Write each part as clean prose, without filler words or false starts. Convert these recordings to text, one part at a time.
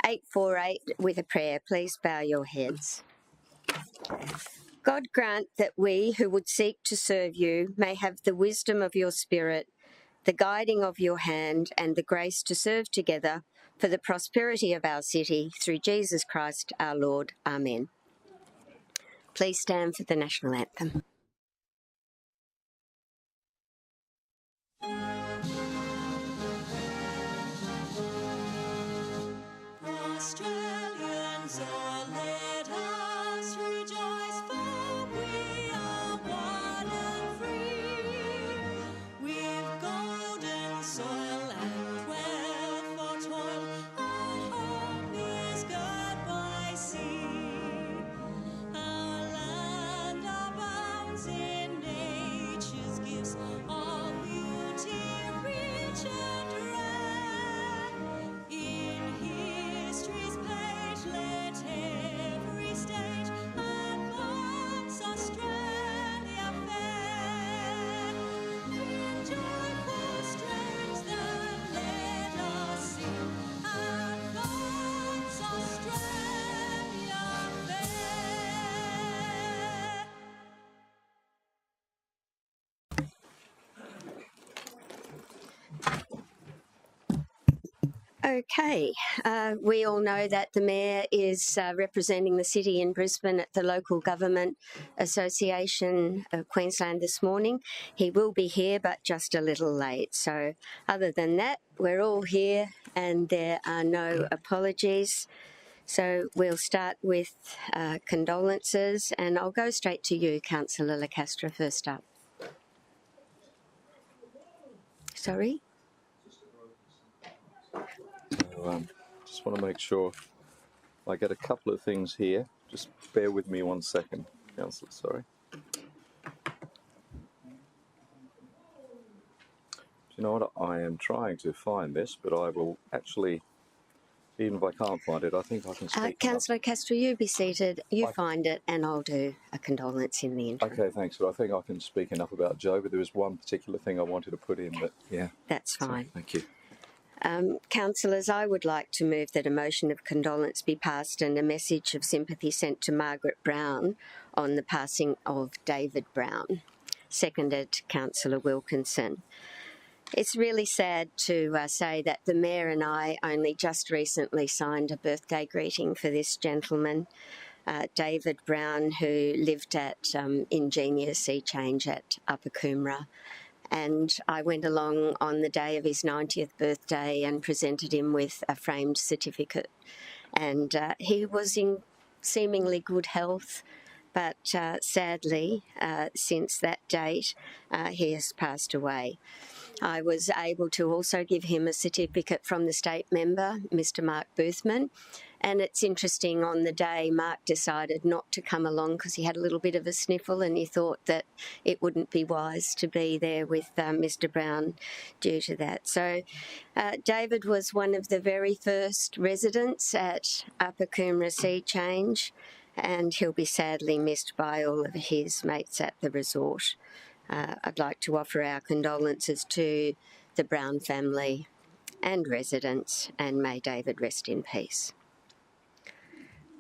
848 with a prayer. Please bow your heads. God grant that we who would seek to serve you may have the wisdom of your Spirit, the guiding of your hand, and the grace to serve together for the prosperity of our city, through Jesus Christ our Lord. Amen. Please stand for the National Anthem. Australians, oh, let us rejoice, for we are one and free. We've golden soil and wealth for toil. Our home is girt by sea. Our land abounds in nature's gifts, all beauty rich and rare. In history's page, let every stage advance Australia fair. In joyful strains that let us sing, advance Australia fair. Okay, we all know that the Mayor is representing the city in Brisbane at the Local Government Association of Queensland this morning. He will be here, but just a little late. So other than that, we're all here and there are no apologies. So we'll start with condolences, and I'll go straight to you, Councillor Lacastra, first up. Sorry? Just want to make sure I get a couple of things here. Just bear with me 1 second, Councillor, sorry. Do you know what? I am trying to find this, but I will actually, even if I can't find it, I think I can speak. Councillor Castro, you be seated, find it, and I'll do a condolence in the interim. Okay, thanks, but I think I can speak enough about Joe, but there was one particular thing I wanted to put in that, yeah. That's fine. So, thank you. Councillors, I would like to move that a motion of condolence be passed and a message of sympathy sent to Margaret Brown on the passing of David Brown. Seconded, Councillor Wilkinson. It's really sad to say that the Mayor and I only just recently signed a birthday greeting for this gentleman, David Brown, who lived at Ingenia Sea Change at Upper Coomera. And I went along on the day of his 90th birthday and presented him with a framed certificate. And he was in seemingly good health, but sadly, since that date, he has passed away. I was able to also give him a certificate from the state member, Mr. Mark Boothman. And it's interesting, on the day Mark decided not to come along because he had a little bit of a sniffle and he thought that it wouldn't be wise to be there with Mr. Brown due to that. So David was one of the very first residents at Upper Coomera Sea Change, and he'll be sadly missed by all of his mates at the resort. I'd like to offer our condolences to the Brown family and residents, and may David rest in peace.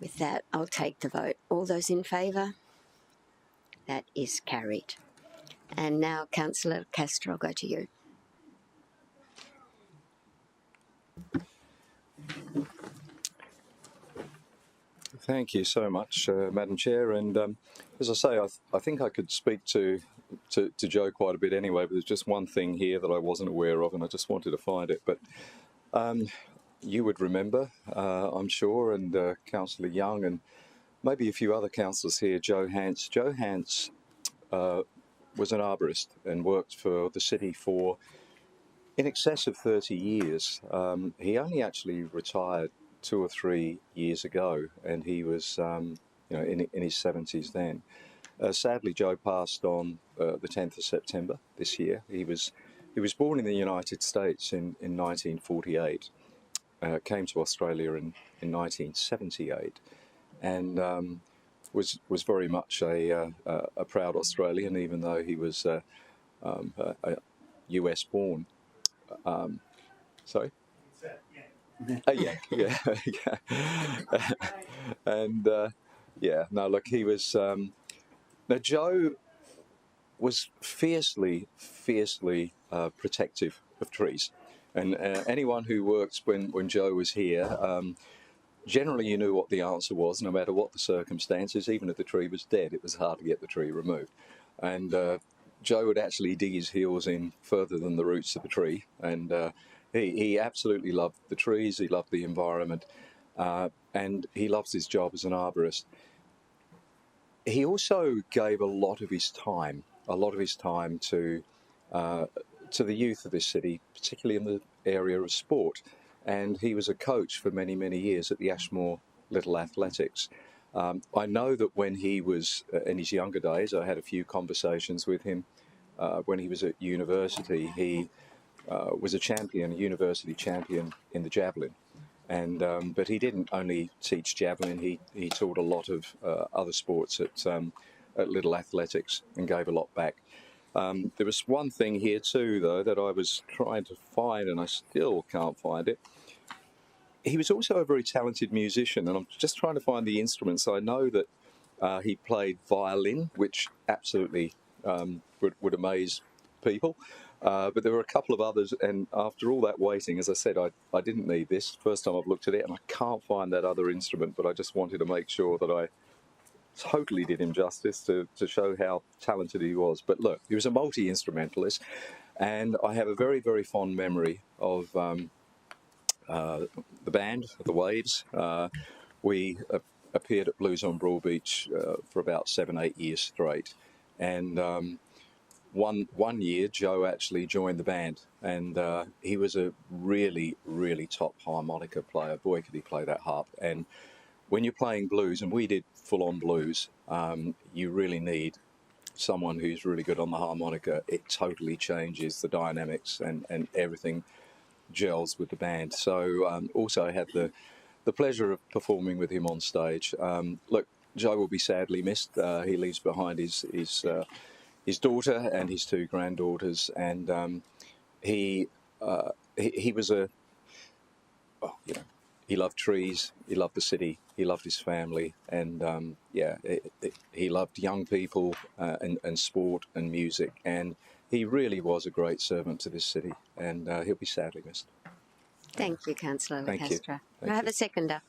With that, I'll take the vote. All those in favour? That is carried. And now, Councillor Castro, I'll go to you. Thank you so much, Madam Chair. And as I say, I think I could speak to Joe quite a bit anyway, but there's just one thing here that I wasn't aware of and I just wanted to find it. But you would remember, I'm sure, and Councillor Young and maybe a few other councillors here, Joe Hance. Joe Hance was an arborist and worked for the city for in excess of 30 years. He only actually retired 2 or 3 years ago, and he was in his 70s then. Sadly, Joe passed on the 10th of September this year. He was born in the United States in 1948. Came to Australia in 1978, and was very much a proud Australian, even though he was a US born. Sorry. Yeah, yeah. And yeah, no, look, he was. Now, Joe was fiercely protective of trees. And anyone who worked when Joe was here, generally you knew what the answer was, no matter what the circumstances. Even if the tree was dead, it was hard to get the tree removed. And Joe would actually dig his heels in further than the roots of the tree. And he absolutely loved the trees, he loved the environment, and he loves his job as an arborist. He also gave a lot of his time to the youth of this city, particularly in the area of sport. And he was a coach for many, many years at the Ashmore Little Athletics. I know that when he was in his younger days, I had a few conversations with him. When he was at university, he was a university champion in the javelin. And but he didn't only teach javelin; he taught a lot of other sports at Little Athletics and gave a lot back. There was one thing here too, though, that I was trying to find, and I still can't find it. He was also a very talented musician, and I'm just trying to find the instruments. I know that he played violin, which absolutely would amaze people. But there were a couple of others, and after all that waiting, as I said, I didn't need this. First time I've looked at it, and I can't find that other instrument, but I just wanted to make sure that I totally did him justice to show how talented he was. But look, he was a multi-instrumentalist, and I have a very, very fond memory of the band, the Waves. We appeared at Blues on Broadbeach for about 7-8 years straight, and one year Joe actually joined the band, and he was a really, really top harmonica player. Boy, could he play that harp. And when you're playing blues, and we did full-on blues, you really need someone who's really good on the harmonica. It totally changes the dynamics, and everything gels with the band. So also I had the pleasure of performing with him on stage. Look, Joe will be sadly missed. He leaves behind his daughter and his 2 granddaughters, and he was he loved trees, he loved the city, he loved his family, and he loved young people and sport and music, and he really was a great servant to this city, and he'll be sadly missed. Thank you, Councillor Thank you. Lacastra. Thank I have you. a seconder,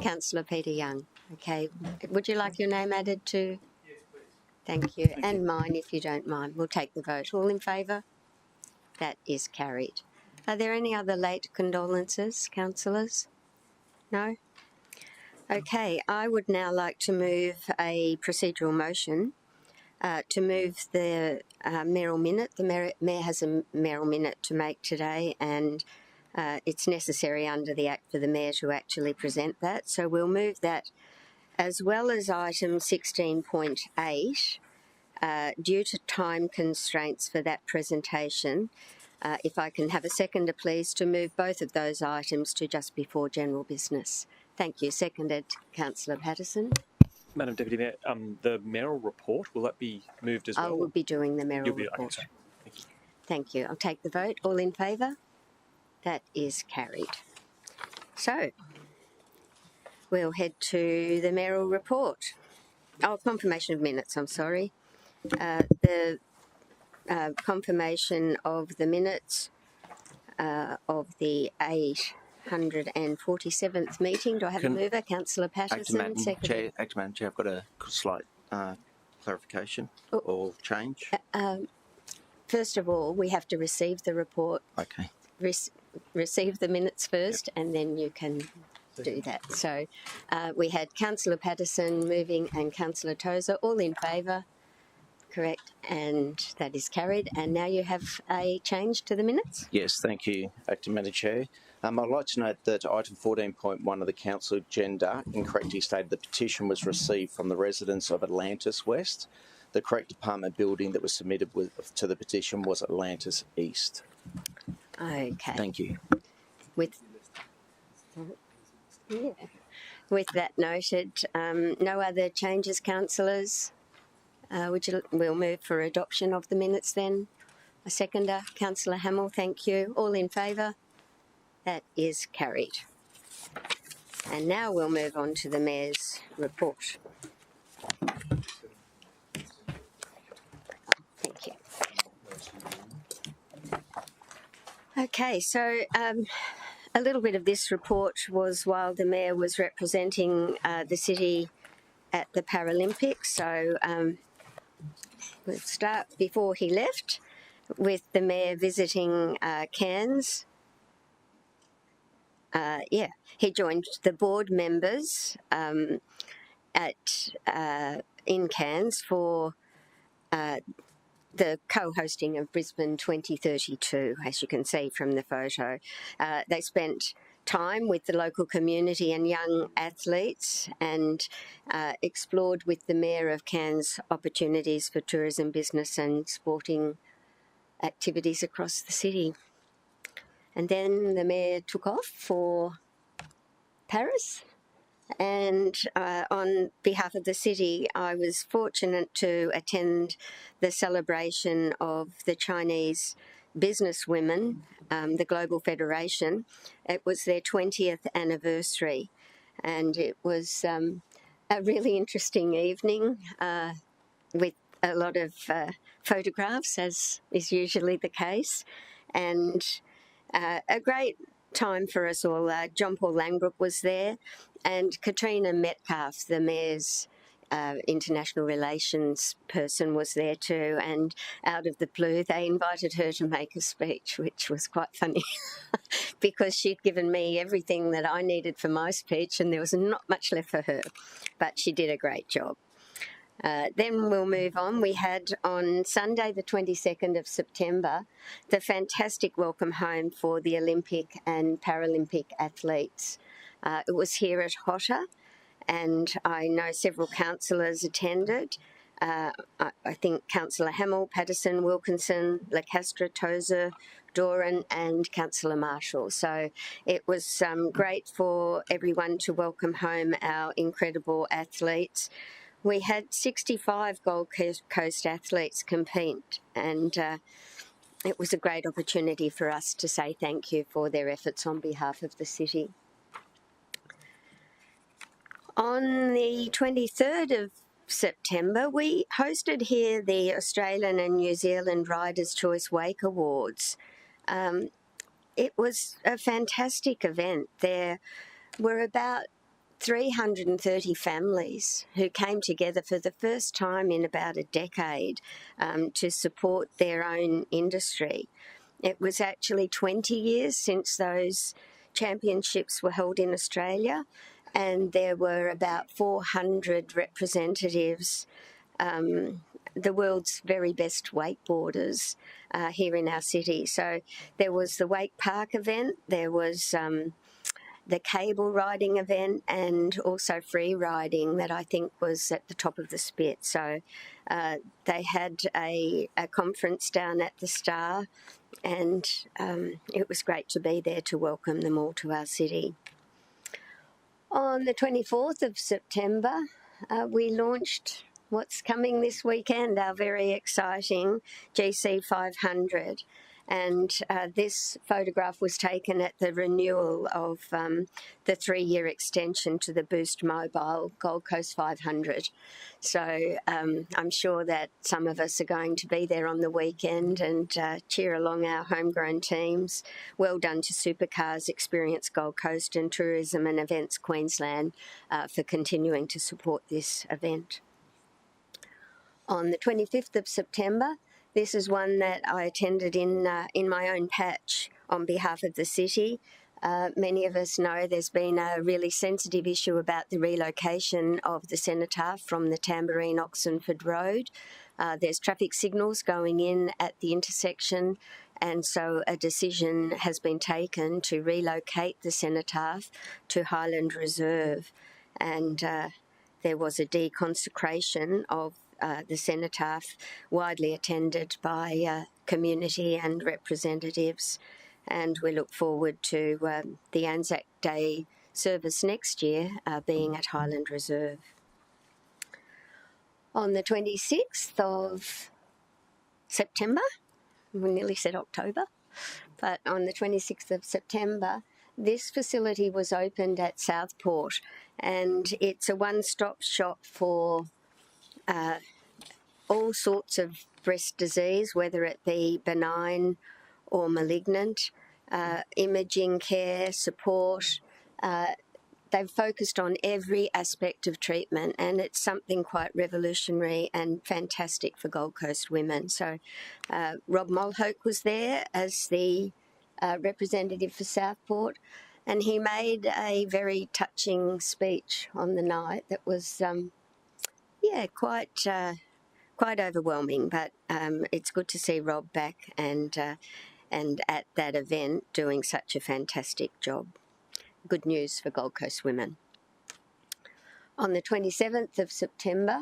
Councillor Peter Young. Okay, would you like your name added to? Yes, please. Thank you, and mine if you don't mind. We'll take the vote. All in favour? That is carried. Are there any other late condolences, councillors? No? Okay, I would now like to move a procedural motion to move the Mayoral Minute. The Mayor has a Mayoral Minute to make today, and it's necessary under the Act for the Mayor to actually present that. So we'll move that, as well as item 16.8, due to time constraints for that presentation. If I can have a seconder, please, to move both of those items to just before general business. Thank you. Seconded, Councillor Patterson. Madam Deputy Mayor, the mayoral report, will that be moved as well? I will be doing the mayoral You'll be, report. okay, sorry. Thank you. Thank you. I'll take the vote. All in favour? That is carried. So, we'll head to the mayoral report. Oh, confirmation of minutes, I'm sorry. The confirmation of the minutes of the 847th meeting. Do I have a mover? Councillor Patterson. Acting Madam Chair, I've got a slight clarification or change. First of all, we have to receive the report. Okay. Receive the minutes first, and then you can do that. So we had Councillor Patterson moving and Councillor Tozer all in favour. Correct, and that is carried. And now you have a change to the minutes? Yes, thank you, Acting Madam Chair. I'd like to note that item 14.1 of the council agenda incorrectly stated the petition was received from the residents of Atlantis West. The correct apartment building that was submitted to the petition was Atlantis East. Okay. Thank you. With that noted, no other changes, councillors? We'll move for adoption of the minutes then. A seconder, Councillor Hamill, thank you. All in favour? That is carried. And now we'll move on to the Mayor's report. Thank you. Okay, so a little bit of this report was while the Mayor was representing the city at the Paralympics. So we'll start before he left with the Mayor visiting Cairns. He joined the board members in Cairns for the co-hosting of Brisbane 2032, as you can see from the photo. They spent time with the local community and young athletes and explored with the Mayor of Cairns opportunities for tourism, business and sporting activities across the city. And then the Mayor took off for Paris. And on behalf of the city, I was fortunate to attend the celebration of the Chinese businesswomen, the Global Federation. It was their 20th anniversary, and it was a really interesting evening with a lot of photographs, as is usually the case, and a great time for us all. John Paul Langbrook was there, and Katrina Metcalf, the Mayor's international relations person, was there too. And out of the blue, they invited her to make a speech, which was quite funny because she'd given me everything that I needed for my speech, and there was not much left for her. But she did a great job. Then we'll move on. We had on Sunday, the 22nd of September, the fantastic welcome home for the Olympic and Paralympic athletes. It was here at Hotter, and I know several councillors attended. I think Councillor Hamill, Patterson, Wilkinson, Lacastra, Tozer, Doran and Councillor Marshall. So it was great for everyone to welcome home our incredible athletes. We had 65 Gold Coast athletes compete, and it was a great opportunity for us to say thank you for their efforts on behalf of the city. On the 23rd of September, we hosted here the Australian and New Zealand Riders' Choice Wake Awards. It was a fantastic event. There were about 330 families who came together for the first time in about a decade to support their own industry. It was actually 20 years since those championships were held in Australia, and there were about 400 representatives, the world's very best wakeboarders here in our city. So there was the Wake Park event, there was the cable riding event, and also free riding that I think was at the top of the spit. So they had a conference down at the Star, and it was great to be there to welcome them all to our city. On the 24th of September, we launched what's coming this weekend, our very exciting GC 500. And this photograph was taken at the renewal of the 3-year extension to the Boost Mobile Gold Coast 500. So I'm sure that some of us are going to be there on the weekend and cheer along our homegrown teams. Well done to Supercars, Experience Gold Coast and Tourism and Events Queensland for continuing to support this event. On the 25th of September, this is one that I attended in my own patch on behalf of the city. Many of us know there's been a really sensitive issue about the relocation of the cenotaph from the Tamborine Oxenford Road. There's traffic signals going in at the intersection, and so a decision has been taken to relocate the cenotaph to Highland Reserve. And there was a deconsecration of the cenotaph, widely attended by community and representatives, and we look forward to the Anzac Day service next year being at Highland Reserve. On the 26th of September, we nearly said October, but on the 26th of September, this facility was opened at Southport, and it's a one-stop shop for all sorts of breast disease, whether it be benign or malignant, imaging care, support. They've focused on every aspect of treatment, and it's something quite revolutionary and fantastic for Gold Coast women. So Rob Mulhoke was there as the representative for Southport, and he made a very touching speech on the night that was, quite overwhelming, but it's good to see Rob back and at that event doing such a fantastic job. Good news for Gold Coast women. On the 27th of September,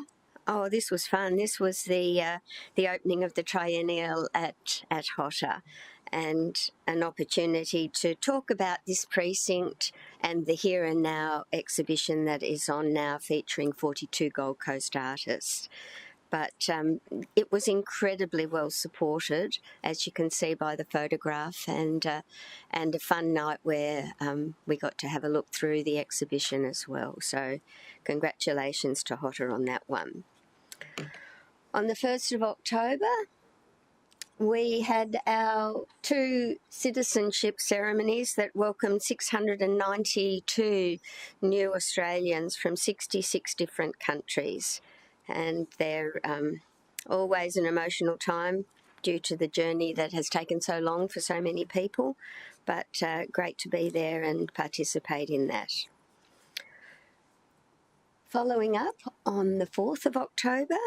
oh, this was fun. This was the opening of the triennial at Hotter, and an opportunity to talk about this precinct and the Here and Now exhibition that is on now, featuring 42 Gold Coast artists. But it was incredibly well supported, as you can see by the photograph, and a fun night where we got to have a look through the exhibition as well. So congratulations to Hotter on that one. On the 1st of October, we had our 2 citizenship ceremonies that welcomed 692 new Australians from 66 different countries. And they're always an emotional time due to the journey that has taken so long for so many people, but great to be there and participate in that. Following up, on the 4th of October,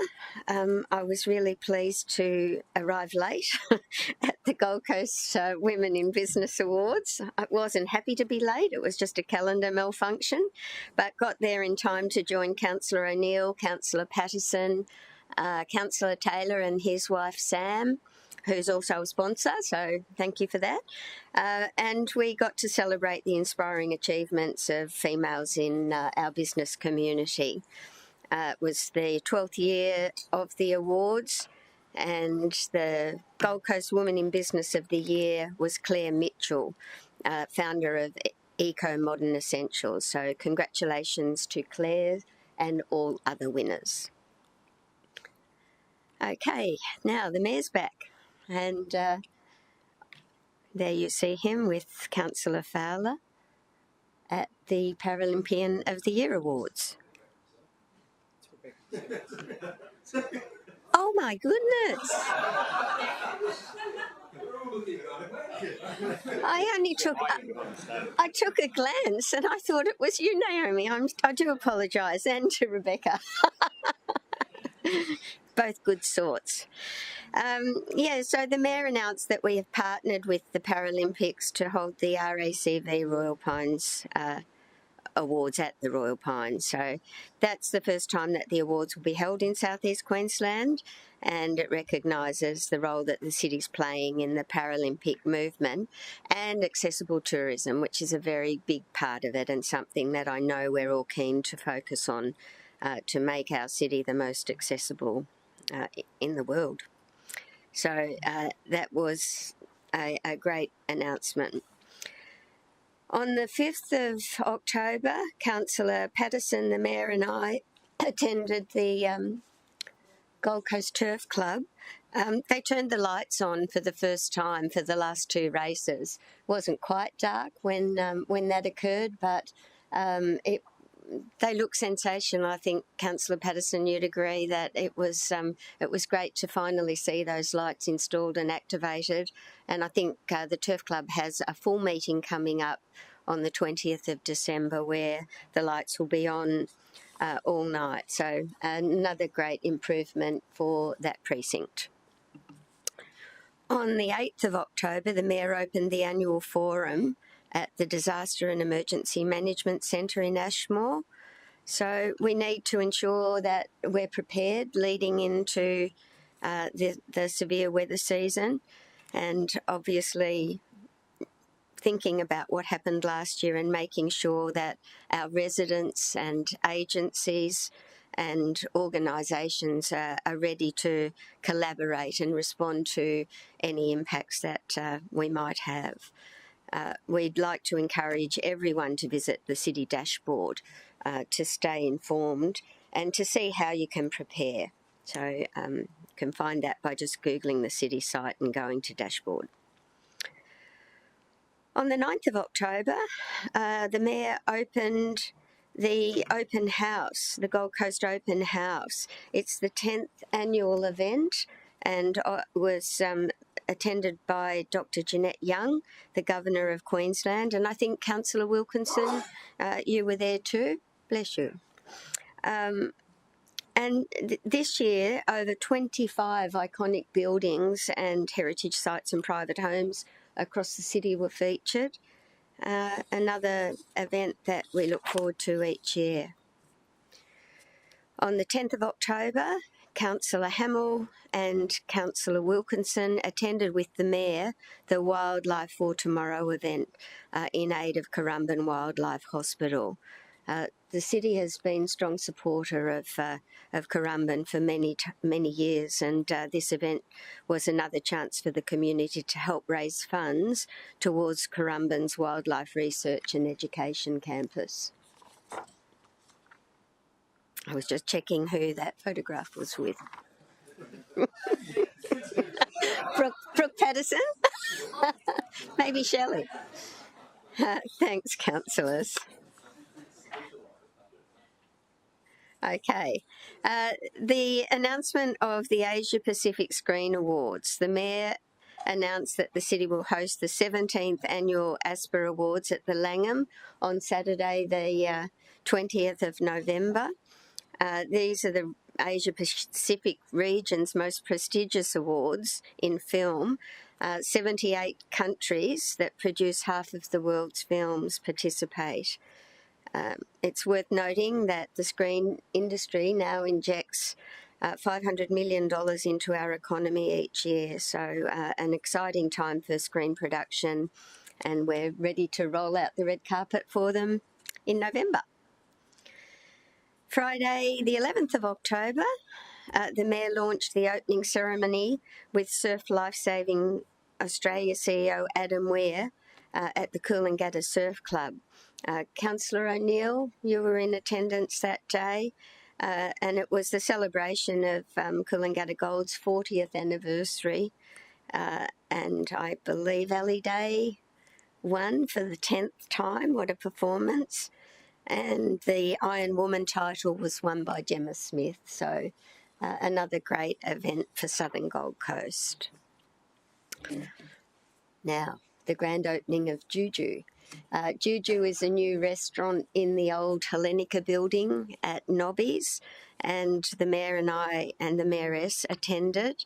I was really pleased to arrive late at the Gold Coast Women in Business Awards. I wasn't happy to be late, it was just a calendar malfunction, but got there in time to join Councillor O'Neill, Councillor Patterson, Councillor Taylor and his wife Sam, who's also a sponsor, so thank you for that. And we got to celebrate the inspiring achievements of females in our business community. It was the 12th year of the awards, and the Gold Coast Woman in Business of the Year was Claire Mitchell, founder of Eco Modern Essentials. So congratulations to Claire and all other winners. Okay, now the Mayor's back. And there you see him with Councillor Fowler at the Paralympian of the Year Awards. Oh my goodness! I took a glance and I thought it was you, Naomi. I do apologise, and to Rebecca. Both good sorts. So the Mayor announced that we have partnered with the Paralympics to hold the RACV Royal Pines Awards at the Royal Pines. So that's the first time that the awards will be held in South East Queensland, and it recognises the role that the city's playing in the Paralympic movement and accessible tourism, which is a very big part of it and something that I know we're all keen to focus on to make our city the most accessible in the world. So that was a great announcement. On the 5th of October, Councillor Patterson, the Mayor, and I attended the Gold Coast Turf Club. They turned the lights on for the first time for the last 2 races. It wasn't quite dark when that occurred, but they look sensational. I think, Councillor Patterson, you'd agree that it was great to finally see those lights installed and activated. And I think the Turf Club has a full meeting coming up on the 20th of December where the lights will be on all night. So another great improvement for that precinct. On the 8th of October, the Mayor opened the annual forum at the Disaster and Emergency Management Centre in Ashmore. So we need to ensure that we're prepared leading into the severe weather season, and obviously thinking about what happened last year and making sure that our residents and agencies and organisations are ready to collaborate and respond to any impacts that we might have. we'd like to encourage everyone to visit the city dashboard to stay informed and to see how you can prepare. So you can find that by just Googling the city site and going to dashboard. On the 9th of October, the Mayor opened the open house, the Gold Coast Open House. It's the 10th annual event and was attended by Dr. Jeanette Young, the Governor of Queensland, and I think Councillor Wilkinson, you were there too. Bless you. And this year, over 25 iconic buildings and heritage sites and private homes across the city were featured. Another event that we look forward to each year. On the 10th of October, Councillor Hamill and Councillor Wilkinson attended with the Mayor the Wildlife for Tomorrow event in aid of Currumbin Wildlife Hospital. The city has been a strong supporter of Currumbin for many years, and this event was another chance for the community to help raise funds towards Currumbin's Wildlife Research and Education Campus. I was just checking who that photograph was with. Brooke Patterson? Maybe Shelley. Thanks, councillors. Okay. The announcement of the Asia Pacific Screen Awards. The Mayor announced that the city will host the 17th Annual ASPA Awards at the Langham on Saturday, the 20th of November. These are the Asia Pacific region's most prestigious awards in film. 78 countries that produce half of the world's films participate. It's worth noting that the screen industry now injects $500 million into our economy each year, so an exciting time for screen production, and we're ready to roll out the red carpet for them in November. Friday, the 11th of October, the Mayor launched the opening ceremony with Surf Lifesaving Australia CEO Adam Weir at the Coolangatta Surf Club. Councillor O'Neill, you were in attendance that day, and it was the celebration of Coolangatta Gold's 40th anniversary, and I believe Ali Day won for the 10th time. What a performance. And the Iron Woman title was won by Gemma Smith, so another great event for Southern Gold Coast. Now, the grand opening of Juju. Juju is a new restaurant in the old Hellenica building at Nobby's, and the Mayor and I and the Mayoress attended.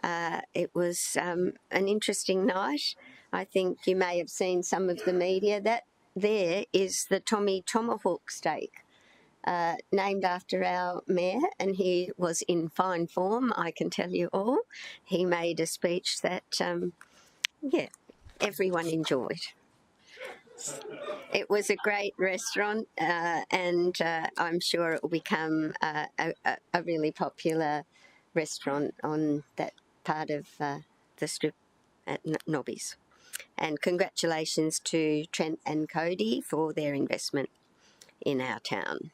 It was an interesting night. I think you may have seen some of the media. That there is the Tommy Tomahawk steak, named after our Mayor, and he was in fine form, I can tell you all. He made a speech that, everyone enjoyed. It was a great restaurant, and I'm sure it will become a really popular restaurant on that part of the strip at Nobby's. And congratulations to Trent and Cody for their investment in our town.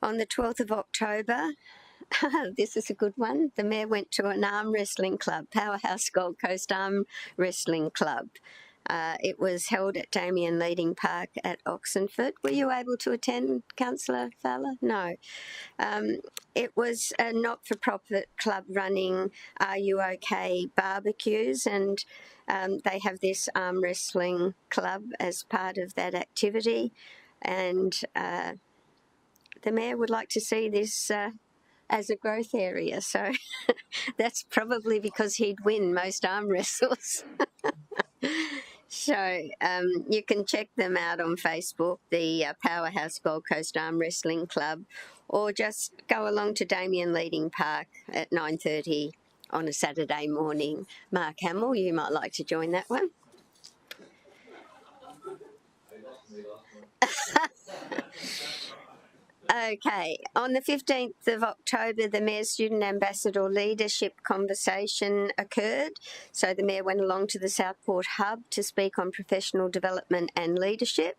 On the 12th of October, this is a good one, the Mayor went to an arm wrestling club, Powerhouse Gold Coast Arm Wrestling Club. It was held at Damien Leading Park at Oxenford. Were you able to attend, Councillor Fowler? No. It was a not-for-profit club running Are You OK barbecues, and they have this arm wrestling club as part of that activity, and the Mayor would like to see this as a growth area, so that's probably because he'd win most arm wrestles. So you can check them out on Facebook, the Powerhouse Gold Coast Arm Wrestling Club, or just go along to Damien Leading Park at 9:30 on a Saturday morning. Mark Hamill, you might like to join that one. Okay, on the 15th of October, the Mayor's Student Ambassador Leadership Conversation occurred. So the Mayor went along to the Southport Hub to speak on professional development and leadership.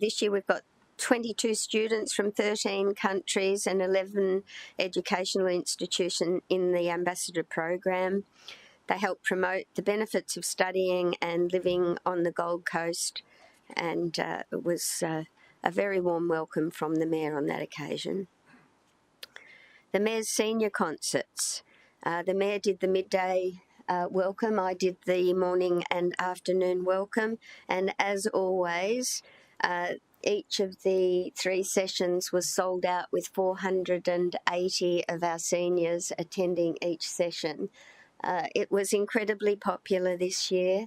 This year we've got 22 students from 13 countries and 11 educational institutions in the Ambassador program. They help promote the benefits of studying and living on the Gold Coast, and it was a very warm welcome from the Mayor on that occasion. The Mayor's senior concerts. The Mayor did the midday welcome. I did the morning and afternoon welcome. And as always, each of the 3 sessions was sold out with 480 of our seniors attending each session. It was incredibly popular this year.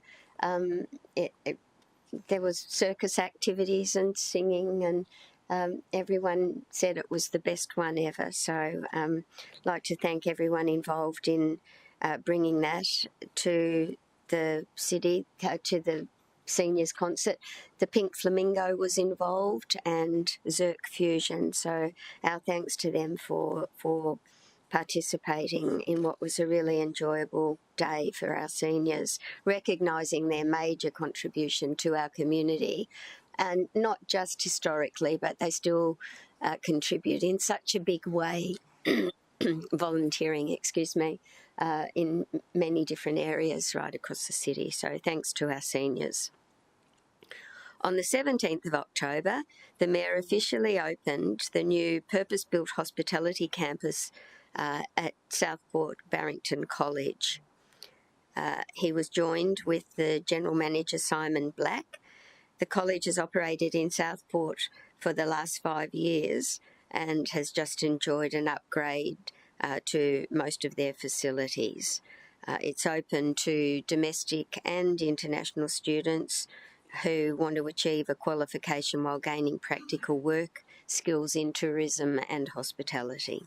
There was circus activities and singing, and everyone said it was the best one ever. So I'd like to thank everyone involved in bringing that to the city, to the seniors concert. The Pink Flamingo was involved and Zerk Fusion. So our thanks to them for participating in what was a really enjoyable day for our seniors, recognising their major contribution to our community, and not just historically, but they still contribute in such a big way, volunteering, in many different areas right across the city. So thanks to our seniors. On the 17th of October, the Mayor officially opened the new purpose-built hospitality campus at Southport Barrington College. He was joined with the General Manager Simon Black. The college has operated in Southport for the last 5 years and has just enjoyed an upgrade to most of their facilities. It's open to domestic and international students who want to achieve a qualification while gaining practical work skills in tourism and hospitality.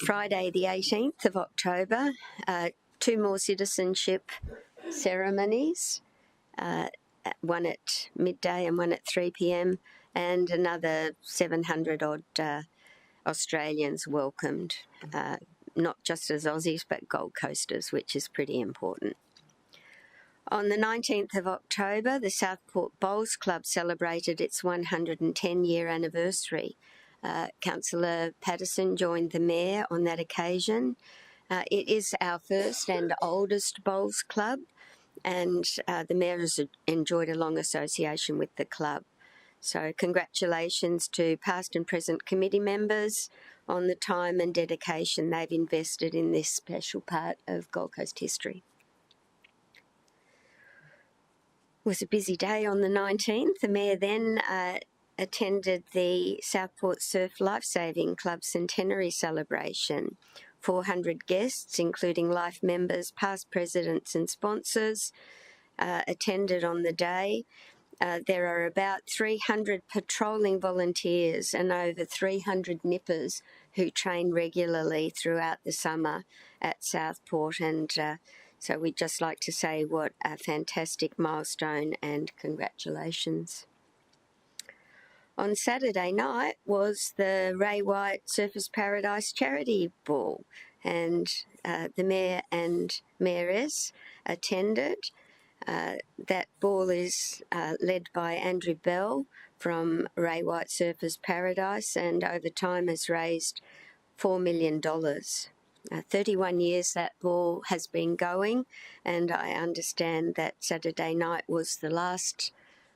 Friday the 18th of October, 2 more citizenship ceremonies, one at midday and one at 3 p.m, and another 700 odd Australians welcomed, not just as Aussies but Gold Coasters, which is pretty important. On the 19th of October, the Southport Bowls Club celebrated its 110-year anniversary. Councillor Patterson joined the Mayor on that occasion. It is our first and oldest bowls club, and the Mayor has enjoyed a long association with the club. So congratulations to past and present committee members on the time and dedication they've invested in this special part of Gold Coast history. It was a busy day on the 19th. The Mayor then attended the Southport Surf Lifesaving Club Centenary celebration. 400 guests, including life members, past presidents and sponsors, attended on the day. There are about 300 patrolling volunteers and over 300 nippers who train regularly throughout the summer at Southport, and so we'd just like to say what a fantastic milestone and congratulations. On Saturday night was the Ray White Surfers Paradise Charity Ball, and the Mayor and Mayoress attended. That ball is led by Andrew Bell from Ray White Surfers Paradise, and over time has raised $4 million. 31 years that ball has been going, and I understand that Saturday night was the last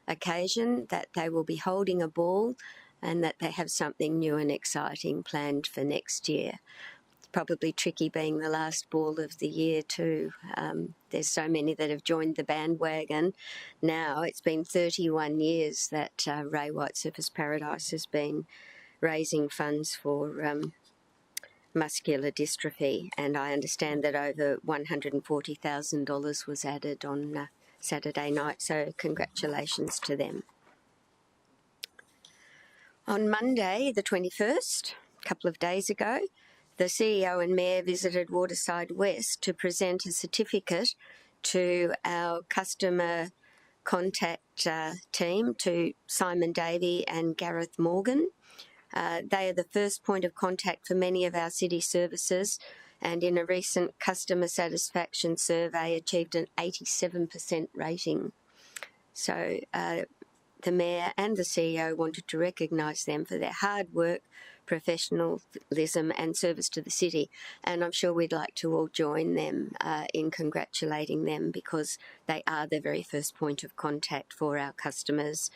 occasion that they will be holding a ball, and that they have something new and exciting planned for next year. It's probably tricky being the last ball of the year too. There's so many that have joined the bandwagon now. It's been 31 years that Ray White Surfers Paradise has been raising funds for muscular dystrophy, and I understand that over $140,000 was added on Saturday night, so congratulations to them. On Monday, the 21st, a couple of days ago, the CEO and Mayor visited Waterside West to present a certificate to our customer contact team to Simon Davey and Gareth Morgan. They are the first point of contact for many of our city services, and in a recent customer satisfaction survey achieved an 87% rating. So the Mayor and the CEO wanted to recognise them for their hard work, professionalism and service to the city, and I'm sure we'd like to all join them in congratulating them, because they are the very first point of contact for our customers,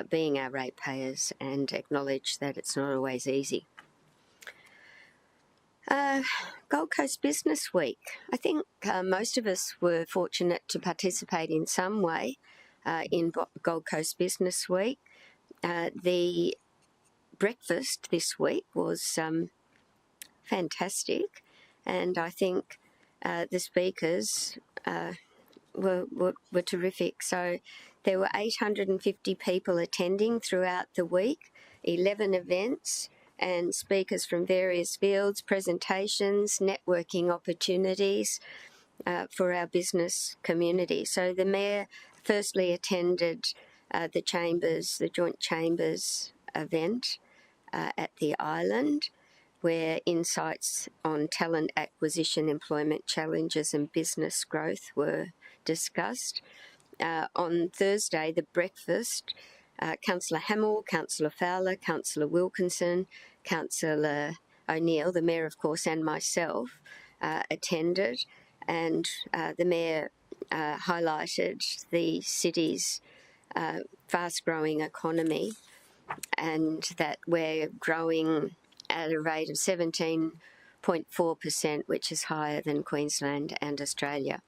being our ratepayers, and acknowledge that it's not always easy. Gold Coast Business Week. I think most of us were fortunate to participate in some way in Gold Coast Business Week. The breakfast this week was fantastic, and I think the speakers were terrific. So there were 850 people attending throughout the week, 11 events, and speakers from various fields, presentations, networking opportunities for our business community. So the Mayor firstly attended the Joint Chambers event at the Island, where insights on talent acquisition, employment challenges and business growth were discussed. On Thursday, the breakfast, Councillor Hamill, Councillor Fowler, Councillor Wilkinson, Councillor O'Neill, the Mayor of course, and myself attended, and the Mayor highlighted the city's fast-growing economy, and that we're growing at a rate of 17.4%, which is higher than Queensland and Australia.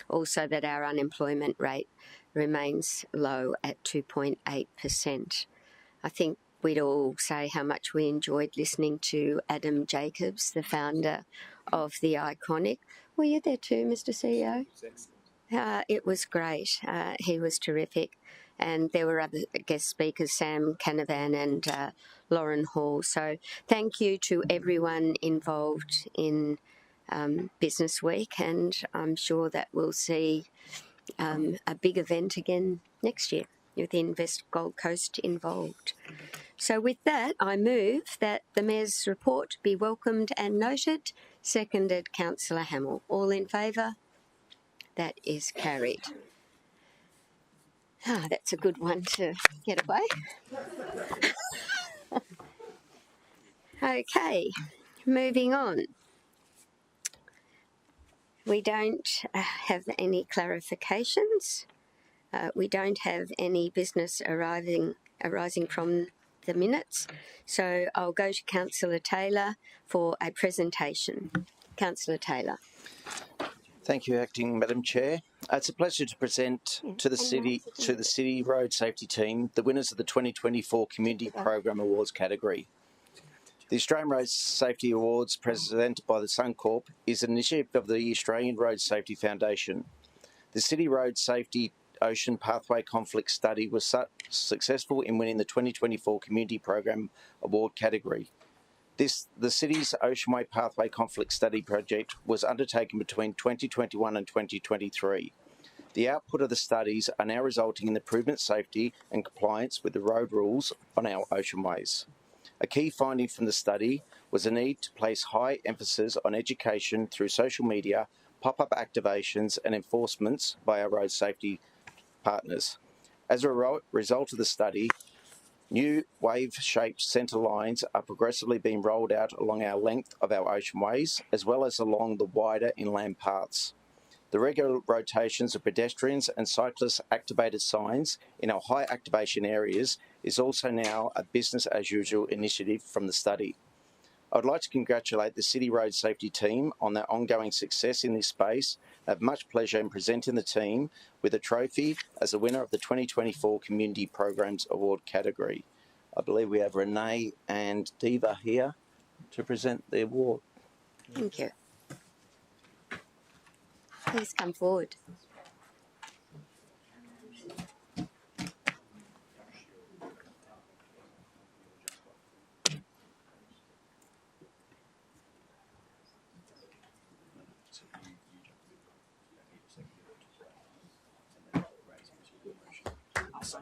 Also that our unemployment rate remains low at 2.8%. I think we'd all say how much we enjoyed listening to Adam Jacobs, the founder of The Iconic. Were you there too, Mr. CEO? It was great. He was terrific. And there were other guest speakers, Sam Canavan and Lauren Hall. So thank you to everyone involved in Business Week, and I'm sure that we'll see a big event again next year with Invest Gold Coast involved. So with that, I move that the Mayor's report be welcomed and noted. Seconded, Councillor Hamill. All in favour? That is carried. That's a good one to get away. Okay, moving on. We don't have any clarifications. We don't have any business arising from the minutes. So I'll go to Councillor Taylor for a presentation. Councillor Taylor. Thank you, Acting Madam Chair. It's a pleasure to present to the City Road Safety Team the winners of the 2024 Community Program Awards category. The Australian Road Safety Awards, presented by the Suncorp, is an initiative of the Australian Road Safety Foundation. The City Road Safety Ocean Pathway Conflict Study was successful in winning the 2024 Community Program Award category. The city's Oceanway Pathway Conflict Study project was undertaken between 2021 and 2023. The output of the studies are now resulting in improvement safety and compliance with the road rules on our oceanways. A key finding from the study was a need to place high emphasis on education through social media, pop-up activations and enforcements by our road safety partners. As a result of the study, new wave-shaped centre lines are progressively being rolled out along our length of our oceanways, as well as along the wider inland paths. The regular rotations of pedestrians and cyclists activated signs in our high activation areas is also now a business-as-usual initiative from the study. I would like to congratulate the City Road Safety Team on their ongoing success in this space. I have much pleasure in presenting the team with a trophy as the winner of the 2024 Community Programs Award category. I believe we have Renee and Diva here to present the award. Thank you. Please come forward. It's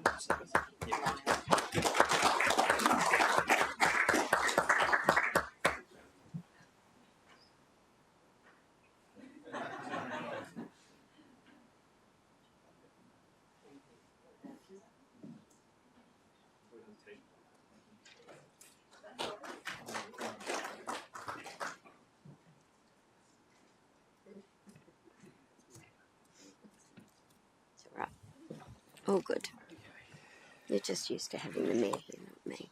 all right. All good. You're just used to having the mayor here, not me.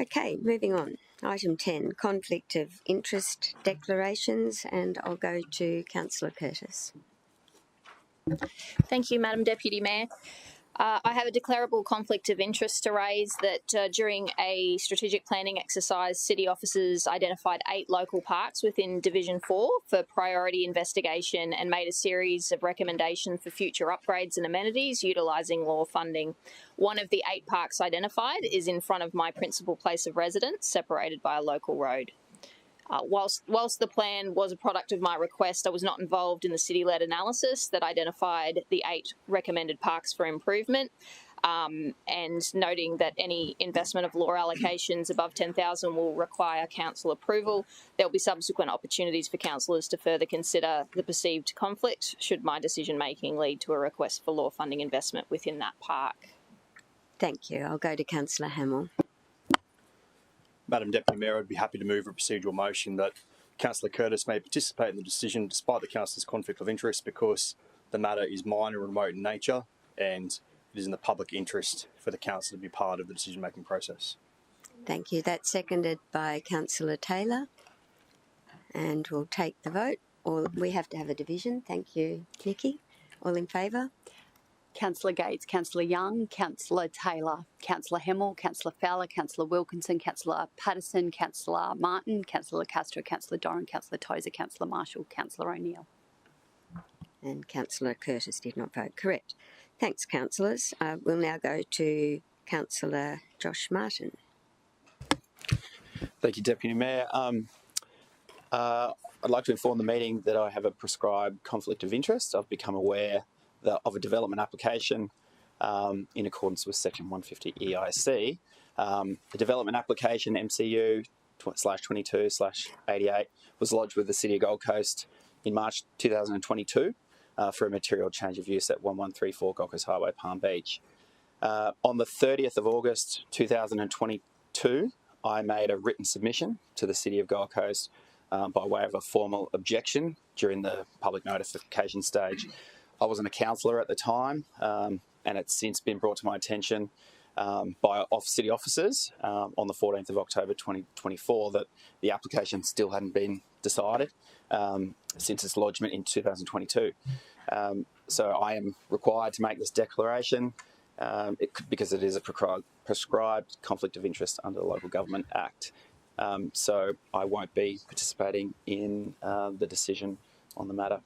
Okay, moving on. Item 10, conflict of interest declarations, and I'll go to Councillor Curtis. Thank you, Madam Deputy Mayor. I have a declarable conflict of interest to raise that during a strategic planning exercise, city officers identified 8 local parks within Division 4 for priority investigation and made a series of recommendations for future upgrades and amenities utilising law funding. One of the 8 parks identified is in front of my principal place of residence, separated by a local road. Whilst the plan was a product of my request, I was not involved in the city-led analysis that identified the 8 recommended parks for improvement, and noting that any investment of law allocations above $10,000 will require council approval. There will be subsequent opportunities for councillors to further consider the perceived conflict should my decision-making lead to a request for law funding investment within that park. Thank you. I'll go to Councillor Hamill. Madam Deputy Mayor, I'd be happy to move a procedural motion that Councillor Curtis may participate in the decision despite the councillor's conflict of interest because the matter is minor and remote in nature and it is in the public interest for the council to be part of the decision-making process. Thank you. That's seconded by Councillor Taylor. And we'll take the vote. Or we have to have a division. Thank you, Nikki. All in favour? Councillor Gates, Councillor Young, Councillor Taylor, Councillor Hemmel, Councillor Fowler, Councillor Wilkinson, Councillor Patterson, Councillor Martin, Councillor Castro, Councillor Doran, Councillor Tozer, Councillor Marshall, Councillor O'Neill. And Councillor Curtis did not vote. Correct. Thanks, councillors. We'll now go to Councillor Josh Martin. Thank you, Deputy Mayor. I'd like to inform the meeting that I have a prescribed conflict of interest. I've become aware of a development application in accordance with Section 150 EIC. The development application MCU/22/88 was lodged with the City of Gold Coast in March 2022 for a material change of use at 1134 Gold Coast Highway, Palm Beach. On the 30th of August 2022, I made a written submission to the City of Gold Coast by way of a formal objection during the public notification stage. I wasn't a councillor at the time, and it's since been brought to my attention by city officers on the 14th of October 2024 that the application still hadn't been decided since its lodgement in 2022. So I am required to make this declaration because it is a prescribed conflict of interest under the Local Government Act. So I won't be participating in the decision on the matter.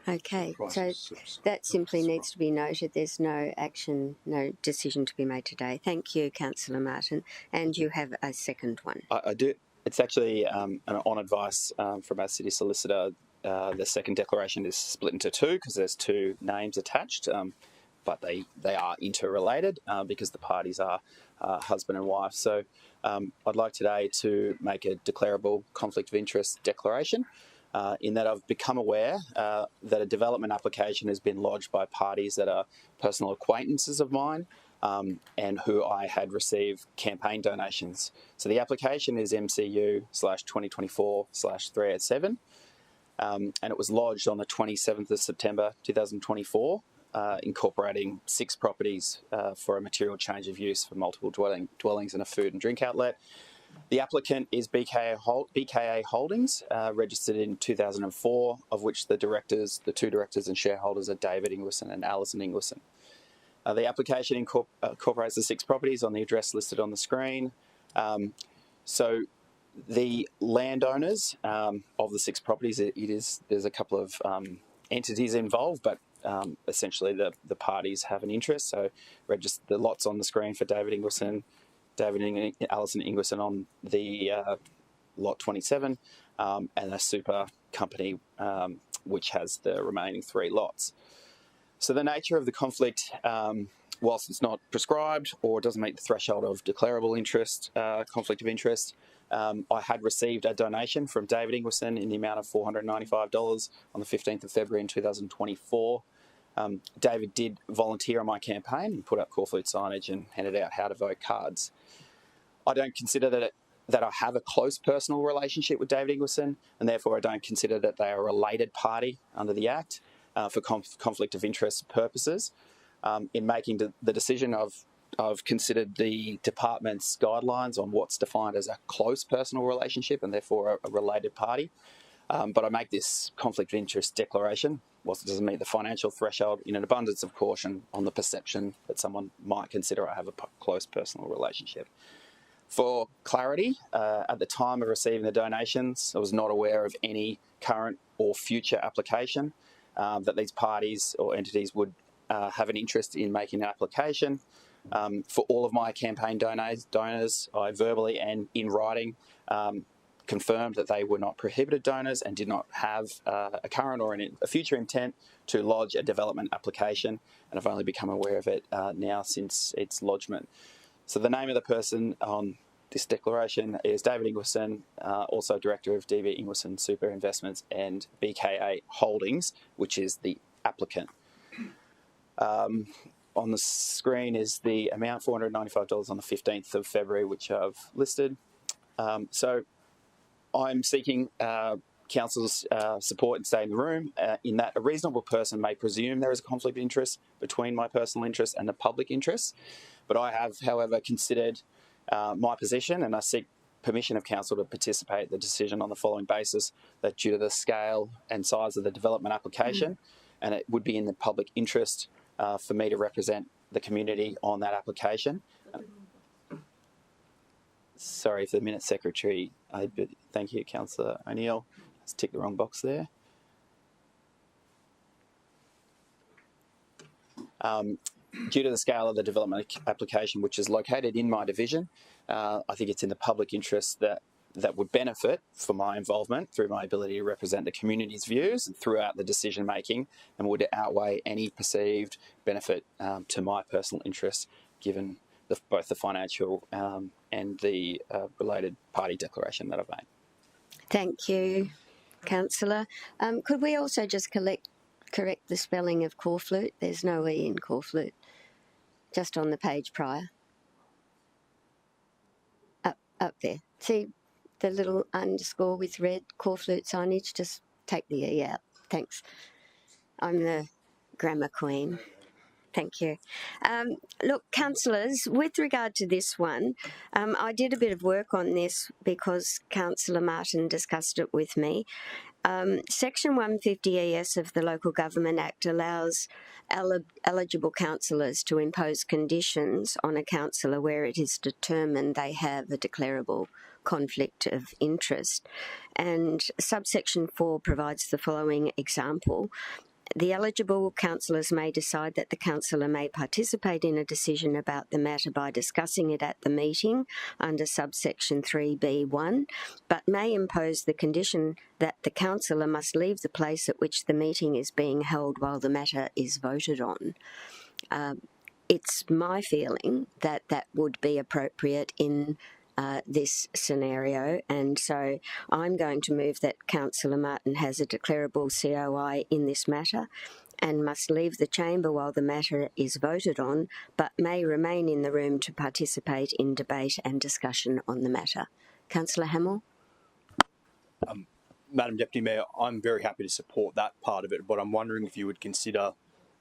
Okay, so that simply needs to be noted. There's no action, no decision to be made today. Thank you, Councillor Martin. And you have a second one. I do. It's actually on advice from our city solicitor. The second declaration is split into 2 because there's 2 names attached, but they are interrelated because the parties are husband and wife. So I'd like today to make a declarable conflict of interest declaration. In that I've become aware that a development application has been lodged by parties that are personal acquaintances of mine and who I had received campaign donations. So the application is MCU/2024/387 and it was lodged on the 27th of September 2024, incorporating 6 properties for a material change of use for multiple dwellings and a food and drink outlet. The applicant is BKA Holdings, registered in 2004, of which the 2 directors and shareholders are David Ingwersen and Alison Ingwersen. The application incorporates the 6 properties on the address listed on the screen. So the landowners of the 6 properties, there's a couple of entities involved, but essentially the parties have an interest. So register the lots on the screen for David Ingwersen, David and Alison Ingwersen on the lot 27, and a super company which has the remaining 3 lots. So the nature of the conflict, whilst it's not prescribed or doesn't meet the threshold of declarable interest, conflict of interest, I had received a donation from David Ingwerson in the amount of $495 on the 15th of February in 2024. David did volunteer on my campaign and put up corflute signage and handed out how to vote cards. I don't consider that I have a close personal relationship with David Ingwerson, and therefore I don't consider that they are a related party under the Act for conflict of interest purposes. In making the decision, I've considered the department's guidelines on what's defined as a close personal relationship and therefore a related party. But I make this conflict of interest declaration, whilst it doesn't meet the financial threshold, in an abundance of caution on the perception that someone might consider I have a close personal relationship. For clarity, at the time of receiving the donations, I was not aware of any current or future application that these parties or entities would have an interest in making an application. For all of my campaign donors, I verbally and in writing confirmed that they were not prohibited donors and did not have a current or a future intent to lodge a development application, and I've only become aware of it now since its lodgement. So the name of the person on this declaration is David Ingwerson, also Director of DB Ingwerson Super Investments and BKA Holdings, which is the applicant. On the screen is the amount, $495 on the 15th of February, which I've listed. So I'm seeking Council's support and stay in the room in that a reasonable person may presume there is a conflict of interest between my personal interest and the public interest. But I have, however, considered my position, and I seek permission of Council to participate in the decision on the following basis: that due to the scale and size of the development application, and it would be in the public interest for me to represent the community on that application. Sorry for the Minute Secretary. Thank you, Councillor O'Neill. Let's tick the wrong box there. Due to the scale of the development application, which is located in my division, I think it's in the public interest that would benefit from my involvement through my ability to represent the community's views throughout the decision making, and would outweigh any perceived benefit to my personal interests, given both the financial and the related party declaration that I've made. Thank you, Councillor. Could we also just correct the spelling of corflute? There's no E in corflute, just on the page prior. Up there. See the little underscore with red, corflute signage? Just take the E out. Thanks. I'm the grammar queen. Thank you. Look, councillors, with regard to this one, I did a bit of work on this because Councillor Martin discussed it with me. Section 150 ES of the Local Government Act allows eligible councillors to impose conditions on a councillor where it is determined they have a declarable conflict of interest. And subsection 4 provides the following example. The eligible councillors may decide that the councillor may participate in a decision about the matter by discussing it at the meeting under subsection 3B1, but may impose the condition that the councillor must leave the place at which the meeting is being held while the matter is voted on. It's my feeling that that would be appropriate in this scenario, and so I'm going to move that Councillor Martin has a declarable COI in this matter and must leave the chamber while the matter is voted on, but may remain in the room to participate in debate and discussion on the matter. Councillor Hamill? Madam Deputy Mayor, I'm very happy to support that part of it, but I'm wondering if you would consider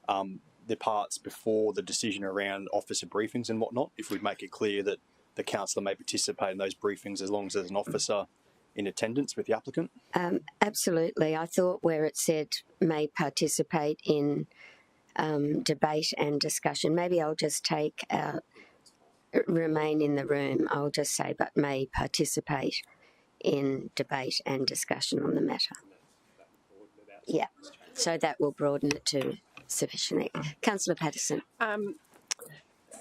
the parts before the decision around officer briefings and whatnot, if we'd make it clear that the councillor may participate in those briefings as long as there's an officer in attendance with the applicant? Absolutely. I thought where it said may participate in debate and discussion, maybe I'll just take out remain in the room. I'll just say but may participate in debate and discussion on the matter. Yeah, so that will broaden it to sufficiently. Councillor Patterson.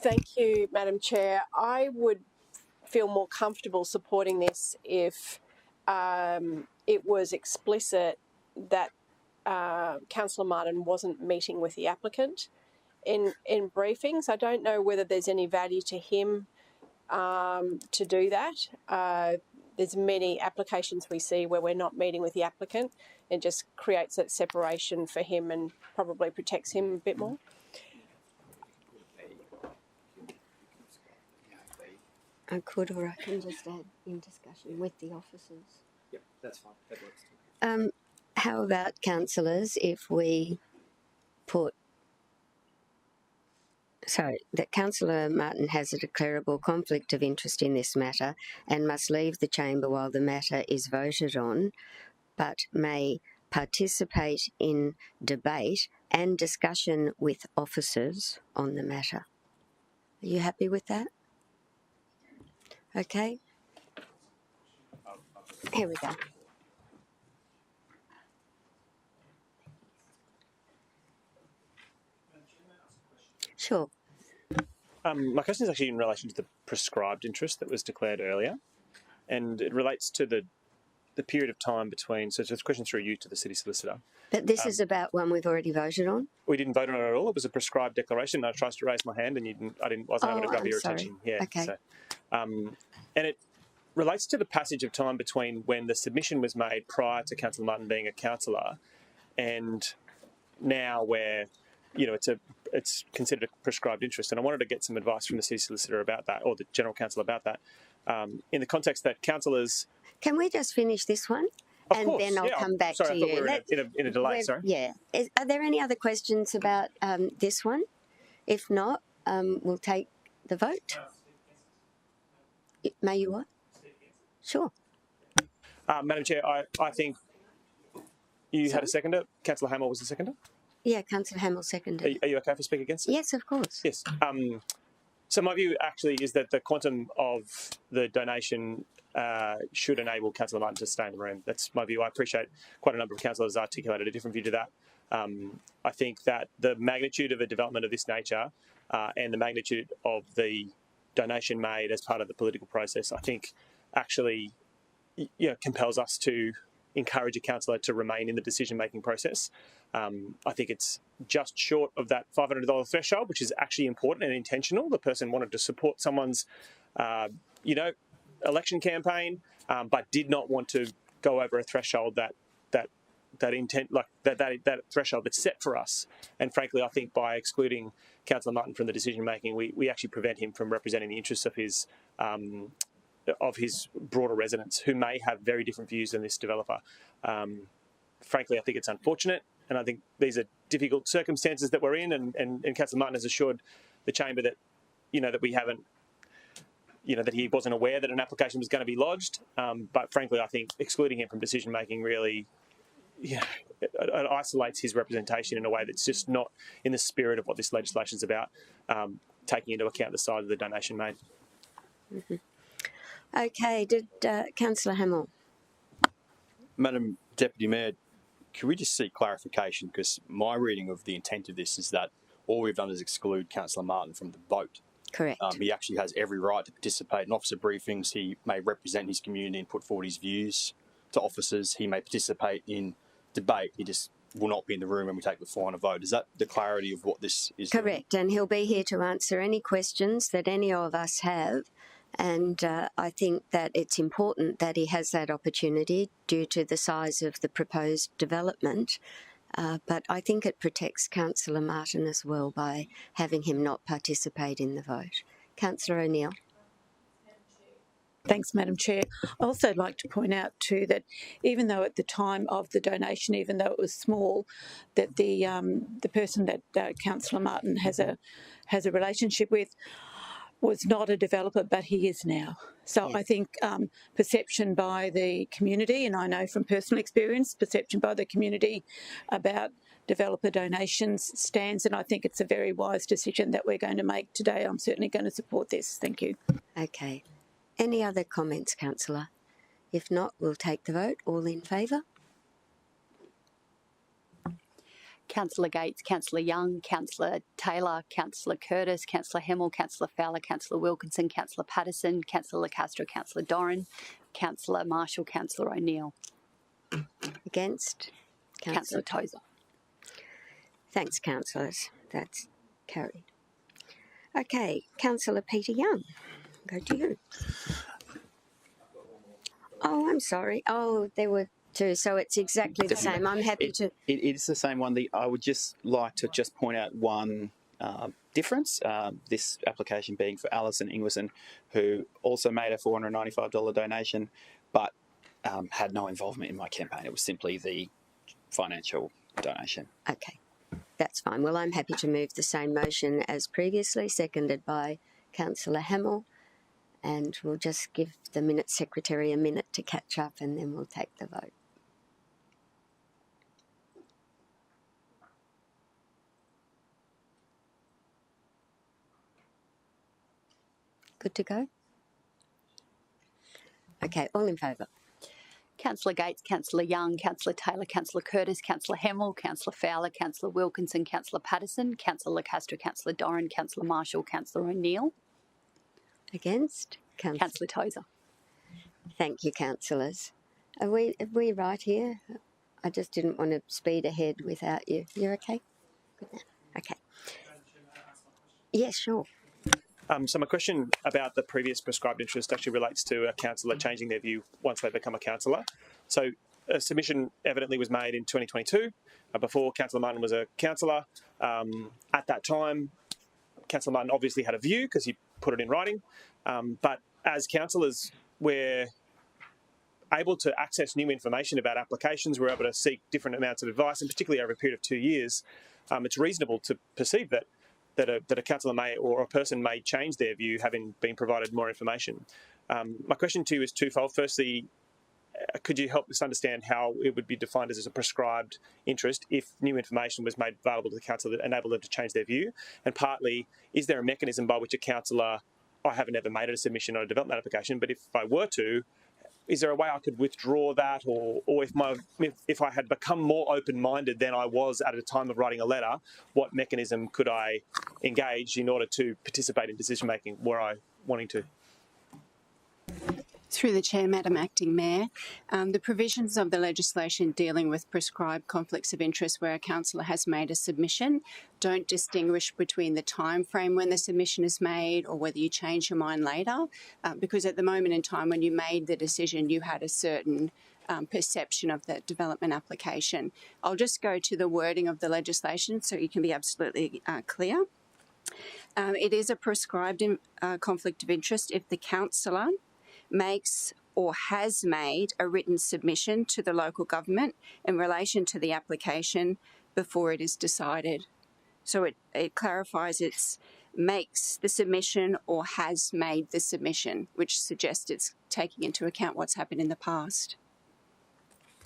Thank you, Madam Chair. I would feel more comfortable supporting this if it was explicit that Councillor Martin wasn't meeting with the applicant in briefings. I don't know whether there's any value to him to do that. There's many applications we see where we're not meeting with the applicant. It just creates that separation for him and probably protects him a bit more. I could, or I can just add in discussion with the officers. Yep, that's fine. That works. How about, councillors, if we put that Councillor Martin has a declarable conflict of interest in this matter and must leave the chamber while the matter is voted on, but may participate in debate and discussion with officers on the matter. Are you happy with that? Okay. Here we go. Sure. My question is actually in relation to the prescribed interest that was declared earlier, and it relates to the period of time between. So it's a question through you to the city solicitor. But this is about one we've already voted on. We didn't vote on it at all. It was a prescribed declaration. I tried to raise my hand, and you didn't. Wasn't able to grab your attention. Yeah. Okay. So, and it relates to the passage of time between when the submission was made prior to Councillor Martin being a councillor, and now where it's considered a prescribed interest. And I wanted to get some advice from the city solicitor about that, or the general counsel about that, in the context that councillors. Can we just finish this one? Of and course. Then I'll come back sorry, to I thought you. we were in a delay, sorry. Yeah. Are there any other questions about this one? If not, we'll take the vote. May you what? Sure. Madam Chair, I think you had a seconder. Councillor Hamill was the seconder. Yeah, Councillor Hamill seconded. Are you okay for speak against it? Yes, of course. Yes. So my view actually is that the quantum of the donation should enable Councillor Martin to stay in the room. That's my view. I appreciate quite a number of councillors articulated a different view to that. I think that the magnitude of a development of this nature and the magnitude of the donation made as part of the political process, I think actually compels us to encourage a councillor to remain in the decision-making process. I think it's just short of that $500 threshold, which is actually important and intentional. The person wanted to support someone's, election campaign, but did not want to go over a threshold that threshold that's set for us. And frankly, I think by excluding Councillor Martin from the decision-making, we actually prevent him from representing the interests of his broader residents who may have very different views than this developer. Frankly, I think it's unfortunate, and I think these are difficult circumstances that we're in, and Councillor Martin has assured the chamber that, that we haven't, that he wasn't aware that an application was going to be lodged. But frankly, I think excluding him from decision-making really it isolates his representation in a way that's just not in the spirit of what this legislation is about, taking into account the size of the donation made. Mm-hmm. Okay, did Councillor Hamill? Madam Deputy Mayor, can we just seek clarification? Because my reading of the intent of this is that all we've done is exclude Councillor Martin from the vote. Correct. He actually has every right to participate in officer briefings. He may represent his community and put forward his views to officers. He may participate in debate. He just will not be in the room when we take the final vote. Is that the clarity of what this is? Correct, and he'll be here to answer any questions that any of us have. And I think that it's important that he has that opportunity due to the size of the proposed development. But I think it protects Councillor Martin as well by having him not participate in the vote. Councillor O'Neill. Thanks, Madam Chair. I also would like to point out too that even though at the time of the donation, even though it was small, that the person that Councillor Martin has a relationship with was not a developer, but he is now. So yes. I think perception by the community, and I know from personal experience, perception by the community about developer donations stands, and I think it's a very wise decision that we're going to make today. I'm certainly going to support this. Thank you. Okay. Any other comments, Councillor? If not, we'll take the vote. All in favour? Councillor Gates, Councillor Young, Councillor Taylor, Councillor Curtis, Councillor Hamill, Councillor Fowler, Councillor Wilkinson, Councillor Patterson, Councillor Castro, Councillor Doran, Councillor Marshall, Councillor O'Neill. Against? Councillor Tozer. Thanks, councillors. That's carried. Okay, Councillor Peter Young, go to you. Oh, I'm sorry. Oh, there were two, so it's exactly the same. I'm happy to... It is the same one. I would just like to point out one difference, this application being for Alison Ingwerson, who also made a $495 donation, but had no involvement in my campaign. It was simply the financial donation. Okay, that's fine. Well, I'm happy to move the same motion as previously, seconded by Councillor Hamill, and we'll just give the minute secretary a minute to catch up and then we'll take the vote. Good to go? Okay, all in favour. Councillor Gates, Councillor Young, Councillor Taylor, Councillor Curtis, Councillor Hamill, Councillor Fowler, Councillor Wilkinson, Councillor Patterson, Councillor Castro, Councillor Doran, Councillor Marshall, Councillor O'Neill. Against? Councillor Tozer. Thank you, councillors. Are we right here? I just didn't want to speed ahead without you. You're okay? Good now. Okay. Yes, sure. So my question about the previous prescribed interest actually relates to a councillor changing their view once they become a councillor. So a submission evidently was made in 2022, before Councillor Martin was a councillor. At that time, Councillor Martin obviously had a view because he put it in writing. But as councillors, we're able to access new information about applications. We're able to seek different amounts of advice, and particularly over a period of 2 years, it's reasonable to perceive that a councillor may, or a person may, change their view having been provided more information. My question to you is twofold. Firstly, could you help us understand how it would be defined as a prescribed interest if new information was made available to the councillor that enabled them to change their view? And partly, is there a mechanism by which a councillor, I haven't ever made a submission on a development application, but if I were to, is there a way I could withdraw that, or if I had become more open-minded than I was at the time of writing a letter, what mechanism could I engage in order to participate in decision-making were I wanting to? Through the Chair, Madam Acting Mayor, the provisions of the legislation dealing with prescribed conflicts of interest where a councillor has made a submission don't distinguish between the time frame when the submission is made or whether you change your mind later, because at the moment in time when you made the decision you had a certain perception of the development application. I'll just go to the wording of the legislation so you can be absolutely clear. It is a prescribed conflict of interest if the councillor makes or has made a written submission to the local government in relation to the application before it is decided. So it clarifies it's makes the submission or has made the submission, which suggests it's taking into account what's happened in the past.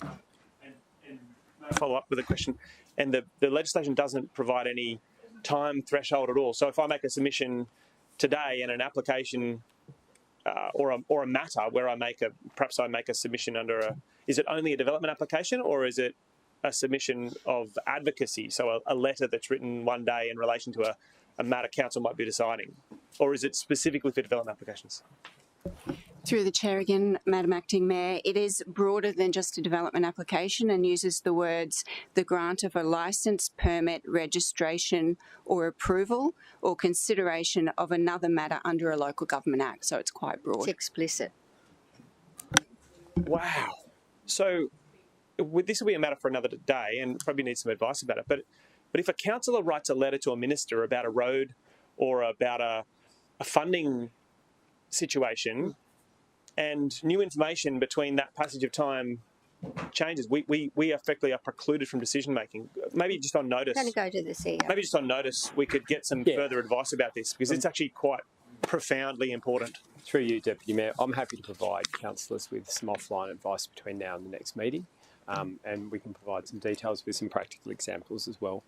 And follow up with a question. And the legislation doesn't provide any time threshold at all. So if I make a submission today and an application or a matter where perhaps I make a submission under is it only a development application, or is it a submission of advocacy, so a letter that's written one day in relation to a matter council might be deciding, or is it specifically for development applications? Through the Chair again, Madam Acting Mayor, it is broader than just a development application and uses the words the grant of a licence, permit, registration or approval or consideration of another matter under a local government act. So it's quite broad. It's explicit. Wow. So this will be a matter for another day and probably need some advice about it. But if a councillor writes a letter to a minister about a road or about a funding situation, and new information between that passage of time changes, we effectively are precluded from decision making. Maybe just on notice. I'm going to go to the CEO. Maybe just on notice, we could get some further advice about this, because it's actually quite profoundly important. Through you, Deputy Mayor, I'm happy to provide councillors with some offline advice between now and the next meeting, and we can provide some details with some practical examples as well.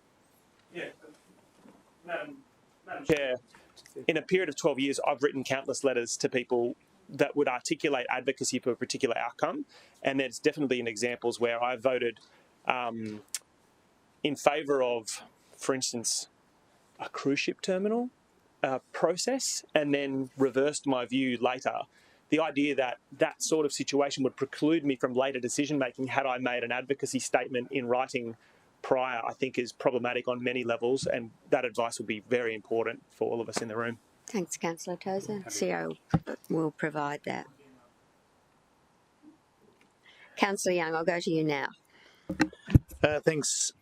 Yeah, Madam Chair, in a period of 12 years, I've written countless letters to people that would articulate advocacy for a particular outcome, and there's definitely been examples where I voted in favour of, for instance, a cruise ship terminal process, and then reversed my view later the idea that that sort of situation would preclude me from later decision making had I made an advocacy statement in writing prior, I think is problematic on many levels, and that advice would be very important for all of us in the room. Thanks, Councillor Tozer. CEO will provide that. Councillor Young, I'll go to you now. Thanks.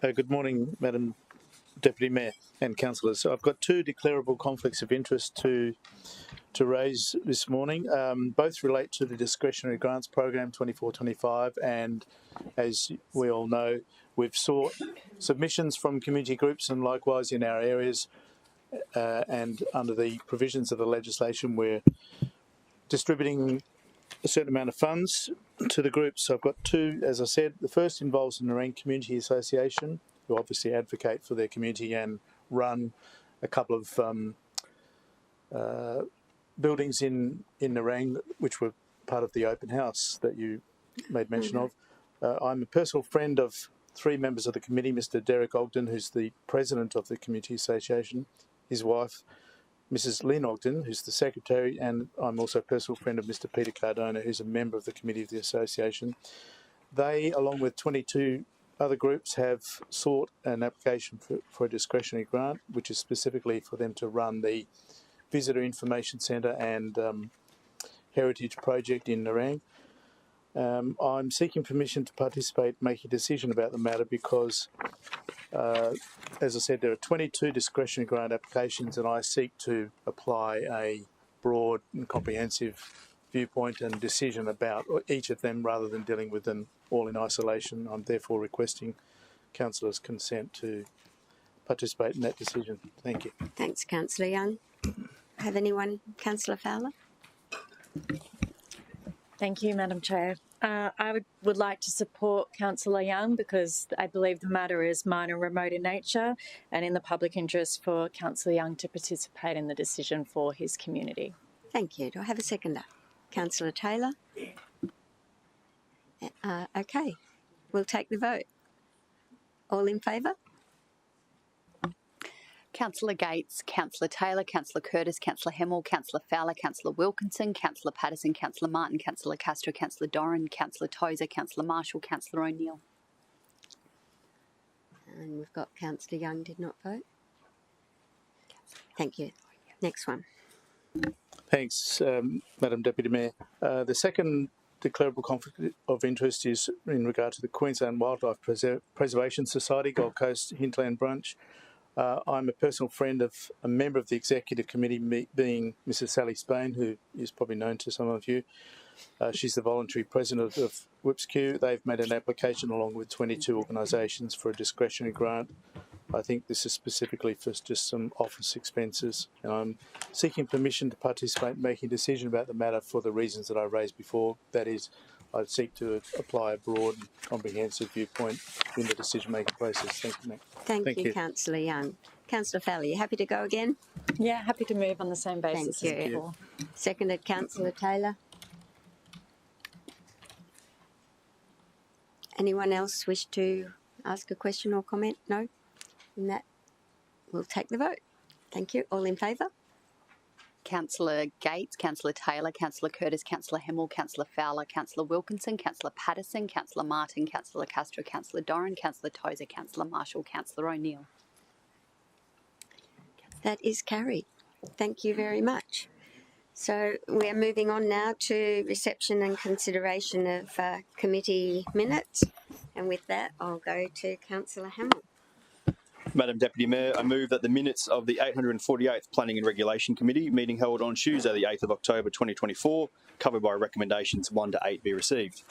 Good morning, Madam Deputy Mayor and councillors. So I've got two declarable conflicts of interest to raise this morning. Both relate to the discretionary grants program 24-25, and as we all know, we've sought submissions from community groups and likewise in our areas, and under the provisions of the legislation, we're distributing a certain amount of funds to the groups. So I've got two, as I said. The first involves the Nerang Community Association, who obviously advocate for their community and run a couple of buildings in Nerang, which were part of the open house that you made mention of. I'm a personal friend of three members of the committee, Mr. Derek Ogden, who's the president of the Community Association, his wife, Mrs. Lynn Ogden, who's the secretary, and I'm also a personal friend of Mr. Peter Cardona, who's a member of the committee of the association. They, along with 22 other groups, have sought an application for a discretionary grant, which is specifically for them to run the Visitor Information Centre and Heritage Project in Nerang. I'm seeking permission to participate, make a decision about the matter because, as I said, there are 22 discretionary grant applications and I seek to apply a broad and comprehensive viewpoint and decision about each of them rather than dealing with them all in isolation. I'm therefore requesting councillors' consent to participate in that decision. Thank you. Thanks, Councillor Young. Have anyone? Councillor Fowler? Thank you, Madam Chair. I would like to support Councillor Young because I believe the matter is minor and remote in nature and in the public interest for Councillor Young to participate in the decision for his community. Thank you. Do I have a seconder? Councillor Taylor? Okay, we'll take the vote. All in favour? Councillor Gates, Councillor Taylor, Councillor Curtis, Councillor Hemmel, Councillor Fowler, Councillor Wilkinson, Councillor Patterson, Councillor Martin, Councillor Castro, Councillor Doran, Councillor Tozer, Councillor Marshall, Councillor O'Neill. And we've got Councillor Young did not vote. Thank you. Next one. Thanks, Madam Deputy Mayor. The second declarable conflict of interest is in regard to the Queensland Wildlife Preservation Society, Gold Coast Hinterland Branch. I'm a personal friend of a member of the executive committee, being Mrs. Sally Spain, who is probably known to some of you. She's the voluntary president of WWEC. They've made an application along with 22 organisations for a discretionary grant. I think this is specifically for just some office expenses, and I'm seeking permission to participate in making a decision about the matter for the reasons that I raised before. That is, I seek to apply a broad and comprehensive viewpoint in the decision-making process. Thank you, mate. Thank you, Councillor Young. Councillor Fowler, you happy to go again? Yeah, happy to move on the same basis Thank as you. before. Seconded, Councillor Taylor. Anyone else wish to ask a question or comment? No? In that, we'll take the vote. Thank you. All in favour? Councillor Gates, Councillor Taylor, Councillor Curtis, Councillor Hemmel, Councillor Fowler, Councillor Wilkinson, Councillor Patterson, Councillor Martin, Councillor Castro, Councillor Doran, Councillor Tozer, Councillor Marshall, Councillor O'Neill. That is carried. Thank you very much. So we're moving on now to reception and consideration of committee minutes. And with that, I'll go to Councillor Hamill. Madam Deputy Mayor, I move that the minutes of the 848th Planning and Regulation Committee meeting held on Tuesday the 8th of October 2024, covered by recommendations 1 to 8, be received.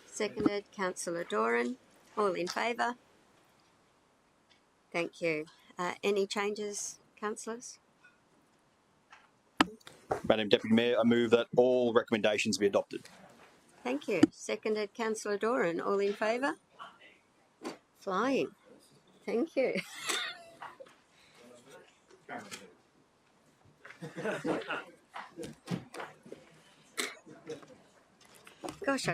Seconded, Councillor Doran. All in favour? Thank you. Any changes, councillors? Madam Deputy Mayor, I move that all recommendations be adopted. Thank you. Seconded, Councillor Doran. All in favour? Flying. Thank you. Gosh,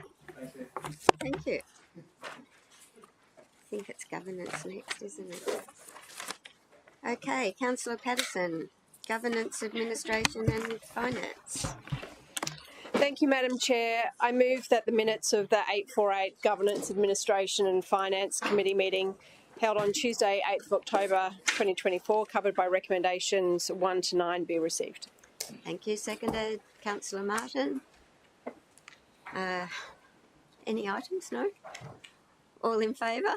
thank you. I think it's governance next, isn't it? Okay, Councillor Patterson, governance, administration and finance. Thank you, Madam Chair. I move that the minutes of the 848 Governance, Administration and Finance Committee meeting held on Tuesday, 8th of October 2024, covered by recommendations 1 to 9, be received. Thank you. Seconded. Councillor Martin. Any items? No? All in favour?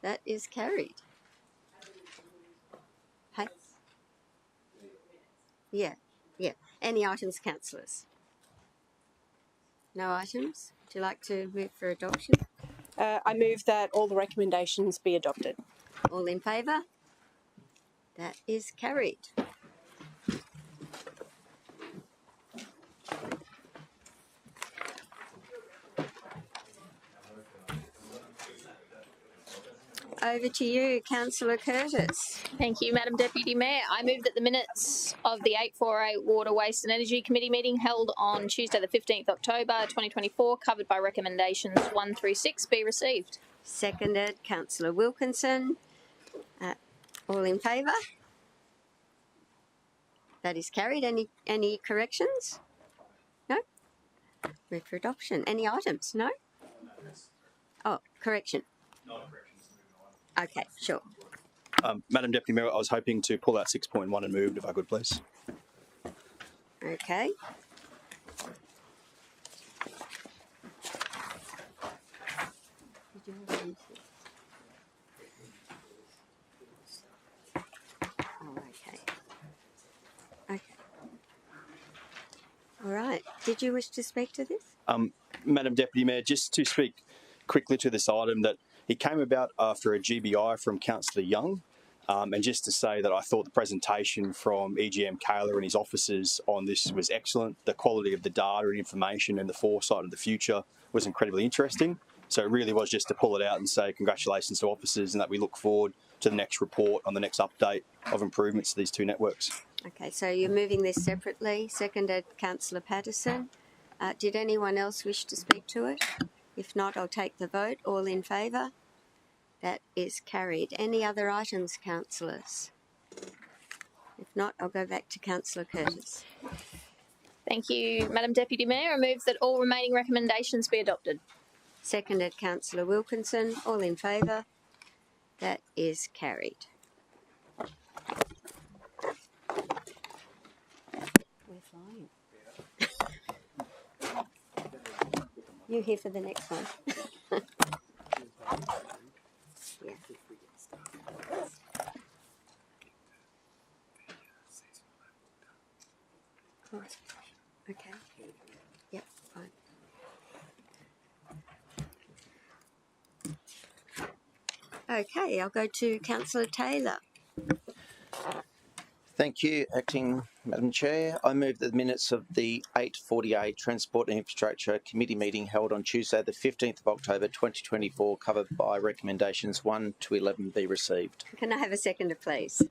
That is carried. Hey? Yeah. Any items, councillors? No items? Would you like to move for adoption? I move that all the recommendations be adopted. All in favour? That is carried. Over to you, Councillor Curtis. Thank you, Madam Deputy Mayor. I move that the minutes of the 848 Water, Waste and Energy Committee meeting held on Tuesday the 15th October 2024, covered by recommendations 1 through 6, be received. Seconded. Councillor Wilkinson. All in favour? That is carried. Any corrections? No? Move for adoption. Any items? No? Oh, correction. Okay, sure. Madam Deputy Mayor, I was hoping to pull out 6.1 and moved, if I could, please. Okay. Oh, okay. Okay. All right. Did you wish to speak to this? Madam Deputy Mayor, just to speak quickly to this item, that it came about after a GBI from Councillor Young, and just to say that I thought the presentation from EGM Kaler and his officers on this was excellent. The quality of the data and information and the foresight of the future was incredibly interesting. So it really was just to pull it out and say congratulations to officers, and that we look forward to the next report on the next update of improvements to these two networks. Okay, so you're moving this separately. Seconded, Councillor Patterson. Did anyone else wish to speak to it? If not, I'll take the vote. All in favour? That is carried. Any other items, councillors? If not, I'll go back to Councillor Curtis. Thank you, Madam Deputy Mayor. I move that all remaining recommendations be adopted. Seconded, Councillor Wilkinson. All in favour? That is carried. We're flying. You're here for the next one. Yeah. Right. Okay. Yep, fine. Okay, I'll go to Councillor Taylor. Thank you, Acting Madam Chair. I move that the minutes of the 848 Transport and Infrastructure Committee meeting held on Tuesday the 15th of October 2024, covered by recommendations 1 to 11, be received. Can I have a seconder, please?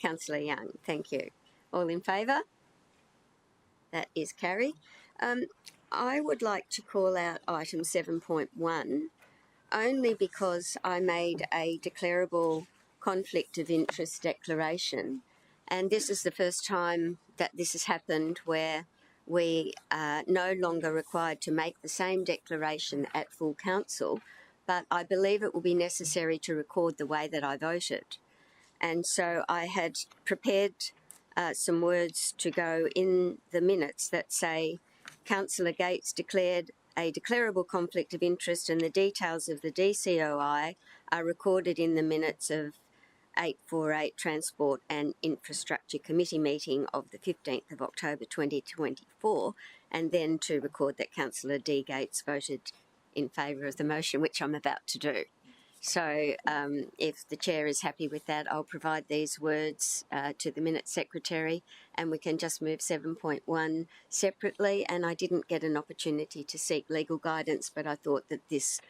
Councillor Young, thank you. All in favour? That is carried. I would like to call out item 7.1 only because I made a declarable conflict of interest declaration, and this is the first time that this has happened where we are no longer required to make the same declaration at full council, but I believe it will be necessary to record the way that I voted. And so I had prepared some words to go in the minutes that say, Councillor Gates declared a declarable conflict of interest, and the details of the DCOI are recorded in the minutes of 848 Transport and Infrastructure Committee meeting of the 15th of October 2024, and then to record that Councillor D. Gates voted in favour of the motion, which I'm about to do. So if the Chair is happy with that, I'll provide these words to the Minute Secretary, and we can just move 7.1 separately. And I didn't get an opportunity to seek legal guidance, but I thought that this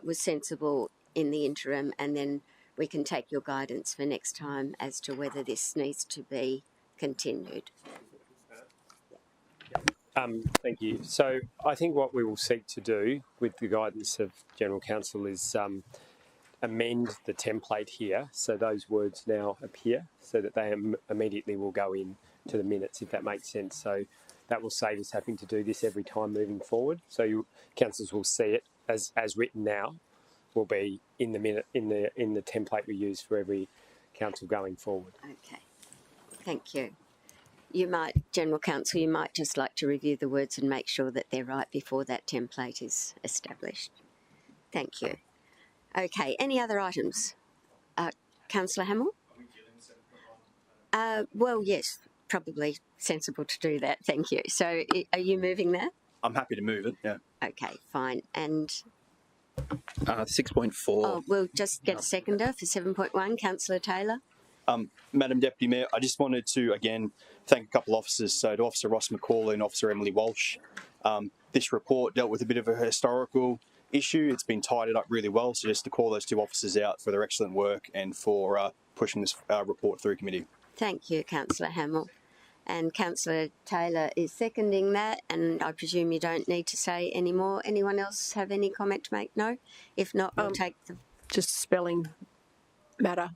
was sensible in the interim, and then we can take your guidance for next time as to whether this needs to be continued. Thank you. So I think what we will seek to do with the guidance of General Counsel is amend the template here so those words now appear so that they immediately will go in to the minutes, if that makes sense. So that will save us having to do this every time moving forward. So councillors will see it as written now, will be in the minute in the template we use for every council going forward. Okay, thank you. You might, General Counsel, you might just like to review the words and make sure that they're right before that template is established. Thank you. Okay, any other items? Councillor Hamill? Well, yes, probably sensible to do that, thank you. So are you moving that? I'm happy to move it, yeah. Okay, fine. And 6.4. oh, we'll just get a seconder for 7.1. Councillor Taylor. Madam Deputy Mayor, I just wanted to, again, thank a couple of officers. So to Officer Ross McCauley and Officer Emily Walsh. This report dealt with a bit of a historical issue. It's been tidied up really well. So just to call those two officers out for their excellent work and for pushing this report through committee. Thank you, Councillor Hamill. And Councillor Taylor is seconding that, and I presume you don't need to say any more. Anyone else have any comment to make? No? If not, we'll take the... Just spelling matter.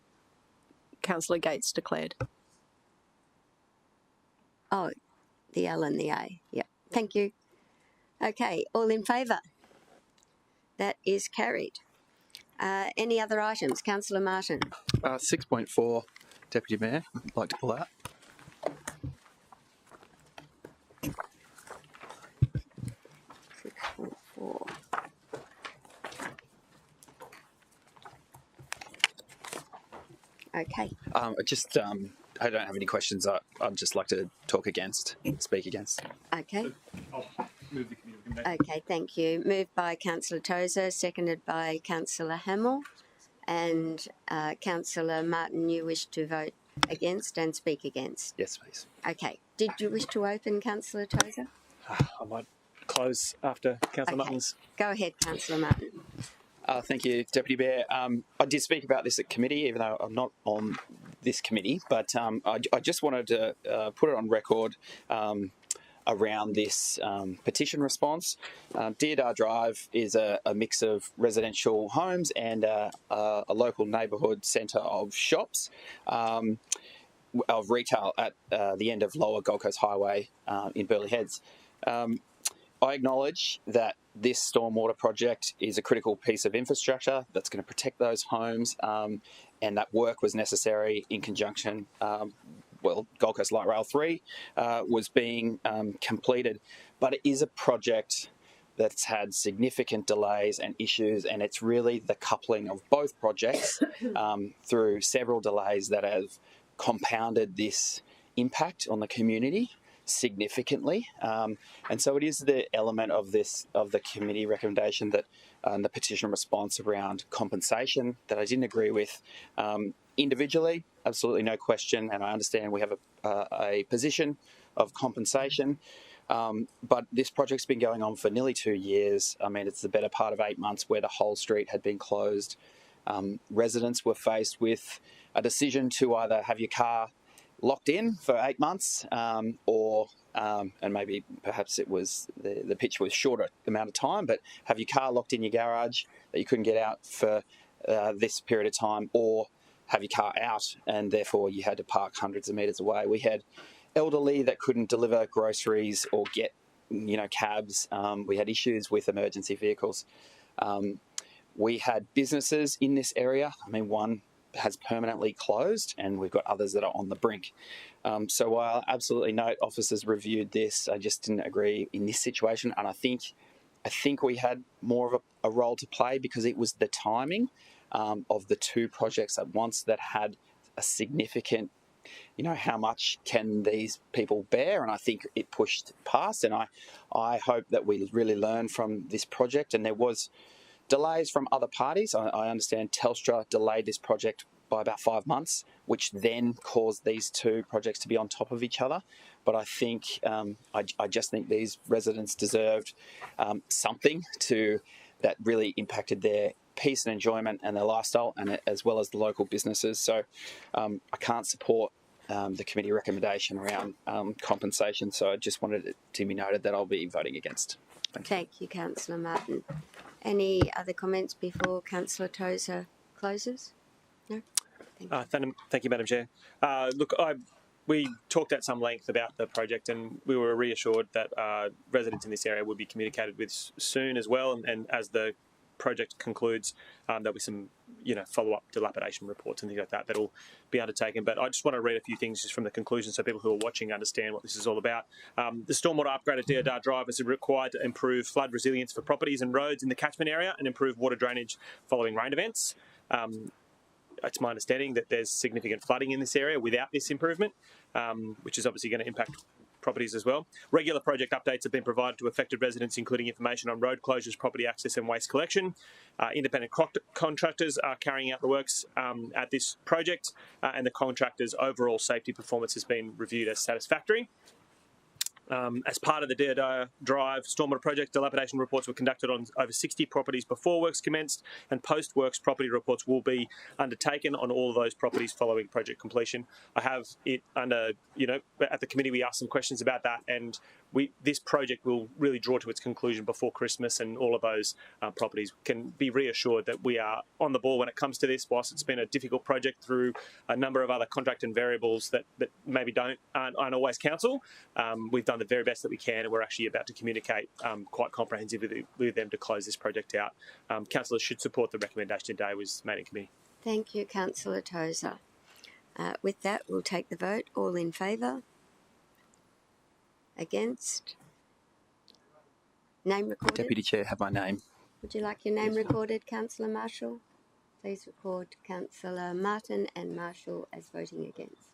Councillor Gates declared. Oh, the L and the A. Yep. Thank you. Okay, all in favour? That is carried. Any other items? Councillor Martin. 6.4, Deputy Mayor, I'd like to pull out. Okay. I don't have any questions. I'd just like to speak against. Okay. I'll move the committee recommendation. Okay, thank you. Moved by Councillor Tozer, seconded by Councillor Hamill. And Councillor Martin, you wish to vote against and speak against? Yes, please. Okay. Did you wish to open, Councillor Tozer? I might close after Councillor Martin's. Go ahead, Councillor Martin. Thank you, Deputy Mayor. I did speak about this at committee, even though I'm not on this committee, but I just wanted to put it on record around this petition response. Deodar Drive is a mix of residential homes and a local neighbourhood centre of shops, of retail at the end of Lower Gold Coast Highway in Burleigh Heads. I acknowledge that this stormwater project is a critical piece of infrastructure that's going to protect those homes, and that work was necessary in conjunction. Gold Coast Light Rail 3 was being completed, but it is a project that's had significant delays and issues, and it's really the coupling of both projects through several delays that have compounded this impact on the community significantly, and so it is the element of the committee recommendation that the petition response around compensation that I didn't agree with. Individually, absolutely no question, and I understand we have a position of compensation, but this project's been going on for nearly 2 years. I mean, it's the better part of 8 months where the whole street had been closed. Residents were faced with a decision to either have your car locked in for 8 months, or and maybe perhaps it was the pitch was shorter amount of time, but have your car locked in your garage that you couldn't get out for this period of time, or have your car out and therefore you had to park hundreds of metres away. We had elderly that couldn't deliver groceries or get cabs. We had issues with emergency vehicles. We had businesses in this area. I mean, one has permanently closed, and we've got others that are on the brink. So while I absolutely note officers reviewed this, I just didn't agree in this situation, and I think we had more of a role to play because it was the timing of the two projects at once that had a significant, how much can these people bear, and I think it pushed past, and I hope that we really learn from this project. And there was delays from other parties. I understand Telstra delayed this project by about 5 months, which then caused these two projects to be on top of each other. But I think, I just think these residents deserved something that really impacted their peace and enjoyment and their lifestyle, and as well as the local businesses. So I can't support the committee recommendation around compensation. So I just wanted it to be noted that I'll be voting against. Thank you, Councillor Martin. Any other comments before Councillor Tozer closes? No? Thank you, Madam Chair. Look, we talked at some length about the project, and we were reassured that residents in this area would be communicated with soon as well. And as the project concludes, there'll be some, follow-up dilapidation reports and things like that that'll be undertaken. But I just want to read a few things just from the conclusion so people who are watching understand what this is all about. The stormwater upgrade at Deodar Drive is required to improve flood resilience for properties and roads in the catchment area and improve water drainage following rain events. It's my understanding that there's significant flooding in this area without this improvement, which is obviously going to impact properties as well. Regular project updates have been provided to affected residents, including information on road closures, property access and waste collection. Independent contractors are carrying out the works at this project, and the contractor's overall safety performance has been reviewed as satisfactory. As part of the Deodar Drive stormwater project, dilapidation reports were conducted on over 60 properties before works commenced, and post-works property reports will be undertaken on all of those properties following project completion. I have it under, at the committee we asked some questions about that, and this project will really draw to its conclusion before Christmas, and all of those properties can be reassured that we are on the ball when it comes to this. Whilst it's been a difficult project through a number of other contract and variables that maybe aren't always council, we've done the very best that we can, and we're actually about to communicate quite comprehensively with them to close this project out. Councillors should support the recommendation today was made in committee. Thank you, Councillor Tozer. With that, we'll take the vote. All in favour? Against? Name recorded? Deputy Chair, have my name. Would you like your name recorded, Councillor Marshall? Please record Councillor Martin and Marshall as voting against.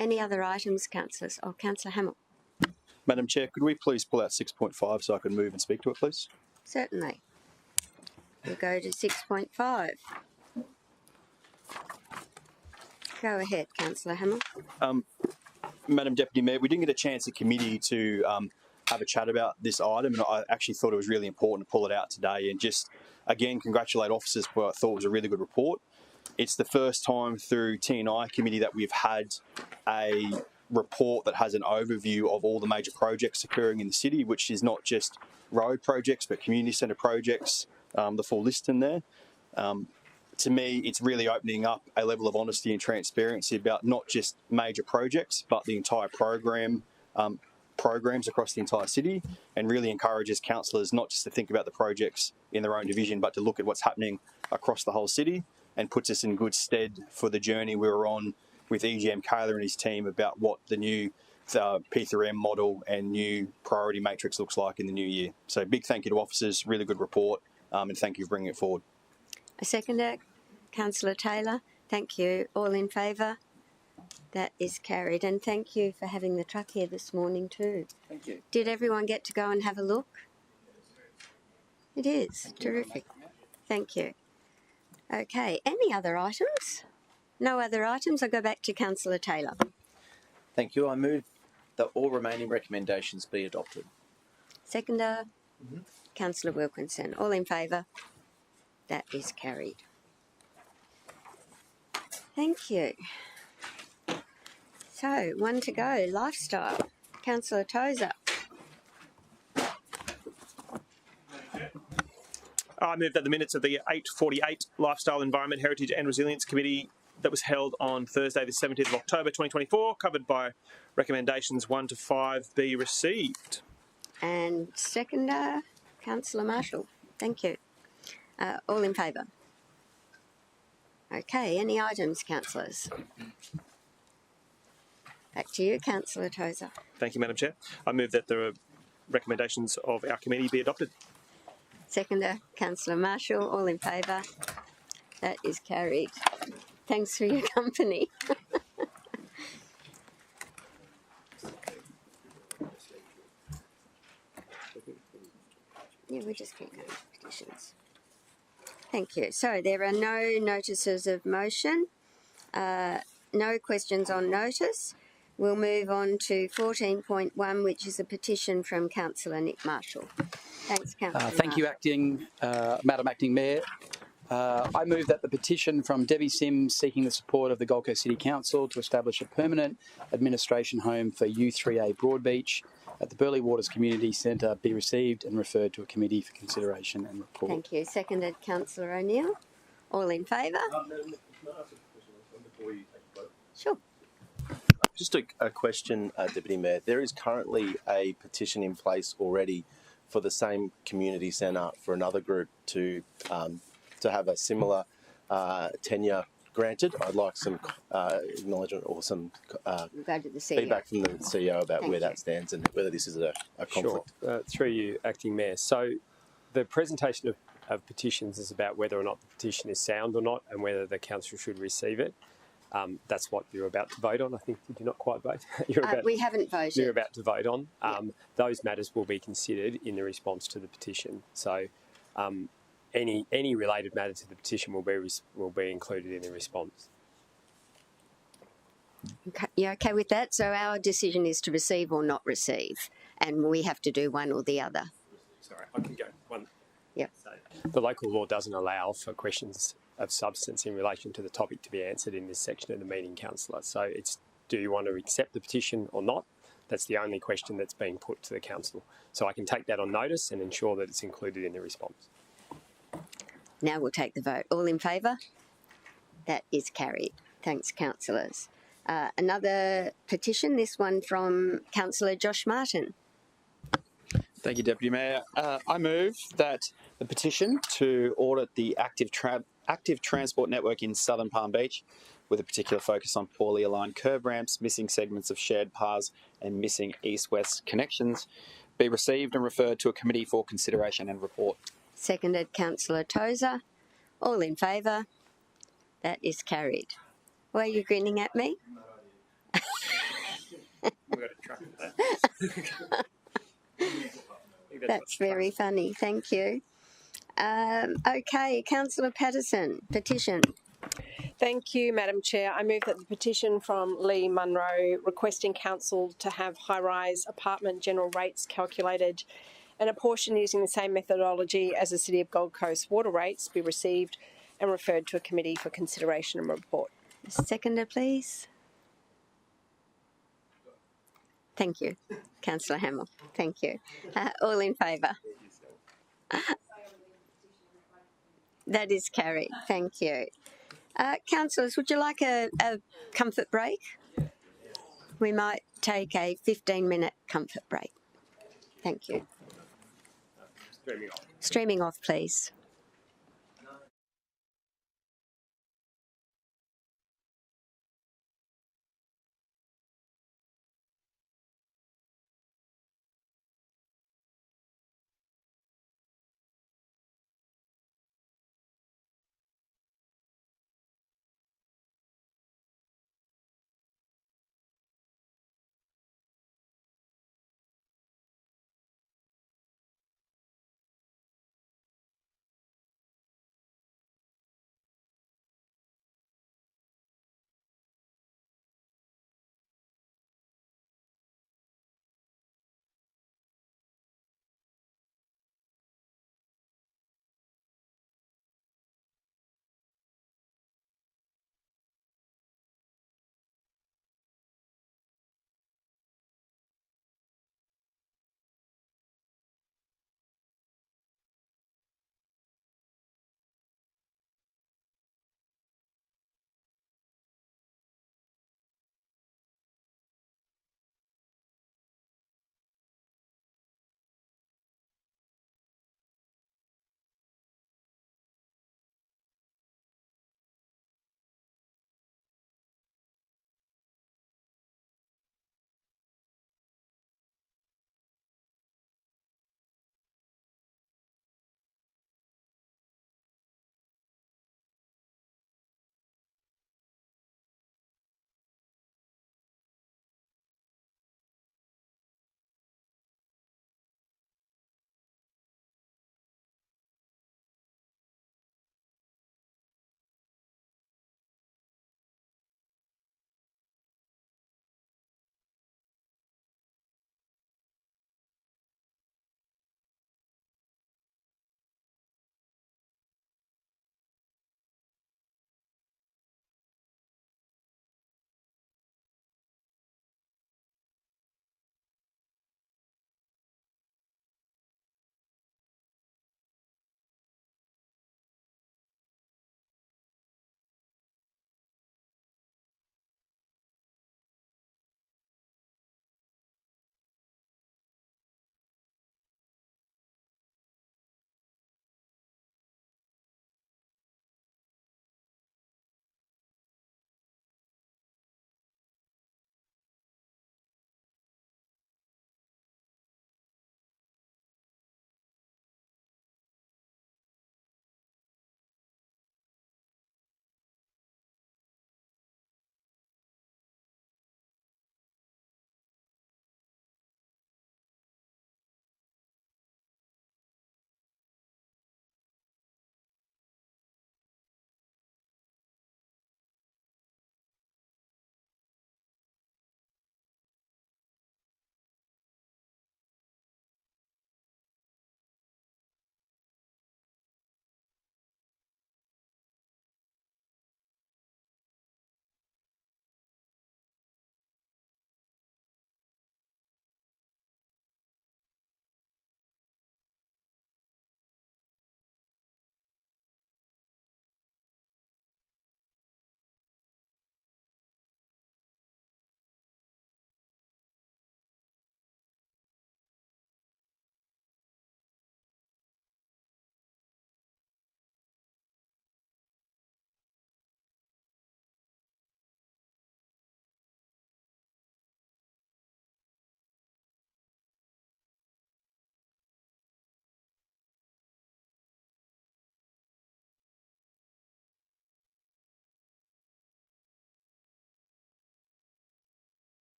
Any other items, councillors? Oh, Councillor Hamill. Madam Chair, could we please pull out 6.5 so I can move and speak to it, please? Certainly. We'll go to 6.5. Go ahead, Councillor Hamill. Madam Deputy Mayor, we didn't get a chance at committee to have a chat about this item, and I actually thought it was really important to pull it out today and just, again, congratulate officers for what I thought was a really good report. It's the first time through T&I committee that we've had a report that has an overview of all the major projects occurring in the city, which is not just road projects, but community centre projects, the full list in there. To me, it's really opening up a level of honesty and transparency about not just major projects, but the entire programs across the entire city, and really encourages councillors not just to think about the projects in their own division, but to look at what's happening across the whole city, and puts us in good stead for the journey we were on with EGM Kaler and his team about what the new P3M model and new priority matrix looks like in the new year. So big thank you to officers, really good report, and thank you for bringing it forward. A seconder, Councillor Taylor. Thank you. All in favour? That is carried. And thank you for having the truck here this morning too. Thank you. Did everyone get to go and have a look? It is. Terrific. Thank you. Okay, any other items? No other items. I'll go back to Councillor Taylor. Thank you. I move that all remaining recommendations be adopted. Seconder, Councillor Wilkinson. All in favour? That is carried. Thank you. So, one to go. Lifestyle. Councillor Tozer. I move that the minutes of the 8:48 Lifestyle, Environment, Heritage and Resilience Committee that was held on Thursday the 17th of October 2024, covered by recommendations 1 to 5, be received. And seconder, Councillor Marshall. Thank you. All in favour? Okay, any items, councillors? Back to you, Councillor Tozer. Thank you, Madam Chair. I move that the recommendations of our committee be adopted. Seconder, Councillor Marshall. All in favour? That is carried. Thanks for your company. Yeah, we just keep going with petitions. Thank you. So there are no notices of motion, no questions on notice. We'll move on to 14.1, which is a petition from Councillor Nick Marshall. Thanks, Councillor. Thank you, Madam Acting Mayor. I move that the petition from Debbie Sims seeking the support of the Gold Coast City Council to establish a permanent administration home for U3A Broadbeach at the Burleigh Waters Community Centre be received and referred to a committee for consideration and report. Thank you. Seconded, Councillor O'Neill. All in favour? Sure. Just a question, Deputy Mayor. There is currently a petition in place already for the same community centre for another group to have a similar tenure granted. I'd like some acknowledgement or some We'll go to the CEO. feedback from the CEO about where that stands and whether this is a conflict. Sure. Through you, Acting Mayor. So the presentation of petitions is about whether or not the petition is sound or not and whether the council should receive it. That's what you're about to vote on. I think, did you not quite vote? We haven't voted. You're about to vote on. Those matters will be considered in the response to the petition. So any related matter to the petition will be included in the response. Okay, you okay with that? So our decision is to receive or not receive, and we have to do one or the other. Sorry, I can go one. Yep. The local law doesn't allow for questions of substance in relation to the topic to be answered in this section of the meeting, Councillor. So it's, do you want to accept the petition or not? That's the only question that's being put to the council. So I can take that on notice and ensure that it's included in the response. Now we'll take the vote. All in favour? That is carried. Thanks, councillors. Another petition, this one from Councillor Josh Martin. Thank you, Deputy Mayor. I move that the petition to audit the active transport network in Southern Palm Beach, with a particular focus on poorly aligned curb ramps, missing segments of shared paths and missing east-west connections, be received and referred to a committee for consideration and report. Seconded, Councillor Tozer. All in favour? That is carried. Why are you grinning at me? That's very funny. Thank you. Okay, Councillor Patterson, petition. Thank you, Madam Chair. I move that the petition from Lee Munro requesting council to have high-rise apartment general rates calculated and apportioned using the same methodology as the City of Gold Coast water rates be received and referred to a committee for consideration and report. Seconder, please. Thank you, Councillor Hamill. Thank you. All in favour? That is carried. Thank you. Councillors, would you like a comfort break? We might take a 15-minute comfort break. Thank you. Streaming off, please.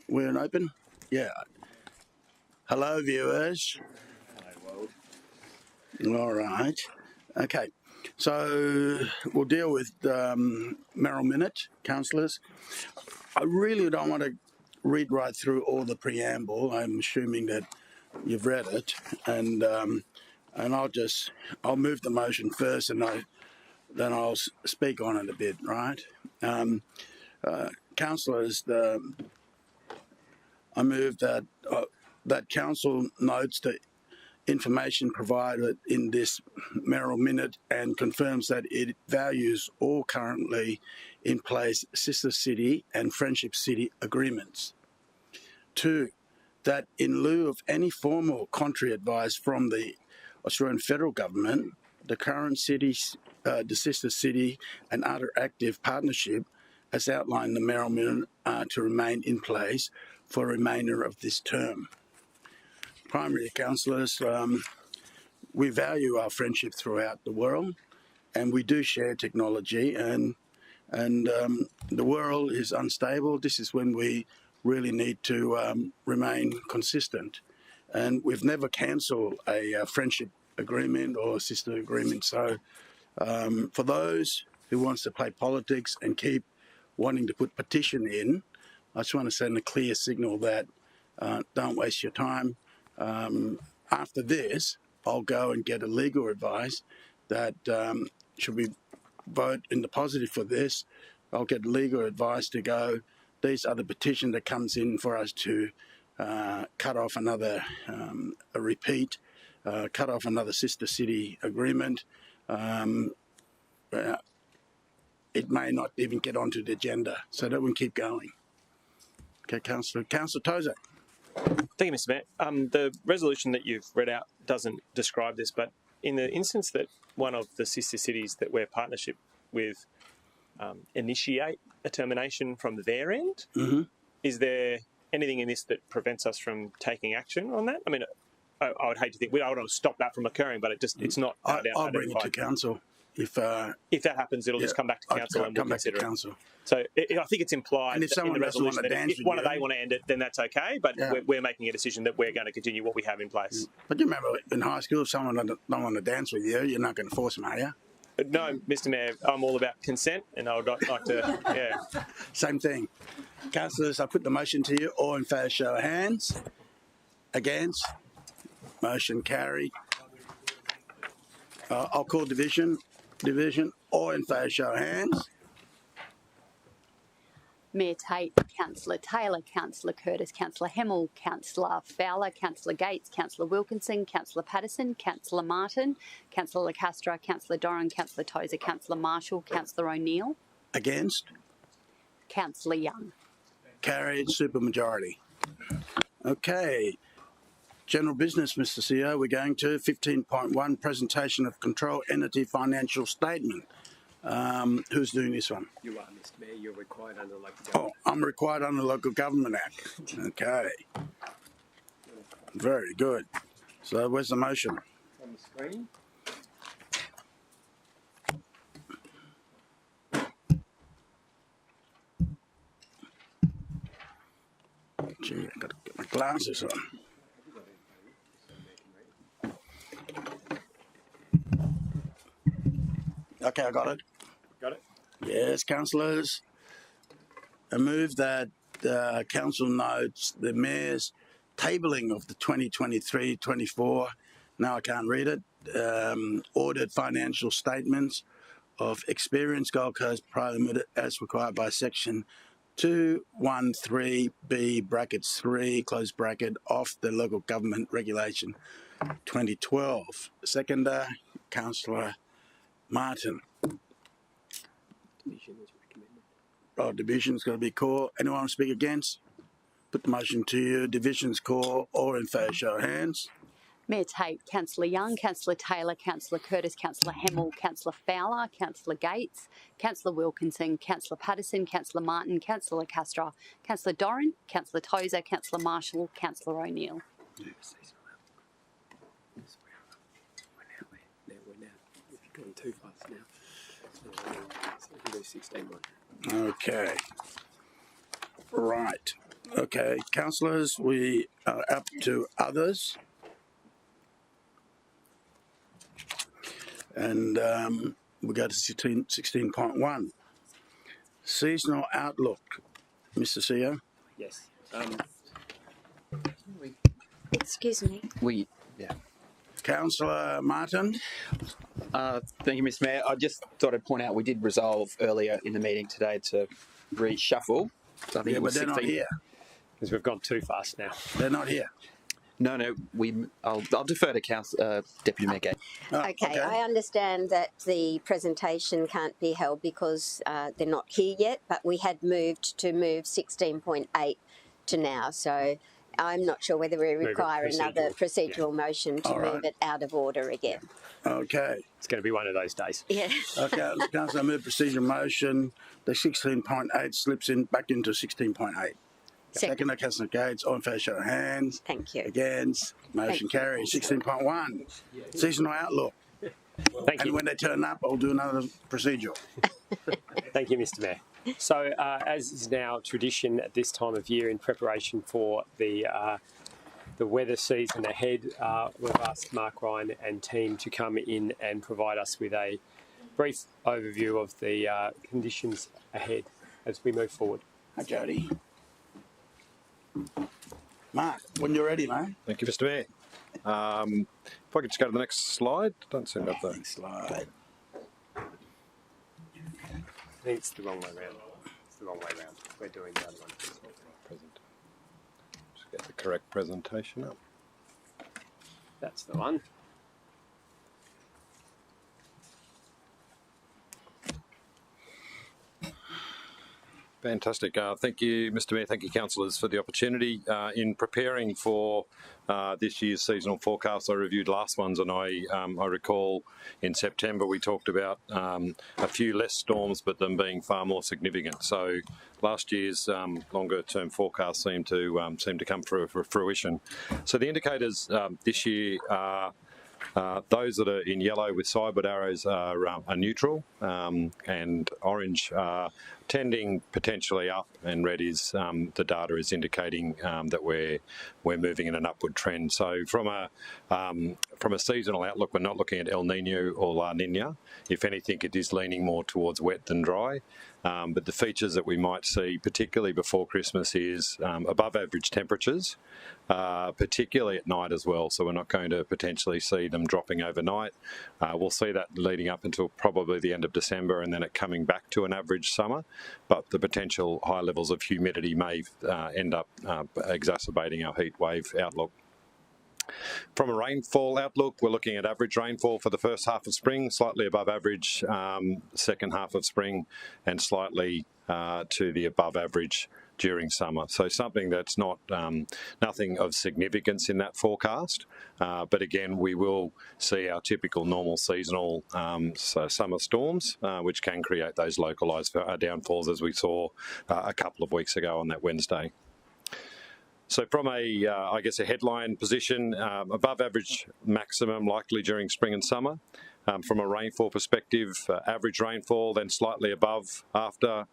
We're an open? Yeah. Hello, viewers. Hello, world. All right. Okay. So we'll deal with Mayoral Minute, councillors. I really don't want to read right through all the preamble. I'm assuming that you've read it, and I'll move the motion first, and then I'll speak on it a bit, right? Councillors, I move that that council notes the information provided in this Mayoral Minute and confirms that it values all currently in place sister city and friendship city agreements. 2, that in lieu of any formal contrary advice from the Australian federal government, the current cities, the sister city and other active partnership as outlined in the Mayoral Minute are to remain in place for the remainder of this term. Primary councillors, we value our friendship throughout the world, and we do share technology, and the world is unstable. This is when we really need to remain consistent, and we've never cancelled a friendship agreement or sister agreement. So for those who wants to play politics and keep wanting to put petition in, I just want to send a clear signal that don't waste your time. After this, I'll go and get a legal advice that should we vote in the positive for this, I'll get legal advice to go, these are the petition that comes in for us to cut off another, a repeat, cut off another sister city agreement. It may not even get onto the agenda, so that we can keep going. Okay, Councillor Tozer. Thank you, Mr. Mayor. The resolution that you've read out doesn't describe this, but in the instance that one of the sister cities that we're partnership with initiate a termination from their end, is there anything in this that prevents us from taking action on that? I mean, I would hate to think, I don't want to stop that from occurring, but it's not. I'll bring it to council. If that happens, it'll just come back to council and we'll consider it. So I think it's implied and if in the resolution that if one of they want to end it, then that's okay. But we're making a decision that we're going to continue what we have in place. But you remember in high school, if someone don't want to dance with you, you're not going to force them, are you? No, Mr. Mayor, I'm all about consent, and I would like to, Same thing. Councillors, I put the motion to you. All in favour, show of hands. Against? Motion carried. I'll call division. All in favour, show of hands. Mayor Tate, Councillor Taylor, Councillor Curtis, Councillor Hemmel, Councillor Fowler, Councillor Gates, Councillor Wilkinson, Councillor Patterson, Councillor Martin, Councillor Lacastra, Councillor Doran, Councillor Tozer, Councillor Marshall, Councillor O'Neill. Against? Councillor Young. Carried, supermajority. Okay. General business, Mr. CEO, we're going to 15.1, presentation of control entity financial statement. Who's doing this one? You are, Mr. Mayor. You're required under the Local Government. Oh, I'm required under the Local Government Act. Okay. Very good. So where's the motion? On the screen. Gee, I've got to get my glasses on. Okay, I got it. Got it? Yes, councillors. I move that council notes the Mayor's tabling of the 2023-24, now I can't read it, ordered financial statements of Experience Gold Coast Private Limited as required by Section 213B brackets 3 close bracket of the Local Government Regulation 2012. Seconder, Councillor Martin. Division is recommended. Oh, division's going to be core. Anyone want to speak against? Put the motion to you. Division's core. All in favour, show of hands. Mayor Tate, Councillor Young, Councillor Taylor, Councillor Curtis, Councillor Hemmel, Councillor Fowler, Councillor Gates, Councillor Wilkinson, Councillor Patterson, Councillor Martin, Councillor Lacastra, Councillor Doran, Councillor Tozer, Councillor Marshall, Councillor O'Neill. We've gone too fast now. So we can do 16 more. Okay. Right. Okay, councillors, we are up to others. And we go to 16.1. Seasonal outlook. Mr. CEO? Yes. Excuse me. Councillor Martin? Thank you, Mr. Mayor. I just thought I'd point out we did resolve earlier in the meeting today to reshuffle. So I think Yeah, it was but they're not 16. here. Because we've gone too fast now. They're not here. No, I'll defer to Deputy Mayor Gate. Okay, I understand that the presentation can't be held because they're not here yet, but we had moved 16.8 to now, so I'm not sure whether we require another procedural motion to move it out of order again. Okay. It's going to be one of those days. Yeah. Okay, Councillor, move procedural motion. The 16.8 slips back into 16.8. Second, Councillor Gates. All in favour, show of hands. Thank you. Against. Motion carries. 16.1. Seasonal outlook. Thank you. And when they turn up, I'll do another procedural. Thank you, Mr. Mayor. So, as is now tradition at this time of year in preparation for the weather season ahead, we've asked Mark Ryan and team to come in and provide us with a brief overview of the conditions ahead as we move forward. Hi, Jody. Mark, when you're ready, mate. Thank you, Mr. Mayor. If I could just go to the next slide. Don't seem to have the next slide. I think it's the wrong way round. It's the wrong way round. We're doing the other one. Just get the correct presentation up. That's the one. Fantastic. Thank you, Mr. Mayor. Thank you, councillors, for the opportunity. In preparing for this year's seasonal forecast, I reviewed last ones, and I recall in September we talked about a few less storms, but them being far more significant. So last year's longer-term forecast seemed to come for fruition. So the indicators this year are those that are in yellow with sideward arrows are neutral, and orange are tending potentially up, and red is the data is indicating that we're moving in an upward trend. So from a seasonal outlook, we're not looking at El Nino or La Nina. If anything, it is leaning more towards wet than dry. But the features that we might see, particularly before Christmas, is above average temperatures, particularly at night as well. So we're not going to potentially see them dropping overnight. We'll see that leading up until probably the end of December, and then it coming back to an average summer. But the potential high levels of humidity may end up exacerbating our heat wave outlook. From a rainfall outlook, we're looking at average rainfall for the first half of spring, slightly above average second half of spring, and slightly to the above average during summer. So something that's not nothing of significance in that forecast. But again, we will see our typical normal seasonal summer storms, which can create those localised downfalls, as we saw a couple of weeks ago on that Wednesday. So from I guess a headline position, above average maximum likely during spring and summer. From a rainfall perspective, average rainfall, then slightly above after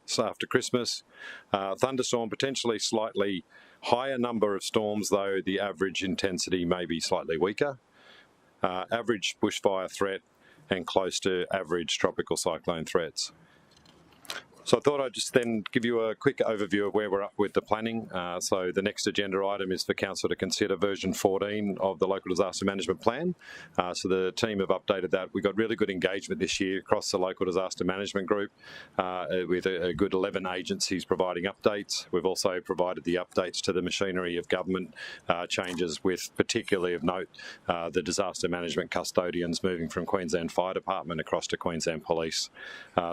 Christmas. Thunderstorm, potentially slightly higher number of storms, though the average intensity may be slightly weaker. Average bushfire threat, and close to average tropical cyclone threats. So I thought I'd just then give you a quick overview of where we're up with the planning. So the next agenda item is for Council to consider version 14 of the Local Disaster Management Plan. So the team have updated that. We got really good engagement this year across the Local Disaster Management Group with a good 11 agencies providing updates. We've also provided the updates to the machinery of government changes, with particularly of note the disaster management custodians moving from Queensland Fire Department across to Queensland Police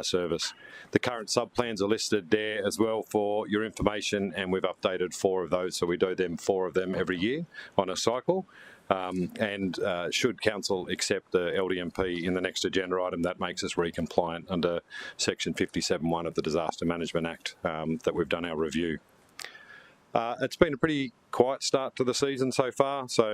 Service. The current sub-plans are listed there as well for your information, and we've updated 4 of those, so we do 4 of them every year on a cycle. And should Council accept the LDMP in the next agenda item, that makes us re-compliant under Section 57(1) of the Disaster Management Act that we've done our review. It's been a pretty quiet start to the season so far. So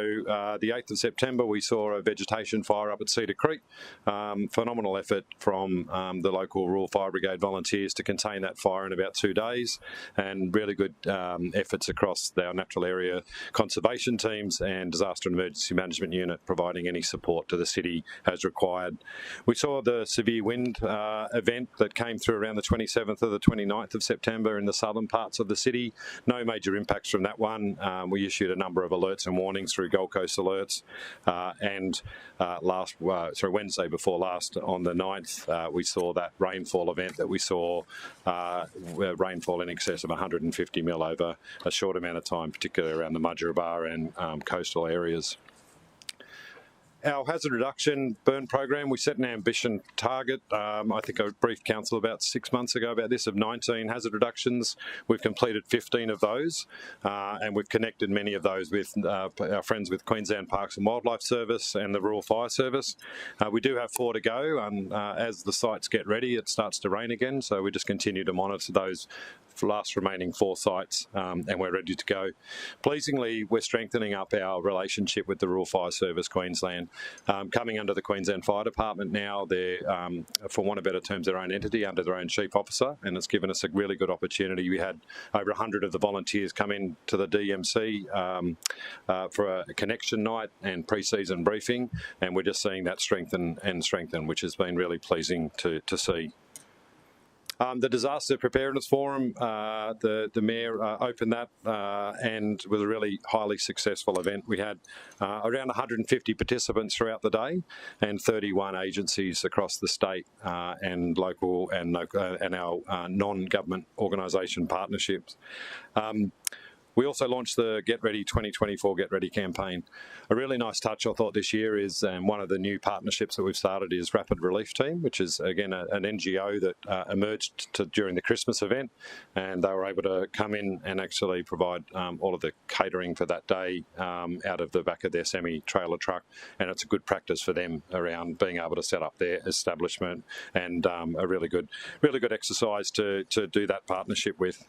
the 8th of September, we saw a vegetation fire up at Cedar Creek. Phenomenal effort from the local Rural Fire Brigade volunteers to contain that fire in about 2 days, and really good efforts across our natural area conservation teams and disaster and emergency management unit providing any support to the city as required. We saw the severe wind event that came through around the 27th or the 29th of September in the southern parts of the city. No major impacts from that one. We issued a number of alerts and warnings through Gold Coast Alerts, and Wednesday before last, on the 9th, we saw that rainfall event that we saw, rainfall in excess of 150 mil over a short amount of time, particularly around the Mudgeeraba and coastal areas. Our hazard reduction burn program, we set an ambition target. I think I briefed council about 6 months ago about this, of 19 hazard reductions. We've completed 15 of those, and we've connected many of those with our friends with Queensland Parks and Wildlife Service and the Rural Fire Service. We do have 4 to go, and as the sites get ready, it starts to rain again, so we just continue to monitor those last remaining 4 sites, and we're ready to go. Pleasingly, we're strengthening up our relationship with the Rural Fire Service Queensland. Coming under the Queensland Fire Department now, they're, for want of better terms, their own entity under their own chief officer, and it's given us a really good opportunity. We had over 100 of the volunteers come in to the DMC for a connection night and pre-season briefing, and we're just seeing that strengthen and strengthen, which has been really pleasing to see. The Disaster Preparedness Forum, the Mayor opened that and was a really highly successful event. We had around 150 participants throughout the day and 31 agencies across the state and local and our non-government organisation partnerships. We also launched the Get Ready 2024 Get Ready campaign. A really nice touch I thought this year is one of the new partnerships that we've started is Rapid Relief Team, which is again an NGO that emerged during the Christmas event, and they were able to come in and actually provide all of the catering for that day out of the back of their semi-trailer truck, and it's a good practice for them around being able to set up their establishment, and a really good exercise to do that partnership with.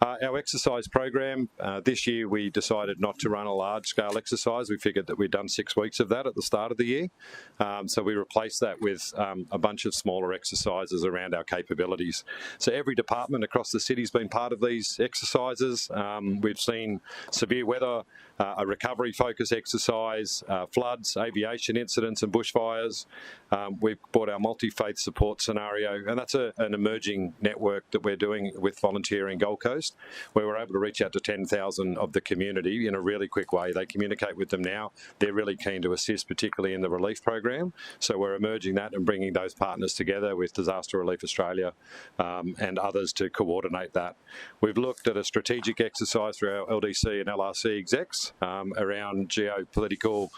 Our exercise program, this year we decided not to run a large-scale exercise. We figured that we'd done 6 weeks of that at the start of the year. So we replaced that with a bunch of smaller exercises around our capabilities. So every department across the city's been part of these exercises. We've seen severe weather, a recovery focus exercise, floods, aviation incidents and bushfires. We've brought our multi-faith support scenario, and that's an emerging network that we're doing with Volunteering Gold Coast, where we're able to reach out to 10,000 of the community in a really quick way. They communicate with them now. They're really keen to assist, particularly in the relief program. So we're emerging that and bringing those partners together with Disaster Relief Australia and others to coordinate that. We've looked at a strategic exercise through our LDC and LRC execs around geopolitical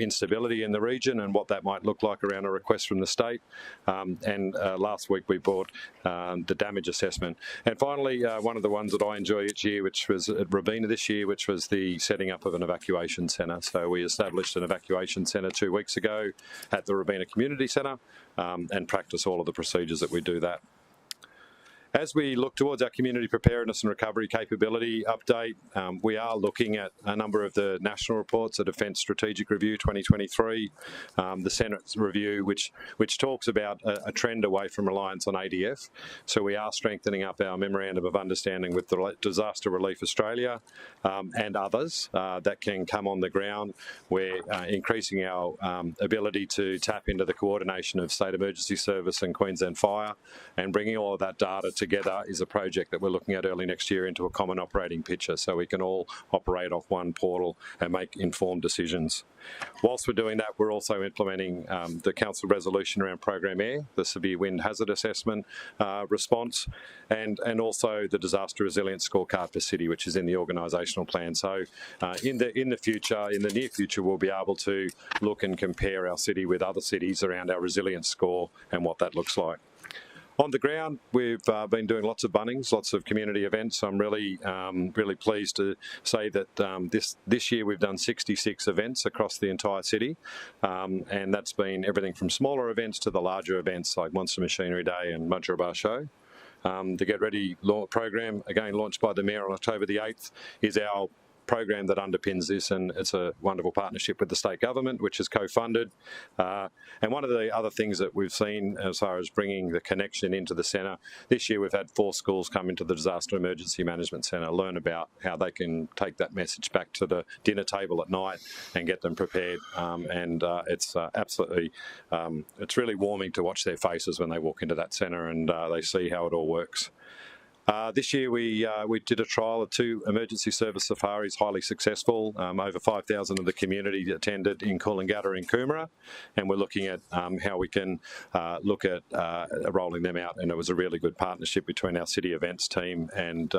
instability in the region and what that might look like around a request from the state. And last week we brought the damage assessment. And finally, one of the ones that I enjoy each year, which was at Robina this year, which was the setting up of an evacuation centre. So we established an evacuation centre 2 weeks ago at the Robina Community Centre and practice all of the procedures that we do that. As we look towards our community preparedness and recovery capability update, we are looking at a number of the national reports, the Defence Strategic Review 2023, the Senate's review, which talks about a trend away from reliance on ADF. So we are strengthening up our memorandum of understanding with the Disaster Relief Australia and others that can come on the ground. We're increasing our ability to tap into the coordination of State Emergency Service and Queensland Fire, and bringing all of that data together is a project that we're looking at early next year into a common operating picture, so we can all operate off one portal and make informed decisions. Whilst we're doing that, we're also implementing the council resolution around Program AIR, the severe wind hazard assessment response, and also the disaster resilience scorecard for city, which is in the organisational plan. So in the near future, we'll be able to look and compare our city with other cities around our resilience score and what that looks like. On the ground, we've been doing lots of Bunnings, lots of community events. I'm really pleased to say that this year we've done 66 events across the entire city, and that's been everything from smaller events to the larger events like Monster Machinery Day and Mudgeeraba Show. The Get Ready program, again launched by the Mayor on October the 8th, is our program that underpins this, and it's a wonderful partnership with the state government, which is co-funded. And one of the other things that we've seen as far as bringing the connection into the centre, this year we've had 4 schools come into the Disaster Emergency Management Centre, learn about how they can take that message back to the dinner table at night and get them prepared. It's absolutely, it's really warming to watch their faces when they walk into that centre and they see how it all works. This year we did a trial of 2 emergency service safaris, highly successful. Over 5,000 of the community attended in Coolangatta and Coomera, and we're looking at how we can look at rolling them out. And it was a really good partnership between our city events team and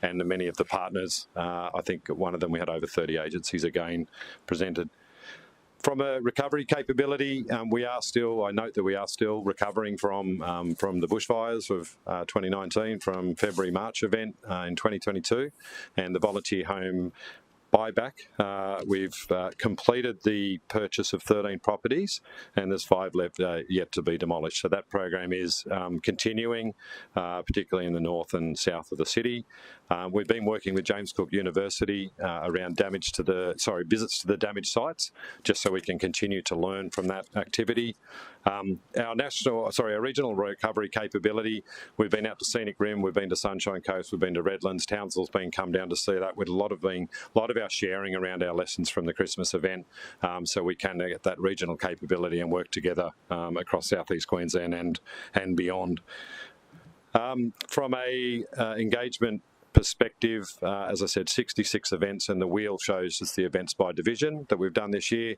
many of the partners. I think one of them we had over 30 agencies again presented. From a recovery capability, I note that we are still recovering from the bushfires of 2019, from February-March event in 2022, and the volunteer home buyback. We've completed the purchase of 13 properties, and there's 5 left yet to be demolished. So that program is continuing, particularly in the north and south of the city. We've been working with James Cook University around visits to the damaged sites, just so we can continue to learn from that activity. Our regional recovery capability, we've been out to Scenic Rim, we've been to Sunshine Coast, we've been to Redlands. Townsville's been come down to see that, with a lot of our sharing around our lessons from the Christmas event, so we can get that regional capability and work together across southeast Queensland and beyond. From a engagement perspective, as I said, 66 events, and the wheel shows us the events by division that we've done this year.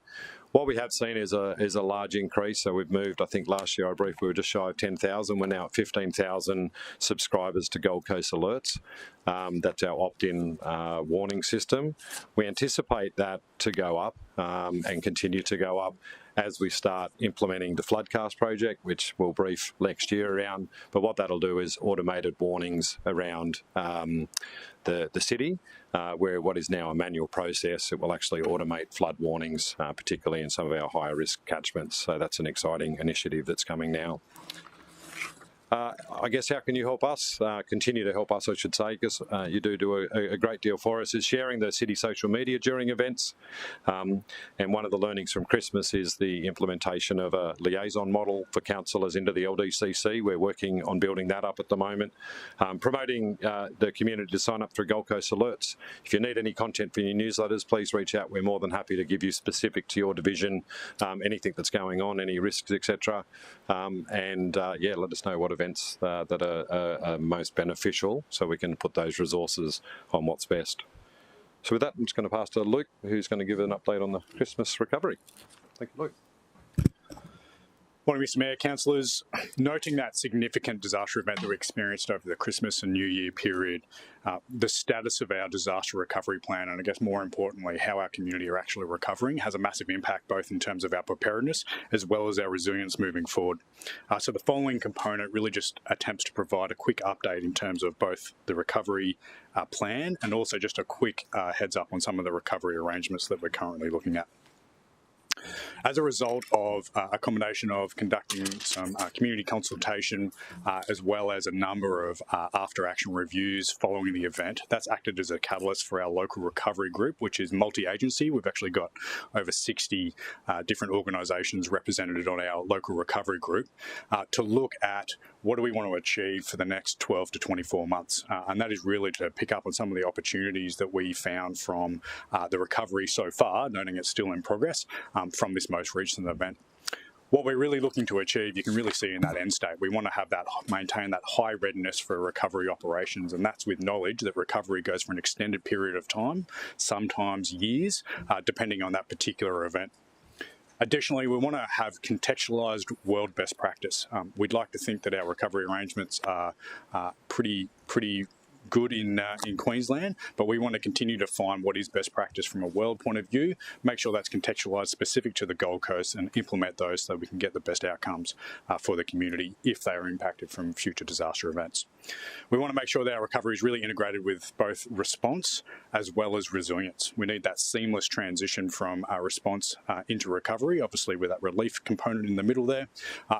What we have seen is a large increase. So we've moved, I think last year I briefed, we were just shy of 10,000. We're now at 15,000 subscribers to Gold Coast Alerts. That's our opt-in warning system. We anticipate that to go up and continue to go up as we start implementing the Floodcast project, which we'll brief next year around. But what that'll do is automated warnings around the city, where what is now a manual process, it will actually automate flood warnings, particularly in some of our higher risk catchments. So that's an exciting initiative that's coming now. I guess how can you help us? Continue to help us, I should say, because you do a great deal for us, is sharing the city social media during events. And one of the learnings from Christmas is the implementation of a liaison model for councillors into the LDCC. We're working on building that up at the moment. Promoting the community to sign up through Gold Coast Alerts. If you need any content for your newsletters, please reach out. We're more than happy to give you specific to your division, anything that's going on, any risks, etc. Yeah, let us know what events that are most beneficial, so we can put those resources on what's best. So with that, I'm just going to pass to Luke, who's going to give an update on the Christmas recovery. Thank you, Luke. Morning, Mr Mayor, councillors. Noting that significant disaster event that we experienced over the Christmas and New Year period, the status of our disaster recovery plan, and I guess more importantly, how our community are actually recovering, has a massive impact both in terms of our preparedness as well as our resilience moving forward. So the following component really just attempts to provide a quick update in terms of both the recovery plan and also just a quick heads up on some of the recovery arrangements that we're currently looking at. As a result of a combination of conducting some community consultation as well as a number of after-action reviews following the event, that's acted as a catalyst for our local recovery group, which is multi-agency. We've actually got over 60 different organisations represented on our local recovery group to look at what do we want to achieve for the next 12 to 24 months. And that is really to pick up on some of the opportunities that we found from the recovery so far, noting it's still in progress, from this most recent event. What we're really looking to achieve, you can really see in that end state, we want to have that, maintain that high readiness for recovery operations, and that's with knowledge that recovery goes for an extended period of time, sometimes years, depending on that particular event. Additionally, we want to have contextualised world best practice. We'd like to think that our recovery arrangements are pretty good in Queensland, but we want to continue to find what is best practice from a world point of view, make sure that's contextualised specific to the Gold Coast and implement those so we can get the best outcomes for the community if they are impacted from future disaster events. We want to make sure that our recovery is really integrated with both response as well as resilience. We need that seamless transition from our response into recovery, obviously with that relief component in the middle there,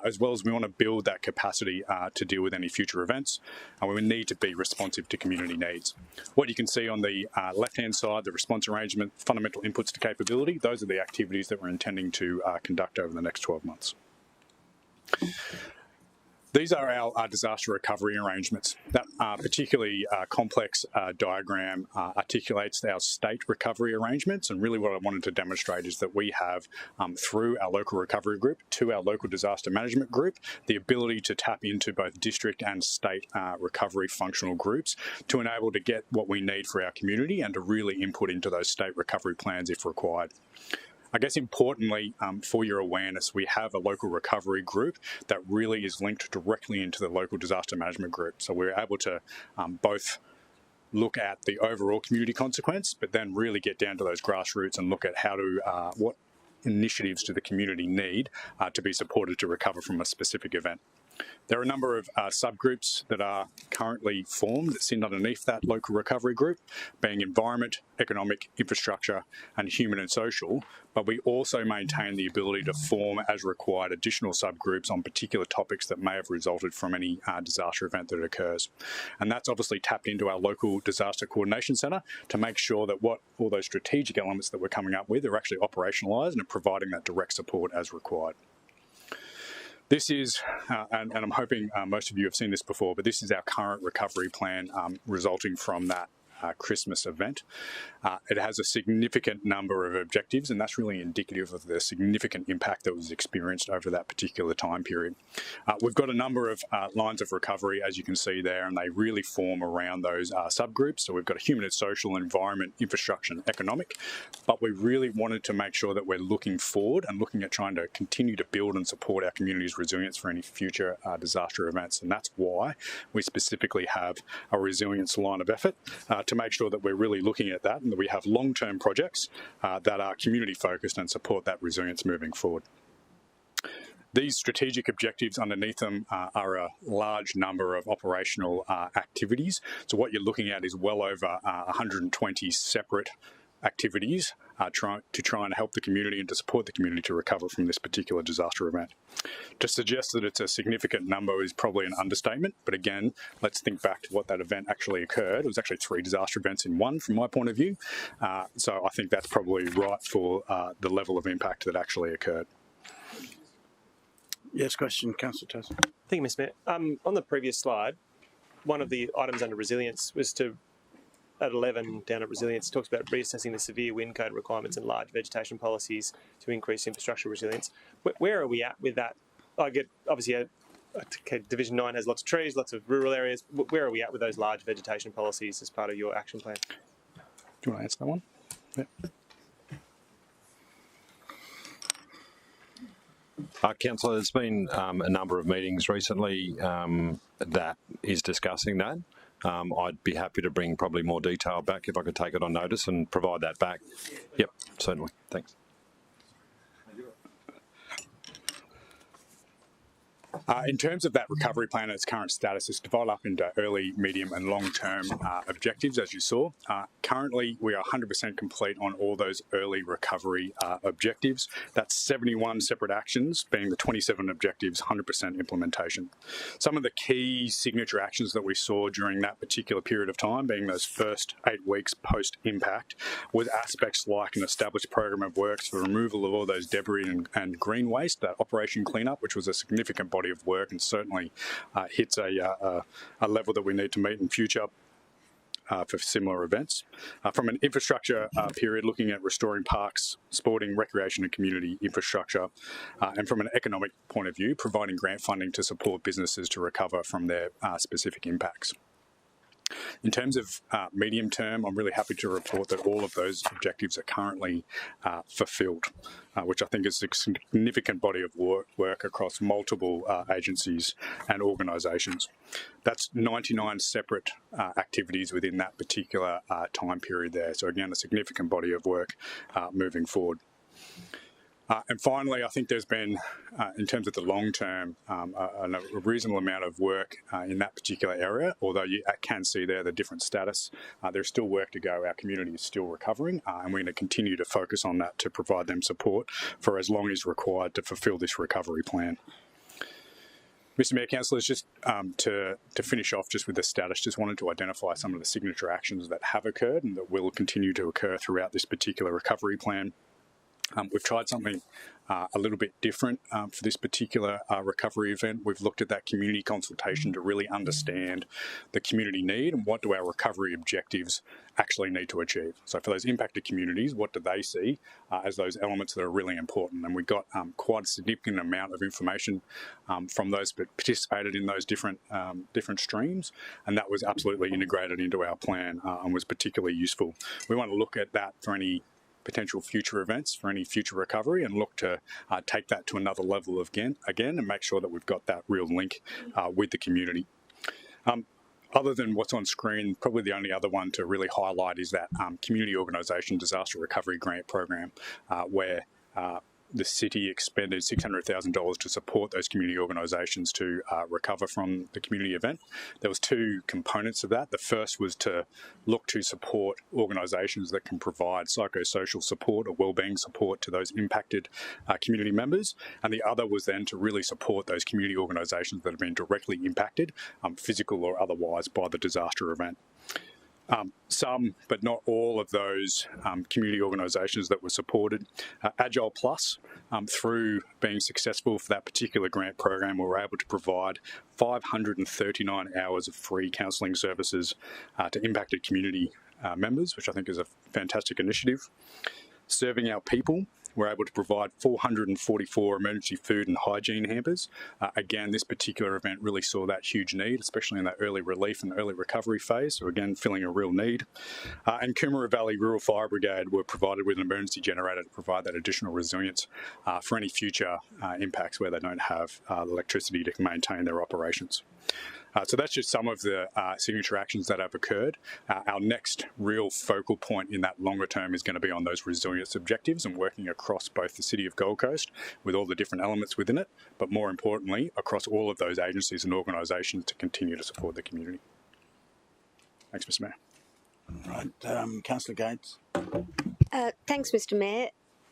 as well as we want to build that capacity to deal with any future events, and we need to be responsive to community needs. What you can see on the left-hand side, the response arrangement, fundamental inputs to capability, those are the activities that we're intending to conduct over the next 12 months. These are our disaster recovery arrangements. That particularly complex diagram articulates our state recovery arrangements, and really what I wanted to demonstrate is that we have, through our local recovery group to our local disaster management group, the ability to tap into both district and state recovery functional groups to enable to get what we need for our community and to really input into those state recovery plans if required. I guess importantly, for your awareness, we have a local recovery group that really is linked directly into the local disaster management group. So we're able to both look at the overall community consequence, but then really get down to those grassroots and look at how to, what initiatives do the community need to be supported to recover from a specific event. There are a number of subgroups that are currently formed that sit underneath that local recovery group, being environment, economic, infrastructure, and human and social, but we also maintain the ability to form, as required, additional subgroups on particular topics that may have resulted from any disaster event that occurs. And that's obviously tapped into our local disaster coordination centre to make sure that all those strategic elements that we're coming up with are actually operationalised and providing that direct support as required. This is, and I'm hoping most of you have seen this before, but this is our current recovery plan resulting from that Christmas event. It has a significant number of objectives, and that's really indicative of the significant impact that was experienced over that particular time period. We've got a number of lines of recovery, as you can see there, and they really form around those subgroups. So we've got a human and social, environment, infrastructure, and economic, but we really wanted to make sure that we're looking forward and looking at trying to continue to build and support our community's resilience for any future disaster events. And that's why we specifically have a resilience line of effort to make sure that we're really looking at that and that we have long-term projects that are community-focused and support that resilience moving forward. These strategic objectives underneath them are a large number of operational activities. So what you're looking at is well over 120 separate activities to try and help the community and to support the community to recover from this particular disaster event. To suggest that it's a significant number is probably an understatement, but again, let's think back to what that event actually occurred. It was actually 3 disaster events in one from my point of view, so I think that's probably right for the level of impact that actually occurred. Yes, question, Councillor Patterson. Thank you, Mr. Mayor. On the previous slide, one of the items under resilience was to, at 11 down at resilience, talks about reassessing the severe wind code requirements and large vegetation policies to increase infrastructure resilience. Where are we at with that? I get, obviously, Division 9 has lots of trees, lots of rural areas. Where are we at with those large vegetation policies as part of your action plan? Do you want to answer that one? Yep. Councillor, there's been a number of meetings recently that is discussing that. I'd be happy to bring probably more detail back if I could take it on notice and provide that back. Yep, certainly. Thanks. In terms of that recovery plan, its current status is divided up into early, medium and long-term objectives, as you saw. Currently, we are 100% complete on all those early recovery objectives. That's 71 separate actions, being the 27 objectives, 100% implementation. Some of the key signature actions that we saw during that particular period of time, being those first 8 weeks post-impact, was aspects like an established program of works for removal of all those debris and green waste, that operation cleanup, which was a significant body of work and certainly hits a level that we need to meet in future for similar events. From an infrastructure period, looking at restoring parks, sporting, recreation and community infrastructure, and from an economic point of view, providing grant funding to support businesses to recover from their specific impacts. In terms of medium term, I'm really happy to report that all of those objectives are currently fulfilled, which I think is a significant body of work across multiple agencies and organisations. That's 99 separate activities within that particular time period there. So again, a significant body of work moving forward. And finally, I think there's been, in terms of the long term, a reasonable amount of work in that particular area, although you can see there the different status. There's still work to go. Our community is still recovering, and we're going to continue to focus on that to provide them support for as long as required to fulfil this recovery plan. Mr Mayor, Councillors, just to finish off just with the status, just wanted to identify some of the signature actions that have occurred and that will continue to occur throughout this particular recovery plan. We've tried something a little bit different for this particular recovery event. We've looked at that community consultation to really understand the community need and what do our recovery objectives actually need to achieve. So for those impacted communities, what do they see as those elements that are really important? And we got quite a significant amount of information from those that participated in those different streams, and that was absolutely integrated into our plan and was particularly useful. We want to look at that for any potential future events, for any future recovery, and look to take that to another level again and make sure that we've got that real link with the community. Other than what's on screen, probably the only other one to really highlight is that community organisation disaster recovery grant program, where the city expended $600,000 to support those community organisations to recover from the community event. There was two components of that. The first was to look to support organisations that can provide psychosocial support or wellbeing support to those impacted community members, and the other was then to really support those community organisations that have been directly impacted, physical or otherwise, by the disaster event. Some, but not all of those community organisations that were supported. Agile Plus, through being successful for that particular grant program, we were able to provide 539 hours of free counselling services to impacted community members, which I think is a fantastic initiative. Serving Our People, we're able to provide 444 emergency food and hygiene hampers. Again, this particular event really saw that huge need, especially in that early relief and early recovery phase, so again, filling a real need. And Coomera Valley Rural Fire Brigade were provided with an emergency generator to provide that additional resilience for any future impacts where they don't have electricity to maintain their operations. So that's just some of the signature actions that have occurred. Our next real focal point in that longer term is going to be on those resilience objectives and working across both the City of Gold Coast with all the different elements within it, but more importantly, across all of those agencies and organisations to continue to support the community. Thanks, Mr Mayor. Right, Councillor Gates. Thanks, Mr Mayor.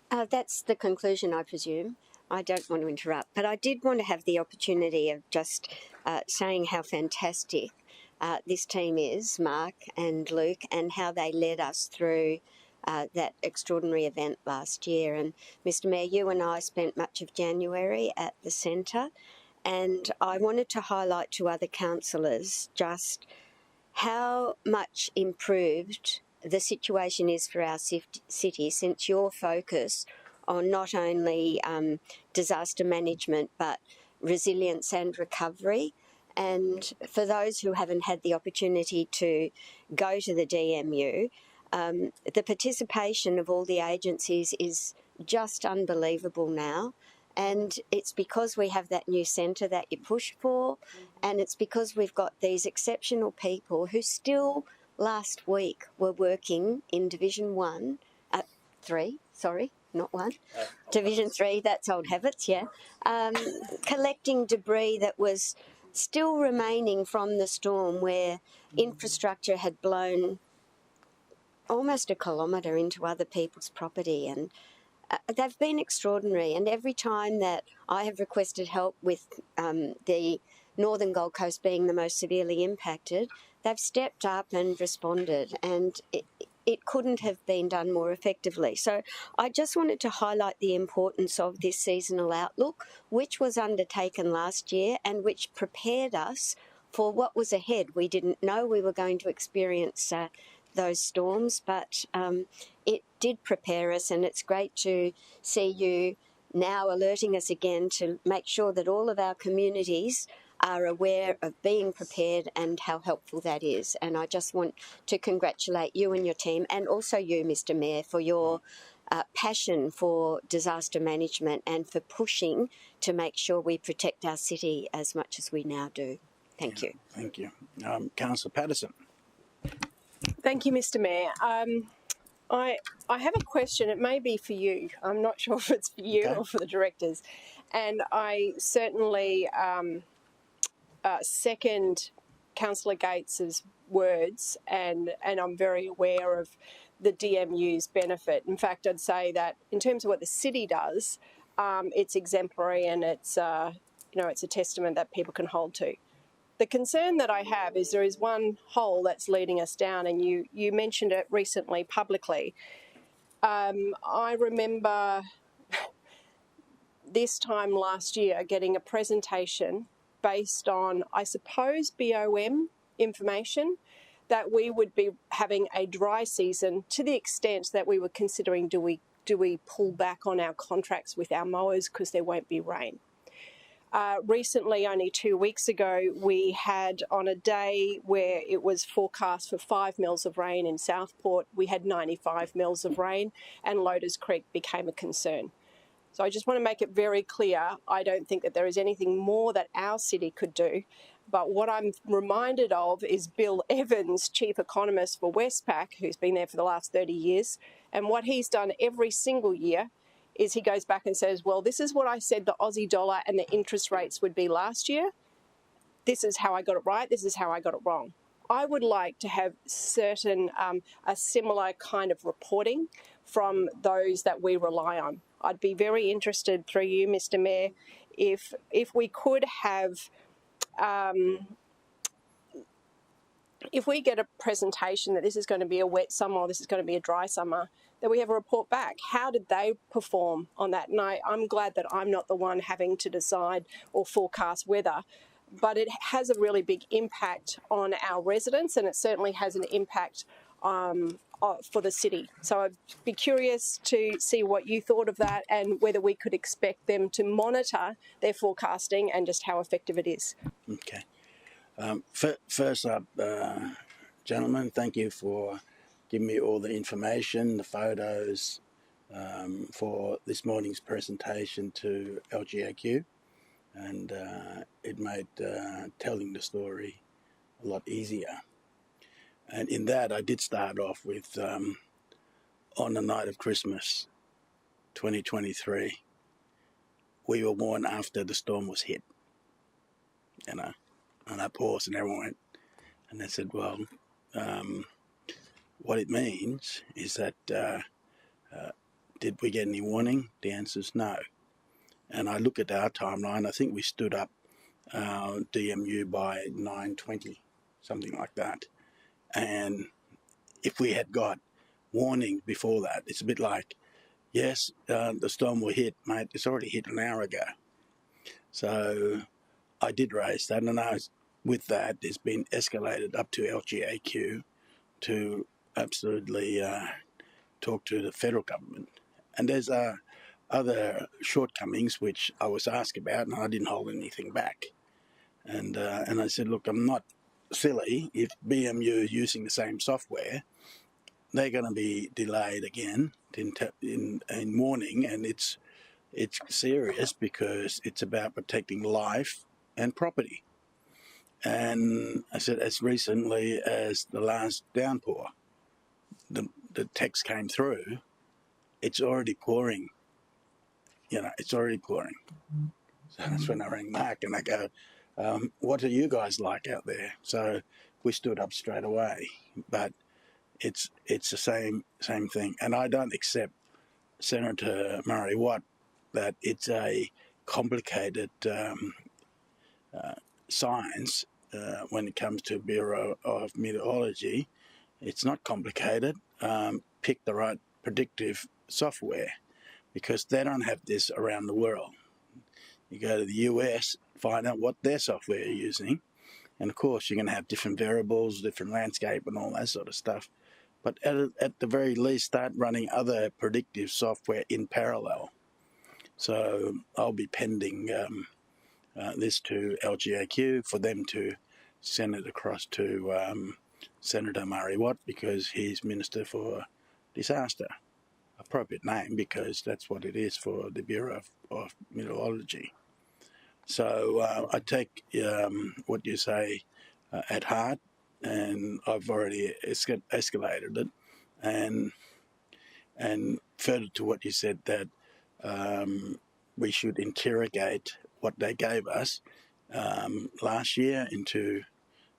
That's the conclusion, I presume. I don't want to interrupt, but I did want to have the opportunity of just saying how fantastic this team is, Mark and Luke, and how they led us through that extraordinary event last year. And Mr Mayor, you and I spent much of January at the centre, and I wanted to highlight to other councillors just how much improved the situation is for our city since your focus on not only disaster management but resilience and recovery. And for those who haven't had the opportunity to go to the DMU, the participation of all the agencies is just unbelievable now. And it's because we have that new centre that you push for, and it's because we've got these exceptional people who still last week were working in Division 3, not 1, Division 3, that's old habits, yeah, collecting debris that was still remaining from the storm where infrastructure had blown almost a kilometre into other people's property, and they've been extraordinary. And every time that I have requested help with the Northern Gold Coast being the most severely impacted, they've stepped up and responded, and it couldn't have been done more effectively. So I just wanted to highlight the importance of this seasonal outlook, which was undertaken last year and which prepared us for what was ahead. We didn't know we were going to experience those storms, but it did prepare us, and it's great to see you now alerting us again to make sure that all of our communities are aware of being prepared and how helpful that is. And I just want to congratulate you and your team, and also you, Mr. Mayor, for your passion for disaster management and for pushing to make sure we protect our city as much as we now do. Thank you. Thank you. Councillor Patterson. Thank you, Mr. Mayor. I have a question. It may be for you. I'm not sure if it's for you or for the directors. And I certainly second Councillor Gates's words, and I'm very aware of the DMU's benefit. In fact, I'd say that in terms of what the city does, it's exemplary, and it's it's a testament that people can hold to. The concern that I have is there is one hole that's leading us down, and you mentioned it recently publicly. I remember this time last year getting a presentation based on, I suppose, BOM information, that we would be having a dry season to the extent that we were considering, do we pull back on our contracts with our mowers because there won't be rain. Recently, only 2 weeks ago, we had, on a day where it was forecast for 5 mils of rain in Southport, we had 95 mils of rain, and Lotus Creek became a concern. So I just want to make it very clear, I don't think that there is anything more that our city could do. But what I'm reminded of is Bill Evans, Chief Economist for Westpac, who's been there for the last 30 years. And what he's done every single year is he goes back and says, well, this is what I said the Aussie dollar and the interest rates would be last year. This is how I got it right. This is how I got it wrong. I would like to have certain, a similar kind of reporting from those that we rely on. I'd be very interested, through you, Mr. Mayor, if we could have, if we get a presentation that this is going to be a wet summer or this is going to be a dry summer, that we have a report back. How did they perform on that? And I'm glad that I'm not the one having to decide or forecast weather, but it has a really big impact on our residents, and it certainly has an impact for the city. So I'd be curious to see what you thought of that and whether we could expect them to monitor their forecasting and just how effective it is. Okay. First up, gentlemen, thank you for giving me all the information, the photos for this morning's presentation to LGAQ, and it made telling the story a lot easier. And in that, I did start off with, on the night of Christmas 2023, we were warned after the storm was hit, and I paused and everyone went, and they said, well, what it means is that, did we get any warning? The answer is no. And I look at our timeline, I think we stood up DMU by 9:20, something like that. And if we had got warning before that, it's a bit like, yes, the storm will hit, mate, it's already hit an hour ago. So I did raise that, and with that, it's been escalated up to LGAQ to absolutely talk to the federal government. And there's other shortcomings which I was asked about, and I didn't hold anything back. And I said, look, I'm not silly. If BMU is using the same software, they're going to be delayed again in warning, and it's serious because it's about protecting life and property. And I said, as recently as the last downpour, the text came through, it's already pouring. It's already pouring. So that's when I rang Mark and I go, what are you guys like out there? So we stood up straight away, but it's the same thing. And I don't accept Senator Murray Watt that it's a complicated science when it comes to Bureau of Meteorology. It's not complicated. Pick the right predictive software, because they don't have this around the world. You go to the US, find out what their software are using, and of course you're going to have different variables, different landscape and all that sort of stuff. But at the very least, start running other predictive software in parallel. So I'll be pending this to LGAQ for them to send it across to Senator Murray Watt, because he's Minister for Disaster. Appropriate name, because that's what it is for the Bureau of Meteorology. So I take what you say at heart, and I've already escalated it. And further to what you said, that we should interrogate what they gave us last year into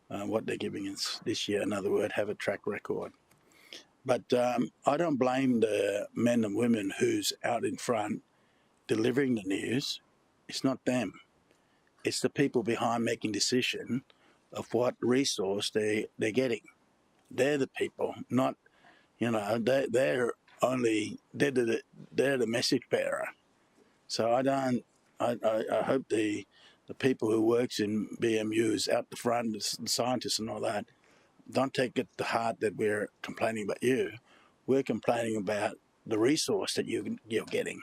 what they're giving us this year. In other words, have a track record. But I don't blame the men and women who's out in front delivering the news. It's not them. It's the people behind making decision of what resource they're getting. They're the people, not, they're the message bearer. So I hope the people who works in BMUs out the front, the scientists and all that, don't take it to heart that we're complaining about you. We're complaining about the resource that you're getting.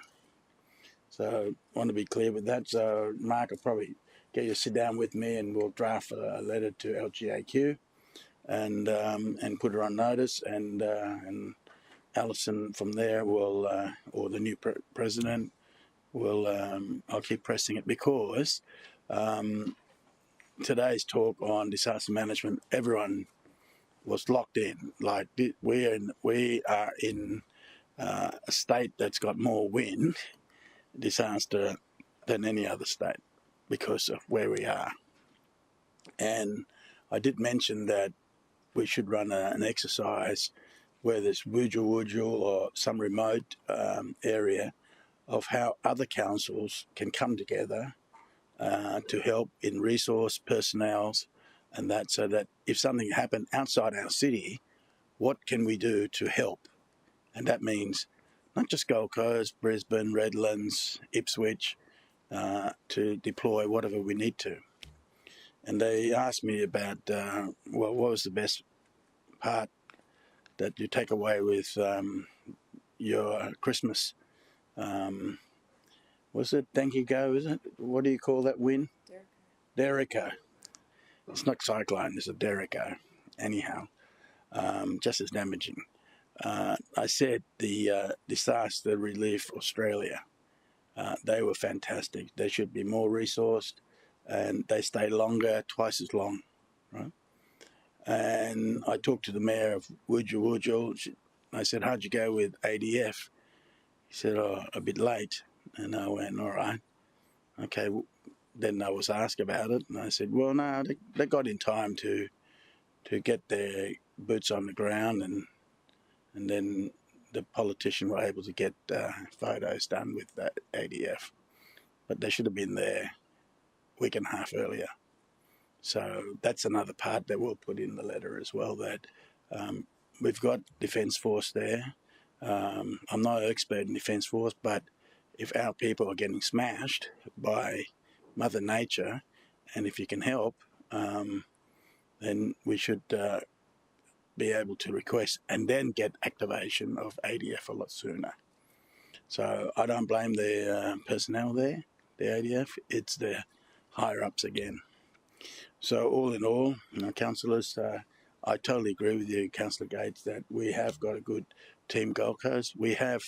So I want to be clear with that. So Mark will probably get you to sit down with me, and we'll draft a letter to LGAQ and put her on notice, and Alison from there will, or the new president will, I'll keep pressing it, because today's talk on disaster management, everyone was locked in. Like, we are in a state that's got more wind disaster than any other state because of where we are. And I did mention that we should run an exercise where there's Wujal or some remote area of how other councils can come together to help in resource, personnel, and that, so that if something happened outside our city, what can we do to help? And that means not just Gold Coast, Brisbane, Redlands, Ipswich, to deploy whatever we need to. And they asked me about, what was the best part that you take away with your Christmas? Was it Thank You Go, is it? What do you call that wind? Derico. It's not cyclone, it's a Derico. Anyhow, just as damaging. I said the Disaster Relief Australia, they were fantastic. They should be more resourced, and they stay longer, twice as long, right? And I talked to the mayor of Wujal. I said, how'd you go with ADF? He said, oh, a bit late. And I went, all right. Okay, then I was asked about it, and I said, well, no, they got in time to get their boots on the ground, and then the politician were able to get photos done with that ADF. But they should have been there a week and a half earlier. So that's another part that we'll put in the letter as well, that we've got Defence Force there. I'm not an expert in Defence Force, but if our people are getting smashed by Mother Nature, and if you can help, then we should be able to request and then get activation of ADF a lot sooner. So I don't blame the personnel there, the ADF, it's the higher-ups again. So all in all, councillors, I totally agree with you, Councillor Gates, that we have got a good team Gold Coast. We have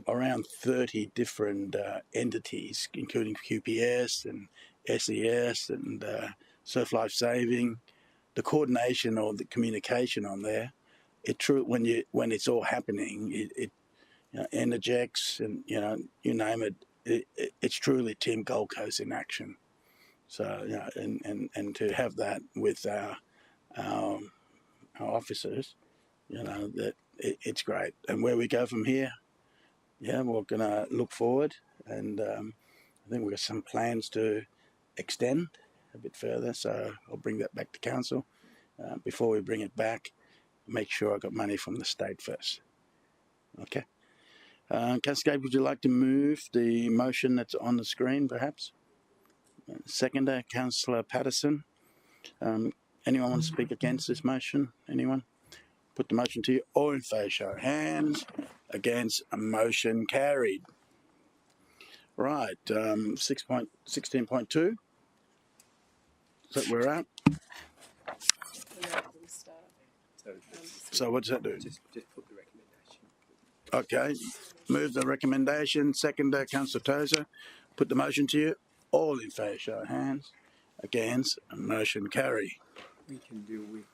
around 30 different entities, including QPS and SES and Surf Life Saving. The coordination or the communication on there, when it's all happening, Energex and you name it, it's truly Team Gold Coast in action. So and to have that with our officers, that it's great. And where we go from here, we're going to look forward, and I think we've got some plans to extend a bit further, so I'll bring that back to council. Before we bring it back, make sure I got money from the state first. Okay. Councillor Gabe, would you like to move the motion that's on the screen, perhaps? Seconder, Councillor Patterson. Anyone want to speak against this motion? Anyone? Put the motion to you. All in favour, show of hands. Against, a motion carried. Right, 16.2. Is that where we're at? So what does that do? Just put the recommendation. Okay, move the recommendation. Seconder, Councillor Tozer. Put the motion to you. All in favour, show of hands. Against, motion carry. We can deal with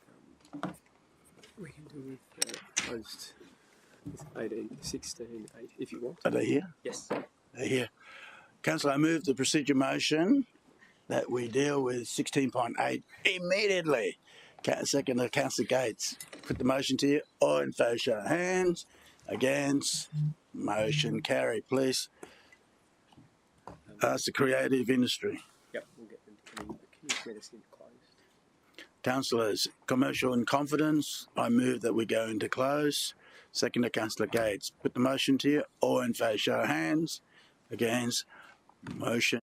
post 18, 16, 8 if you want. Are they here? Yes. They're here. Councillor, I move the procedure motion that we deal with 16.8 immediately. Seconder, Councillor Gates. Put the motion to you. All in favour, show of hands. Against, motion carry. Please ask the creative industry. Yep, we'll get them to come in. Can you get us into closed? Councillors, commercial and confidence. I move that we go into close. Seconder, Councillor Gates. Put the motion to you. All in favour, show of hands. Against, motion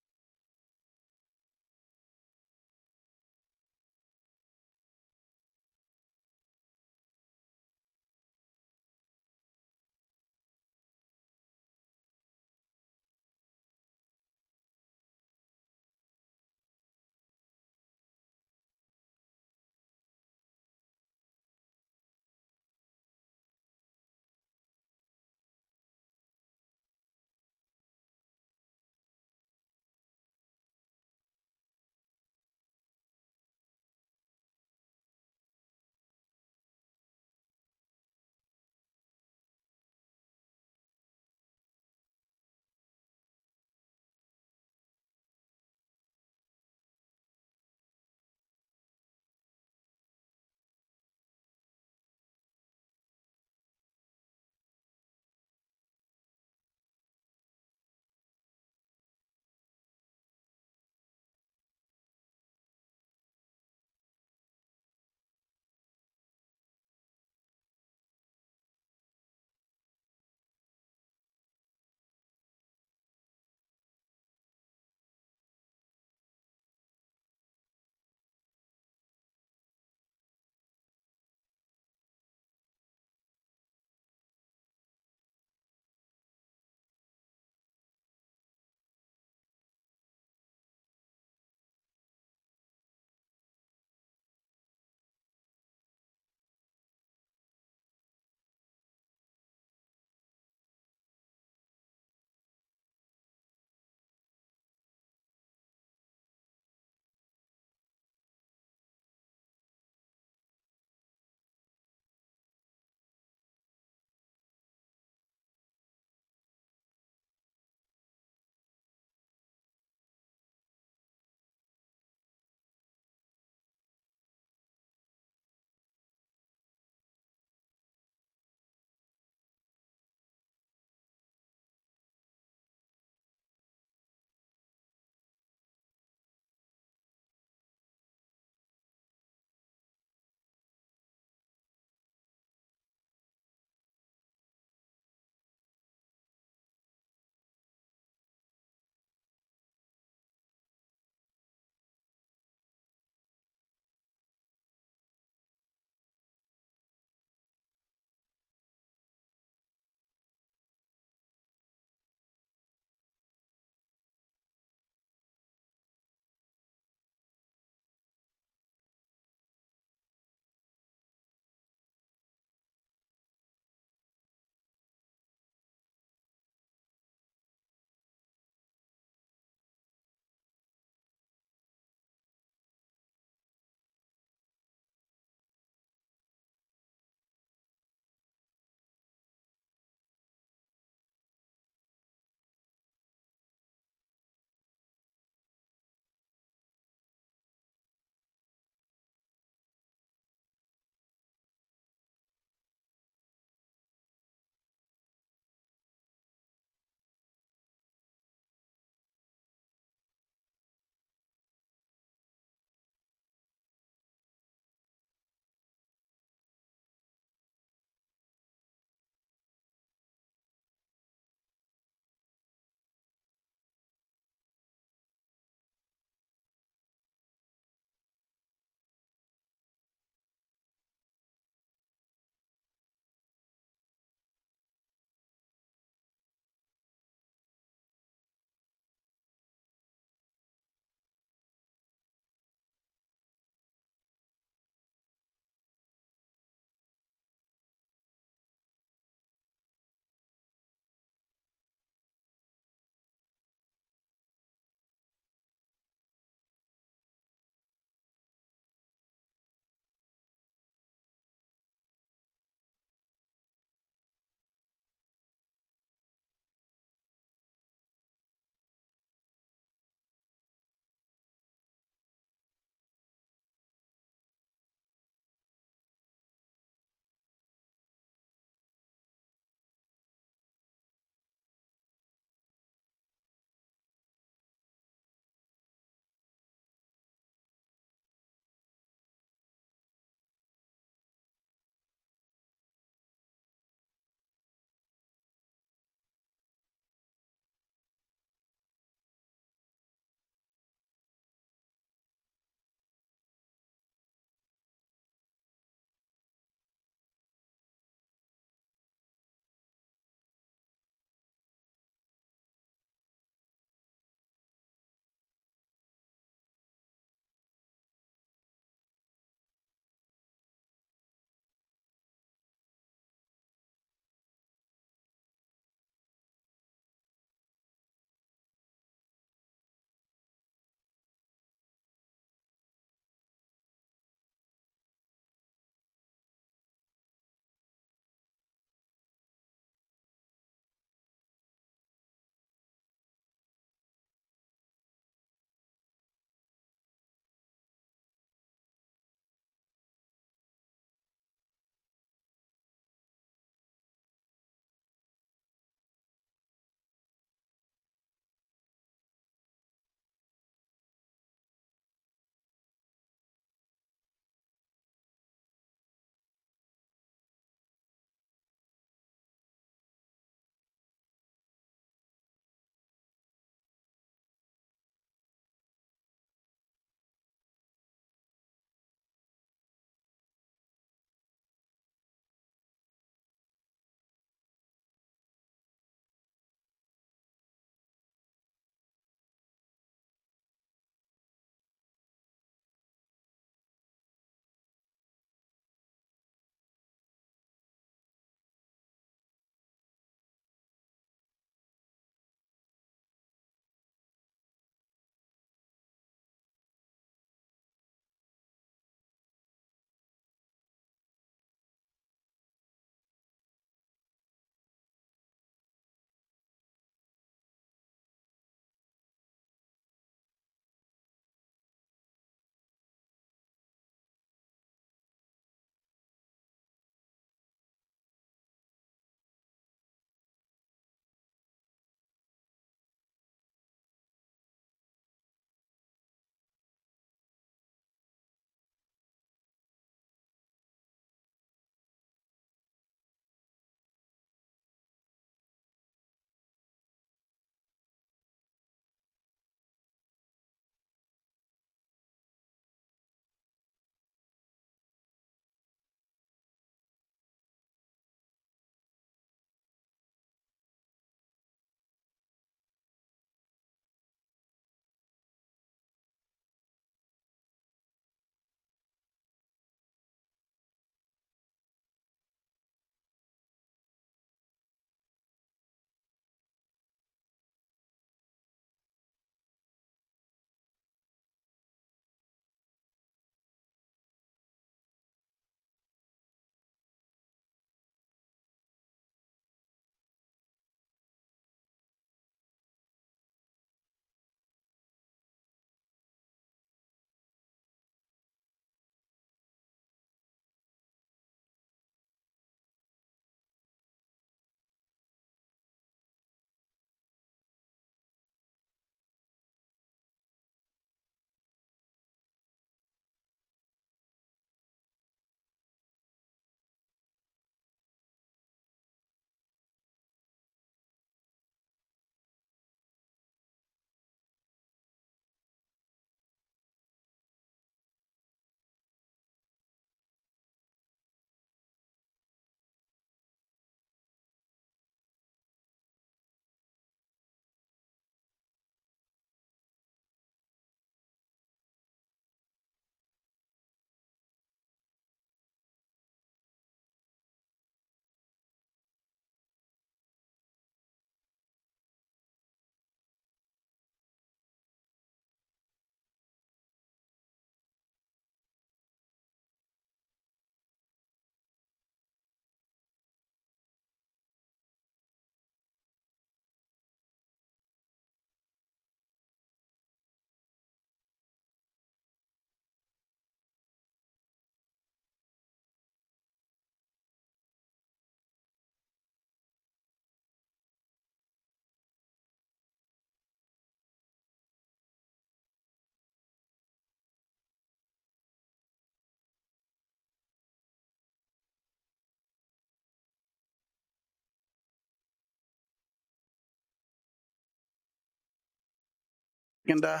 seconder,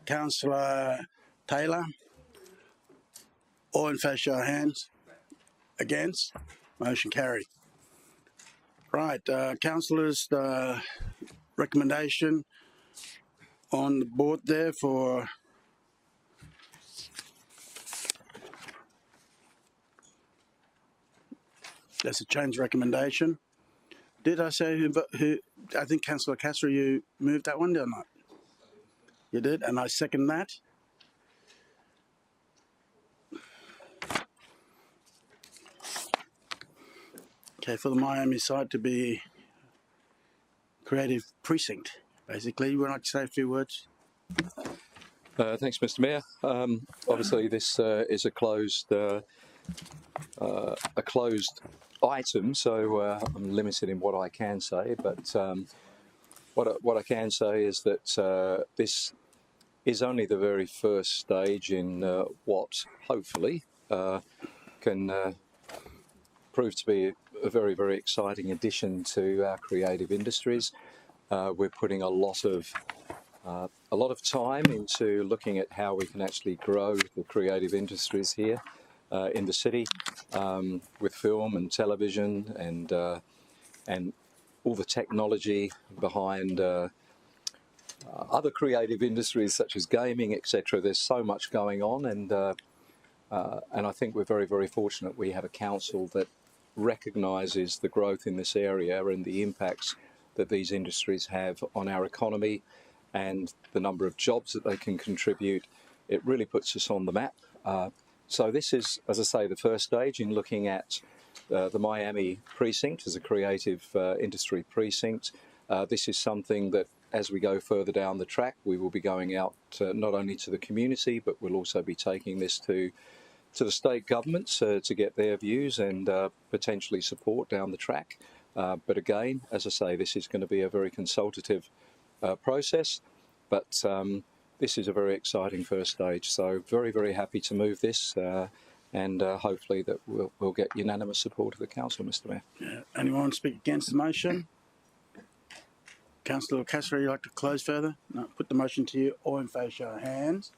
Councillor Taylor. All in favour, show of hands. Against? Motion carried. Right, councillors, the recommendation on the board there for there's a change recommendation. Did I say who I think Councillor Castro, you moved that one, did or not? You did, and I second that. Okay, for the Miami side to be creative precinct, basically. You would like to say a few words? Thanks, Mr. Mayor. Obviously, this is a closed item, so I'm limited in what I can say. But what I can say is that this is only the very first stage in what hopefully can prove to be a very, very exciting addition to our creative industries. We're putting a lot of time into looking at how we can actually grow the creative industries here in the city with film and television and all the technology behind other creative industries such as gaming, etc. There's so much going on, and I think we're very, very fortunate we have a council that recognises the growth in this area and the impacts that these industries have on our economy and the number of jobs that they can contribute. It really puts us on the map. So this is, as I say, the first stage in looking at the Miami precinct as a creative industry precinct. This is something that, as we go further down the track, we will be going out not only to the community, but we'll also be taking this to the state governments to get their views and potentially support down the track. But again, as I say, this is going to be a very consultative process, but this is a very exciting first stage. So very, very happy to move this and hopefully that we'll get unanimous support of the council, Mr. Mayor. Yeah. Anyone want to speak against the motion? Councillor Castro, you'd like to close further? No, put the motion to you. All in favour, show of hands.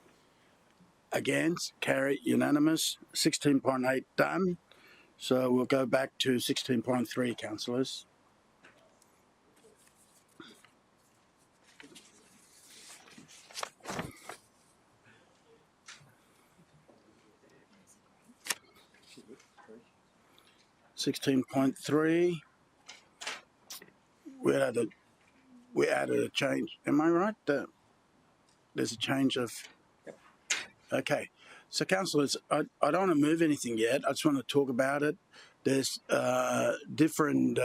Against, carry, unanimous. 16.8 done. So we'll go back to 16.3, councillors. $16.3. We added a change. Am I right? There's a change of. Okay. So, councillors, I don't want to move anything yet. I just want to talk about it. There's different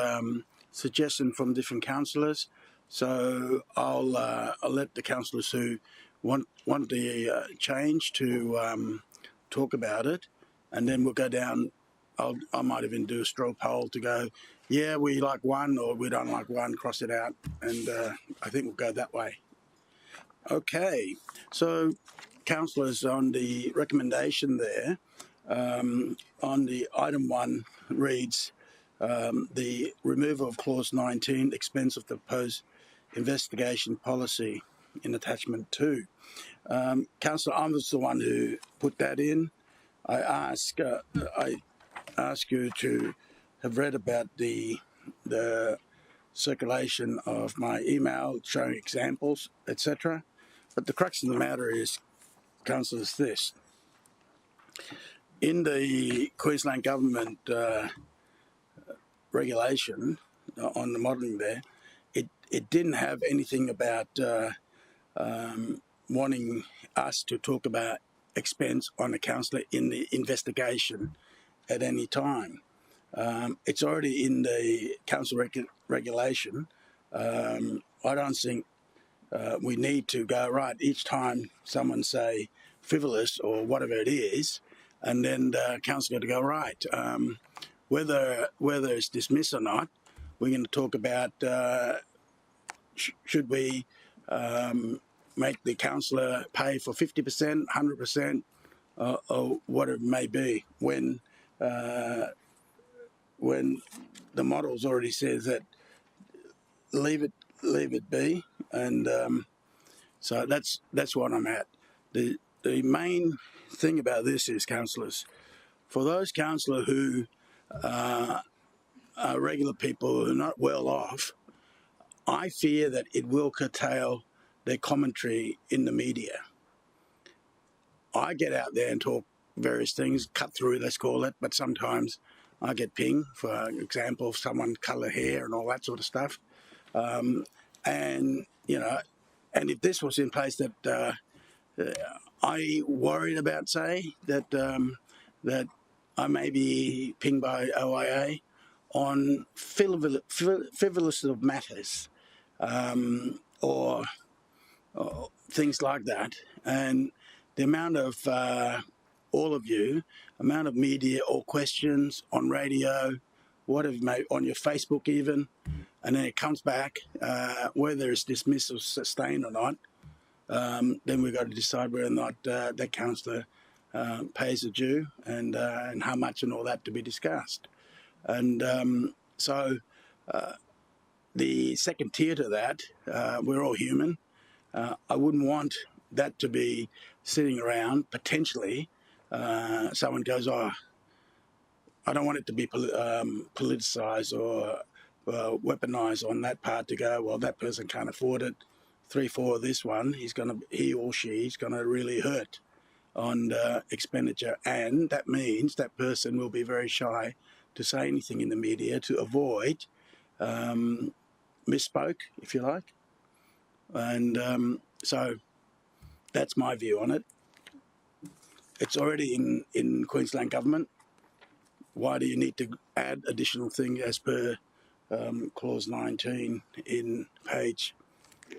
suggestions from different councillors. So I'll let the councillors who want the change to talk about it, and then we'll go down. I might even do a straw poll to go, yeah, we like one, or we don't like one, cross it out, and I think we'll go that way. Okay, so councillors, on the recommendation there, on the item 1 reads, the removal of clause 19, expense of the proposed investigation policy in attachment 2. Councillor, I was the one who put that in. I ask you to have read about the circulation of my email showing examples, etc. But the crux of the matter is, councillors, this. In the Queensland Government regulation on the modelling there, it didn't have anything about wanting us to talk about expense on a councillor in the investigation at any time. It's already in the council regulation. I don't think we need to go, right, each time someone say frivolous or whatever it is, and then the council got to go, right, whether it's dismissed or not, we're going to talk about should we make the councillor pay for 50%, 100%, or what it may be when the models already says that leave it be, and So that's what I'm at. The main thing about this is, councillors, for those councillors who are regular people who are not well off, I fear that it will curtail their commentary in the media. I get out there and talk various things, cut through, let's call it, but sometimes I get pinged, for example, someone colour hair and all that sort of stuff. And, you know, and if this was in place that I worried about, say, that that I may be pinged by OIA on frivolous of matters or things like that. And the amount of, all of you, amount of media or questions on radio, whatever, on your Facebook even, and then it comes back, whether it's dismissed or sustained or not, then we've got to decide whether or not that councillor pays a due and how much and all that to be discussed. And so the second tier to that, we're all human. I wouldn't want that to be sitting around, potentially, someone goes, oh, I don't want it to be politicised or weaponised on that part to go, well, that person can't afford it. 3/4 of this one, he or she's gonna really hurt on expenditure, and that means that person will be very shy to say anything in the media to avoid misspoke, if you like. And so that's my view on it. It's already in Queensland government. Why do you need to add additional thing as per clause 19 in page,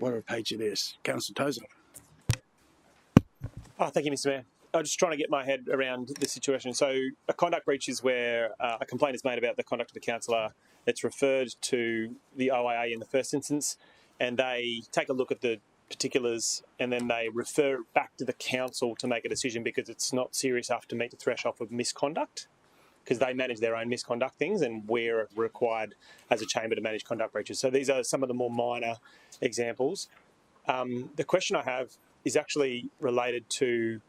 whatever page it is? Councillor Tozer. Oh, thank you, Mr. Mayor. I'm just trying to get my head around the situation. So a conduct breach is where a complaint is made about the conduct of the councillor. It's referred to the OIA in the first instance, and they take a look at the particulars and then they refer it back to the council to make a decision because it's not serious enough to meet the threshold of misconduct, because they manage their own misconduct things and we're required as a chamber to manage conduct breaches. So these are some of the more minor examples. The question I have is actually related to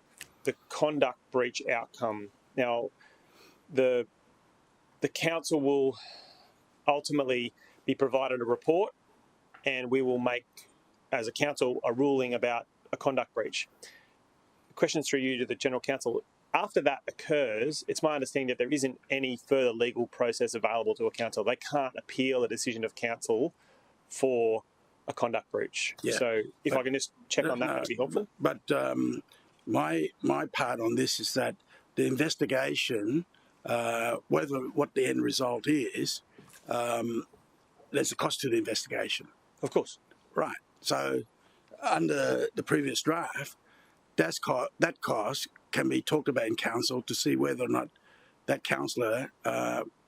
the conduct breach outcome. Now, the council will ultimately be provided a report and we will make, as a council, a ruling about a conduct breach. The question through you to the General Counsel. After that occurs, it's my understanding that there isn't any further legal process available to a council. They can't appeal a decision of council for a conduct breach. Yeah, so if I can just check on that, that'd be helpful. But my part on this is that the investigation, what the end result is, there's a cost to the investigation. Of course. Right. So under the previous draft, that cost can be talked about in council to see whether or not that councillor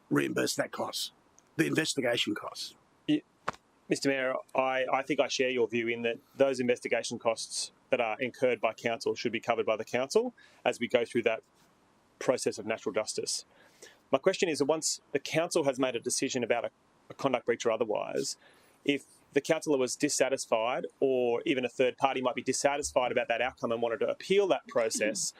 reimbursed that cost, the investigation costs. Yeah. Mr. Mayor, I think I share your view in that those investigation costs that are incurred by council should be covered by the council as we go through that process of natural justice. My question is, once the council has made a decision about a conduct breach or otherwise, if the councillor was dissatisfied or even a third party might be dissatisfied about that outcome and wanted to appeal that process,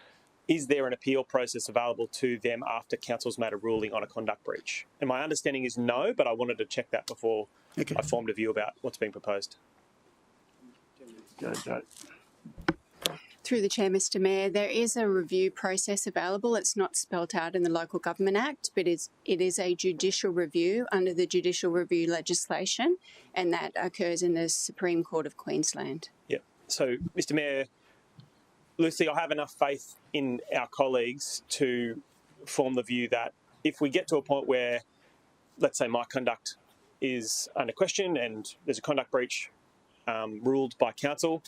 is there an appeal process available to them after council's made a ruling on a conduct breach? And my understanding is no, but I wanted to check that before I formed a view about what's being proposed. Through the Chair, Mr. Mayor, there is a review process available. It's not spelt out in the Local Government Act, but it is a judicial review under the judicial review legislation, and that occurs in the Supreme Court of Queensland. Yeah. So, Mr. Mayor, Lucy, I have enough faith in our colleagues to form the view that if we get to a point where, let's say, my conduct is under question and there's a conduct breach ruled by council,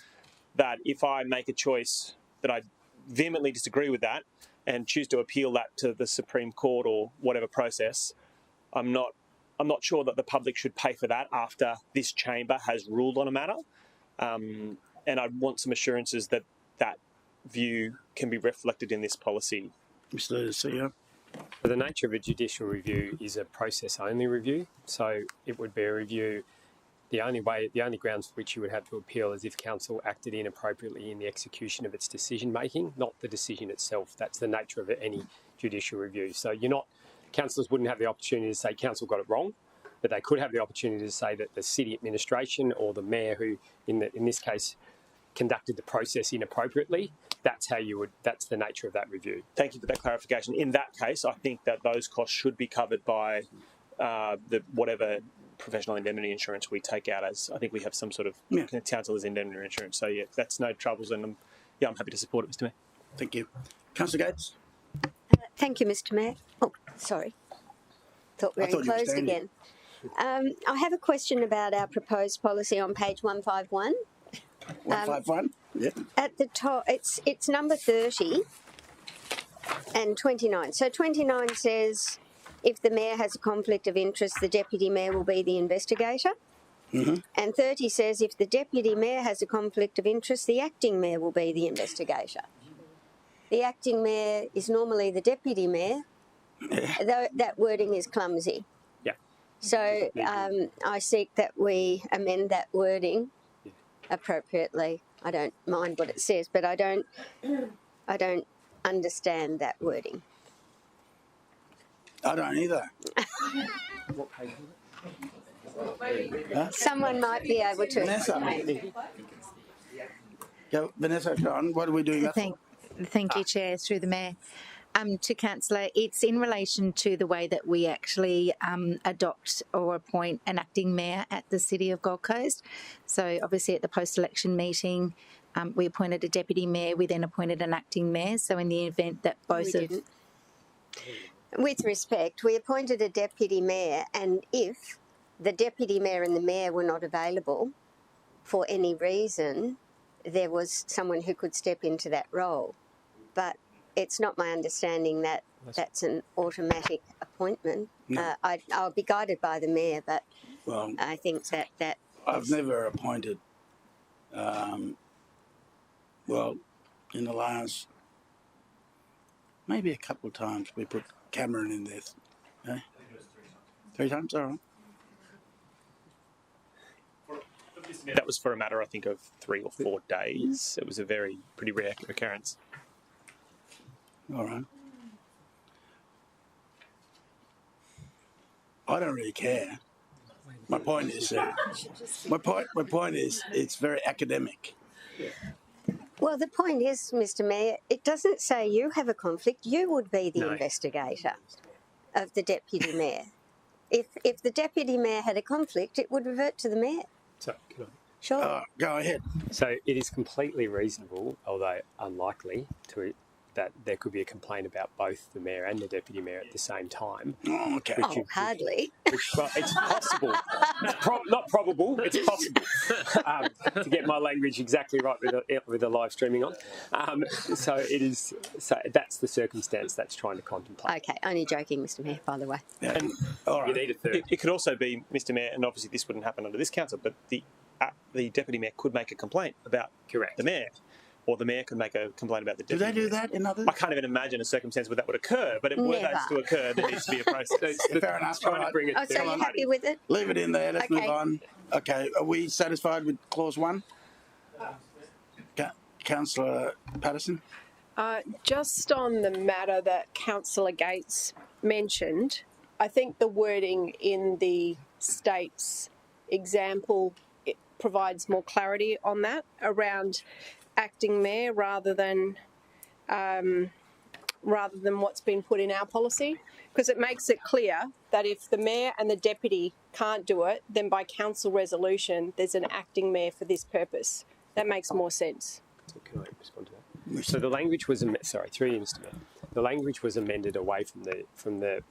that if I make a choice that I vehemently disagree with that and choose to appeal that to the Supreme Court or whatever process, I'm not sure that the public should pay for that after this chamber has ruled on a matter. And I want some assurances that that view can be reflected in this policy. Mr. CEO. The nature of a judicial review is a process-only review, so it would be a review. The only grounds for which you would have to appeal is if council acted inappropriately in the execution of its decision making, not the decision itself. That's the nature of any judicial review. So councillors wouldn't have the opportunity to say council got it wrong, but they could have the opportunity to say that the city administration or the mayor, who in this case conducted the process inappropriately, that's the nature of that review. Thank you for that clarification. In that case, I think that those costs should be covered by whatever professional indemnity insurance we take out as. I think we have some sort of councillors indemnity insurance. So yeah, that's no troubles, and I'm happy to support it, Mr. Mayor. Thank you. Councillor Gates. Thank you, Mr. Mayor. Oh, sorry. Thought we were closed again. I have a question about our proposed policy on page 151. 151. Yep. At the top, it's number 30 and 29. So 29 says, if the mayor has a conflict of interest, the deputy mayor will be the investigator. Mm-hmm. And 30 says, if the deputy mayor has a conflict of interest, the acting mayor will be the investigator. The acting mayor is normally the deputy mayor, though that wording is clumsy. Yeah. So I seek that we amend that wording appropriately. I don't mind what it says, but I don't understand that wording. I don't either. What page is it? Huh? Someone might be able to. Vanessa, go on. What are we doing? Thank you, Chair, through the Mayor. To Councillor, it's in relation to the way that we actually adopt or appoint an acting mayor at the City of Gold Coast. So obviously at the post-election meeting, we appointed a deputy mayor, we then appointed an acting mayor. So in the event that both of... With respect, we appointed a deputy mayor, and if the deputy mayor and the mayor were not available for any reason, there was someone who could step into that role. But it's not my understanding that that's an automatic appointment. No. I'll be guided by the mayor, but well, I think that I've never appointed. Well, in the last maybe a couple of times we put Cameron in there. Eh? 3 times, all right. That was for a matter, I think, of 3 or 4 days. It was a pretty rare occurrence. All right. I don't really care. My point is, my point is, it's very academic. Well, the point is, Mr. Mayor, it doesn't say you have a conflict. You would be the investigator of the deputy mayor. If the deputy mayor had a conflict, it would revert to the mayor. So, can I? Sure. Go ahead. So it is completely reasonable, although unlikely, that there could be a complaint about both the mayor and the deputy mayor at the same time. Oh, okay. Hardly. Well, it's possible. Not probable. It's possible. To get my language exactly right with the live streaming on. So it is. So that's the circumstance that's trying to contemplate. Okay, only joking, Mr. Mayor. By the way. Yeah. And all right. You need a third. It could also be, Mr. Mayor, and obviously this wouldn't happen under this council, but the deputy mayor could make a complaint about the mayor. Or the mayor could make a complaint about the deputy. Do they do that in others? I can't even imagine a circumstance where that would occur, but were those to occur, there needs to be a process. Fair enough. Trying to bring it so you're happy with it? Leave it in there. Let's move on. Okay. Are we satisfied with clause 1? Councillor Patterson? Just on the matter that Councillor Gates mentioned, I think the wording in the state's example provides more clarity on that around acting mayor rather than what's been put in our policy, because it makes it clear that if the mayor and the deputy can't do it, then by council resolution there's an acting mayor for this purpose. That makes more sense. So can I respond to that? So the language was through you, Mr. Mayor. The language was amended away from the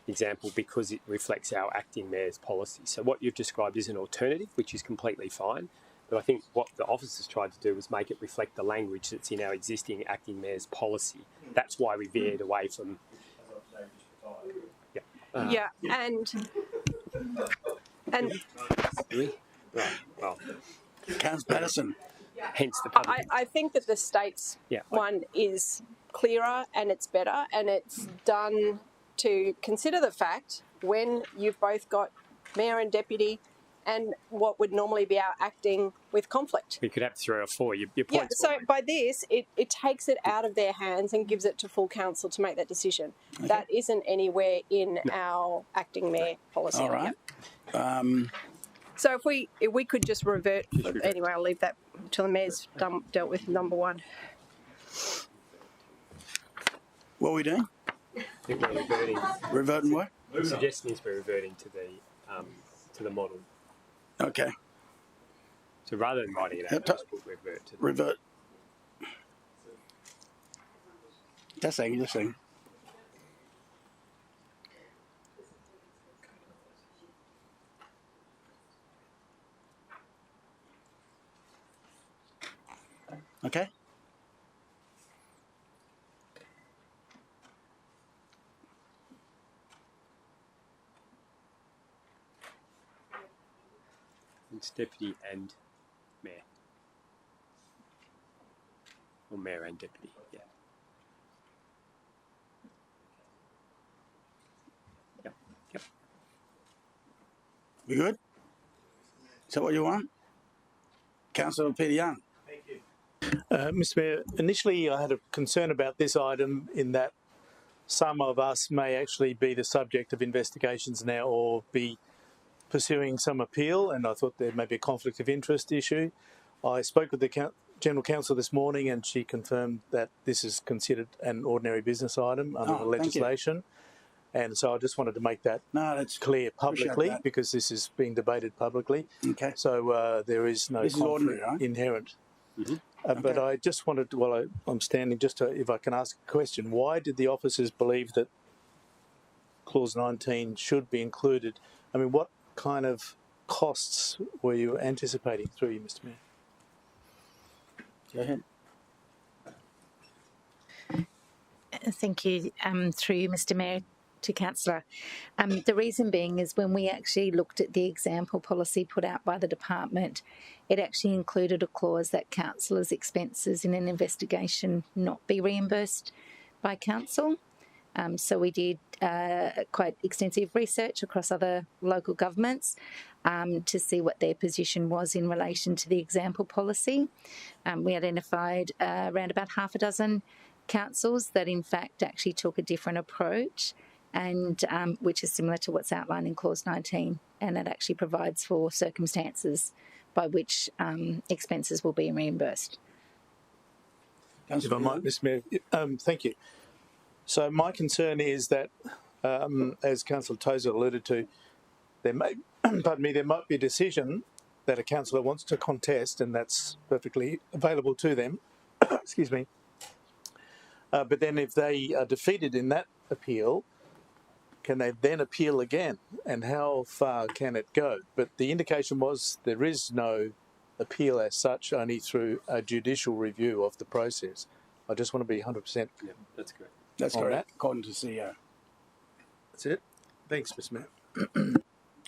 example because it reflects our acting mayor's policy. So what you've described is an alternative, which is completely fine. But I think what the officers tried to do was make it reflect the language that's in our existing acting mayor's policy. That's why we veered away from. Yeah, and Right. Well, Councillor Patterson. Hence the. I think that the state's one is clearer and it's better, and it's done to consider the fact when you've both got mayor and deputy and what would normally be our acting with conflict. We could have 3 or 4. Your Yeah, point's so by this, it takes it out of their hands and gives it to full council to make that decision. Okay. That isn't anywhere in our acting mayor policy. All right. So if we could just revert, anyway, I'll leave that till the mayor's dealt with number 1. What are we doing? I think we're reverting. Reverting what? The suggestion is we're reverting to the model. Okay. So rather than writing it out, just put revert to Revert. Just a second. Okay. It's deputy and mayor. Or mayor and deputy, yeah. Yep. We good? Is that what you want? Councillor Peter Young. Mr Mayor, initially I had a concern about this item in that some of us may actually be the subject of investigations now or be pursuing some appeal, and I thought there may be a conflict of interest issue. I spoke with the General Counsel this morning and she confirmed that this is considered an ordinary business item under the legislation. And so I just wanted to make that clear publicly because this is being debated publicly. Okay. So there is no conflict inherent. But I just wanted to, while I'm standing, just to, if I can ask a question, why did the officers believe that Clause 19 should be included? I mean, what kind of costs were you anticipating through you, Mr Mayor? Go ahead. Thank you. Through you, Mr Mayor, to Councillor. The reason being is when we actually looked at the example policy put out by the department, it actually included a clause that councillors' expenses in an investigation not be reimbursed by council. So we did quite extensive research across other local governments to see what their position was in relation to the example policy. We identified around about half a dozen councils that in fact actually took a different approach, and which is similar to what's outlined in Clause 19, and it actually provides for circumstances by which expenses will be reimbursed. If I might, Mr Mayor, thank you. So my concern is that, as Councillor Tozer alluded to, there may, there might be a decision that a councillor wants to contest, and that's perfectly available to them. Excuse me. But then, if they are defeated in that appeal, can they then appeal again? And how far can it go? But the indication was there is no appeal as such, only through a judicial review of the process. I just want to be 100%. Yeah, that's correct. That's correct, according to CEO. That's it. Thanks, Mr Mayor.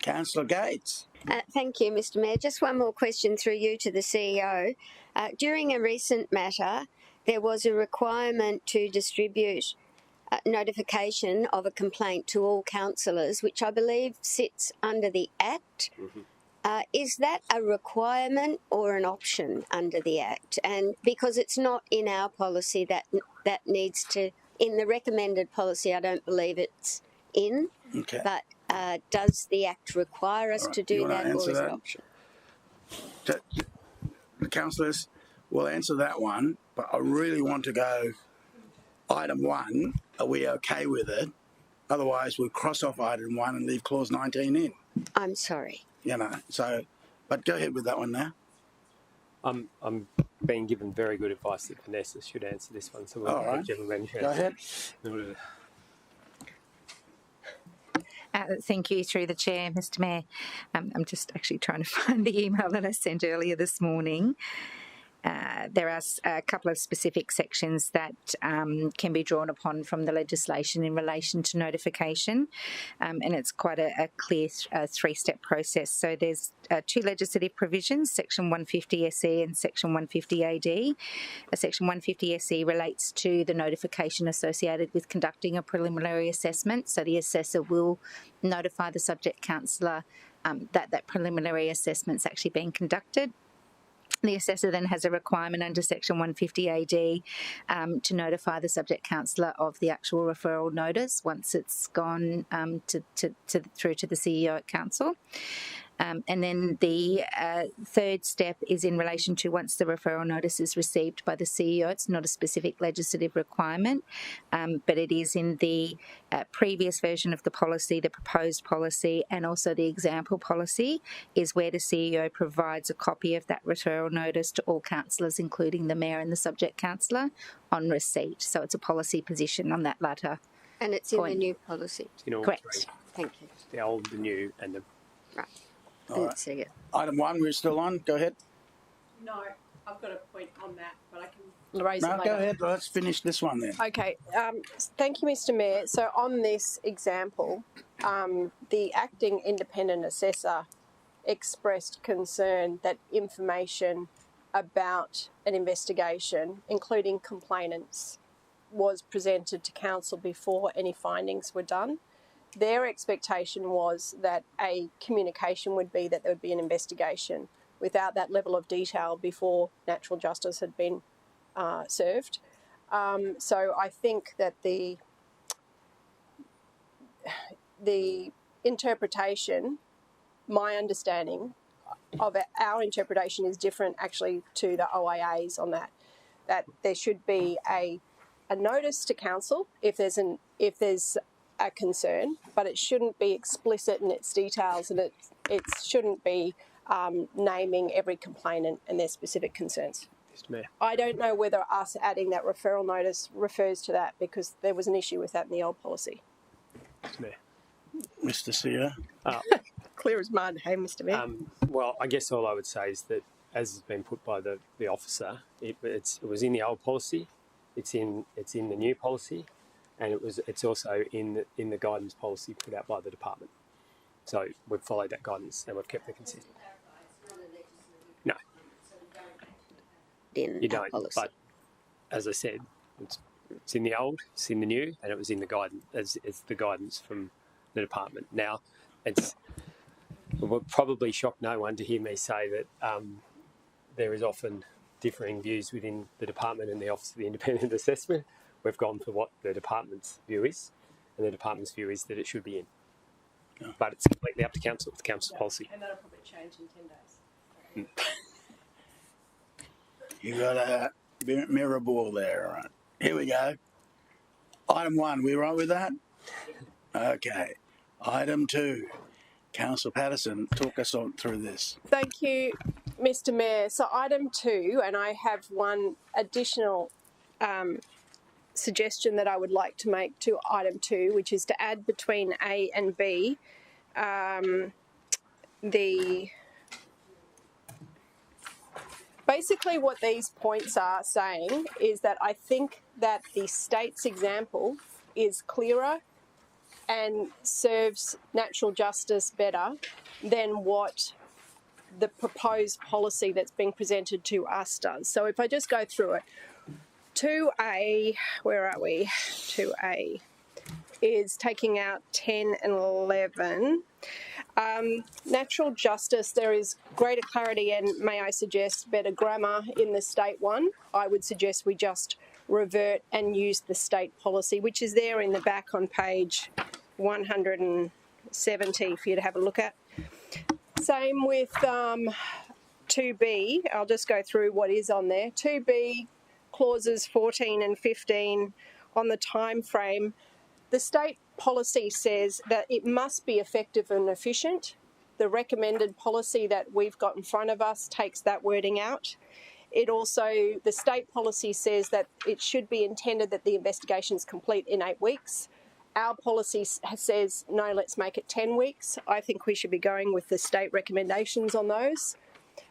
Councillor Gates. Thank you, Mr Mayor. Just one more question through you to the CEO. During a recent matter, there was a requirement to distribute notification of a complaint to all councillors, which I believe sits under the Act. Is that a requirement or an option under the Act? And because it's not in our policy, that needs to, in the recommended policy, I don't believe it's in. Okay. But does the Act require us to do that, or is it an option? The councillors will answer that one, but I really want to go item 1. Are we okay with it? Otherwise, we'll cross off item 1 and leave clause 19 in. I'm sorry. You know, so, but go ahead with that one now. I'm being given very good advice that Vanessa should answer this one, so we'll All right. gentlemen. Go ahead. Thank you, through the chair, Mr Mayor. I'm just actually trying to find the email that I sent earlier this morning. There are a couple of specific sections that can be drawn upon from the legislation in relation to notification, and it's quite a clear 3-step process. So there's 2 legislative provisions, Section 150 SE and Section 150 AD. Section 150 SE relates to the notification associated with conducting a preliminary assessment. So the assessor will notify the subject councillor that preliminary assessment's actually been conducted. The assessor then has a requirement under Section 150 AD to notify the subject councillor of the actual referral notice once it's gone through to the CEO at council. And then the third step is in relation to once the referral notice is received by the CEO. It's not a specific legislative requirement, but it is in the previous version of the policy, the proposed policy, and also the example policy, is where the CEO provides a copy of that referral notice to all councillors, including the mayor and the subject councillor, on receipt. So it's a policy position on that latter. And it's in the new policy. Correct. Thank you. The old, the new, and the... Right. All right. See it. Item 1, we're still on. Go ahead. No, I've got a point on that, but I can raise it No, later. go ahead. Let's finish this one then. Okay, thank you, Mr. Mayor. So on this example, the acting independent assessor expressed concern that information about an investigation, including complainants, was presented to council before any findings were done. Their expectation was that a communication would be that there would be an investigation without that level of detail before natural justice had been served. So I think that the interpretation, my understanding of our interpretation is different actually to the OIA's on that there should be a notice to council if there's a concern, but it shouldn't be explicit in its details, and it shouldn't be naming every complainant and their specific concerns. Mr. Mayor. I don't know whether us adding that referral notice refers to that, because there was an issue with that in the old policy. Mr. Mayor. Mr. Sear. Clear as mud, hey, Mr. Mayor. Well, I guess all I would say is that, as has been put by the officer, it was in the old policy, it's in the new policy, and it's also in the guidance policy put out by the department. So we've followed that guidance and we've kept it consistent. No, you don't. But as I said, it's in the old, it's in the new, and it was in the guidance as the guidance from the department. Now, it will probably shock no one to hear me say that there is often differing views within the department and the Office of the Independent Assessment. We've gone for what the department's view is, and the department's view is that it should be in. Yeah. But it's completely up to council, the council's policy. And that'll probably change in 10 days. You got a mirror ball there, all right. Here we go. Item 1, we right with that? Okay. Item 2. Councillor Patterson, talk us on through this. Thank you, Mr. Mayor. So item 2, and I have one additional suggestion that I would like to make to item 2, which is to add between A and B basically what these points are saying is that I think that the state's example is clearer and serves natural justice better than what the proposed policy that's being presented to us does. So if I just go through it, 2A, where are we? 2A is taking out 10 and 11. Natural justice, there is greater clarity and, may I suggest, better grammar in the state one. I would suggest we just revert and use the state policy, which is there in the back on page 170 for you to have a look at. Same with 2B. I'll just go through what is on there. 2B, clauses 14 and 15 on the time frame. The state policy says that it must be effective and efficient. The recommended policy that we've got in front of us takes that wording out. It also, the state policy says that it should be intended that the investigation is complete in 8 weeks. Our policy says, no, let's make it 10 weeks. I think we should be going with the state recommendations on those.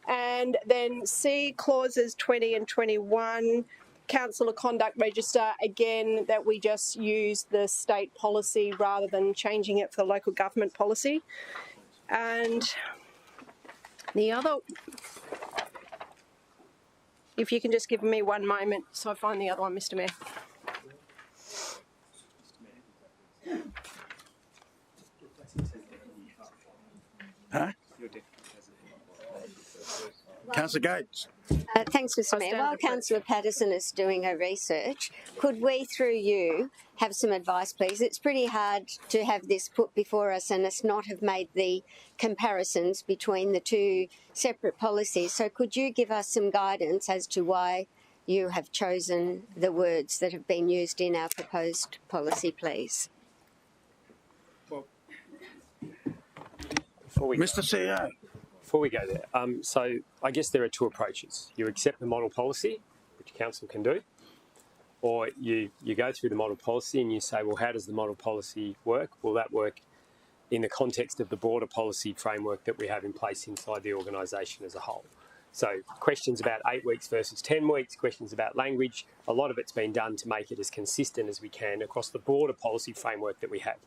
And then C, clauses 20 and 21, Councillor Conduct Register, again, that we just use the state policy rather than changing it for the local government policy. And the other, if you can just give me one moment so I find the other one, Mr. Mayor. Huh? Councillor Gates. Thanks, Mr Mayor. While Councillor Patterson is doing her research, could we, through you, have some advice, please? It's pretty hard to have this put before us and us not have made the comparisons between the two separate policies. So could you give us some guidance as to why you have chosen the words that have been used in our proposed policy, please? Mr CEO. Before we go there, so I guess there are two approaches. You accept the model policy, which council can do, or you go through the model policy and you say, well, how does the model policy work? Will that work in the context of the broader policy framework that we have in place inside the organisation as a whole? So questions about 8 weeks versus 10 weeks, questions about language, a lot of it's been done to make it as consistent as we can across the broader policy framework that we have.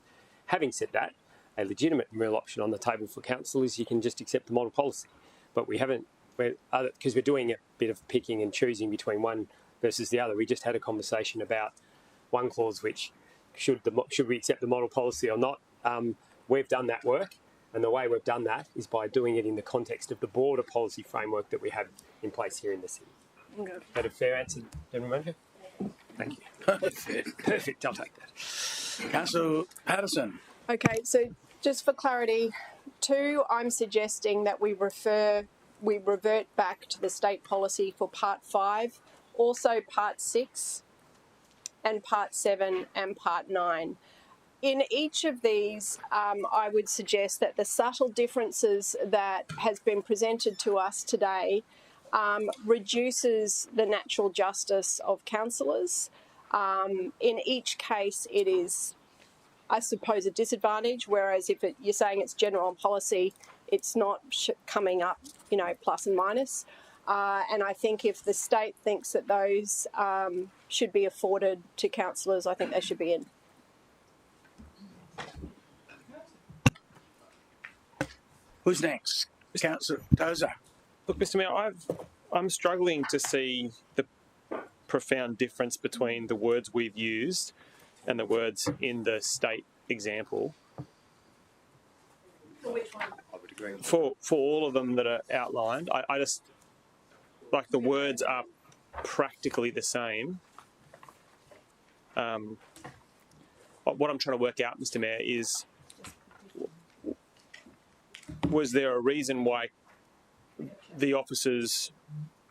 Having said that, a legitimate and real option on the table for council is you can just accept the model policy. But we haven't, because we're doing a bit of picking and choosing between one versus the other. We just had a conversation about one clause, which should we accept the model policy or not. We've done that work, and the way we've done that is by doing it in the context of the broader policy framework that we have in place here in the city. Is that a fair answer, General Manager? Thank you. Perfect, I'll take that. Councillor Patterson. Okay, so just for clarity, 2, I'm suggesting that we revert back to the state policy for Part 5, also Part 6 and Part 7 and Part 9. In each of these, I would suggest that the subtle differences that has been presented to us today reduces the natural justice of councillors. In each case, it is, I suppose, a disadvantage, whereas if you're saying it's general policy, it's not coming up, plus and minus. And I think if the state thinks that those should be afforded to councillors, I think they should be in. Who's next? Councillor Tozer. Look, Mr Mayor, I'm struggling to see the profound difference between the words we've used and the words in the state example. For which one? I would agree. For all of them that are outlined, I just, like, the words are practically the same. What I'm trying to work out, Mr Mayor, is was there a reason why the officers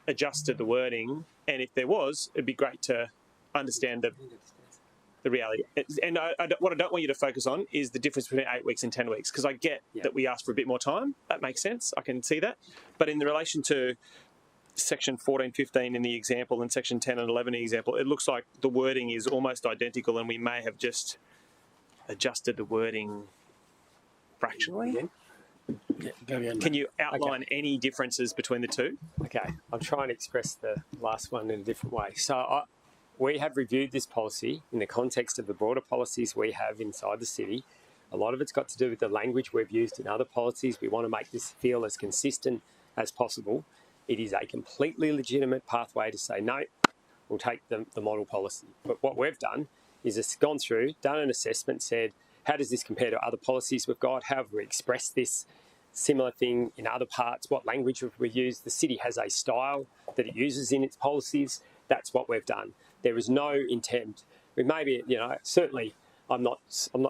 adjusted the wording? And if there was, it'd be great to understand the reality. And what I don't want you to focus on is the difference between 8 weeks and 10 weeks, because I get that we asked for a bit more time. That makes sense. I can see that. But in relation to Section 14, 15 in the example and Section 10 and 11 in the example, it looks like the wording is almost identical and we may have just adjusted the wording fractionally. Can you outline any differences between the two? Okay, I'll try and express the last one in a different way. So we have reviewed this policy in the context of the broader policies we have inside the city. A lot of it's got to do with the language we've used in other policies. We want to make this feel as consistent as possible. It is a completely legitimate pathway to say, no, we'll take the model policy. But what we've done is it's gone through, done an assessment, said, how does this compare to other policies we've got? How have we expressed this similar thing in other parts? What language have we used? The city has a style that it uses in its policies. That's what we've done. There is no intent. We maybe, certainly I'm not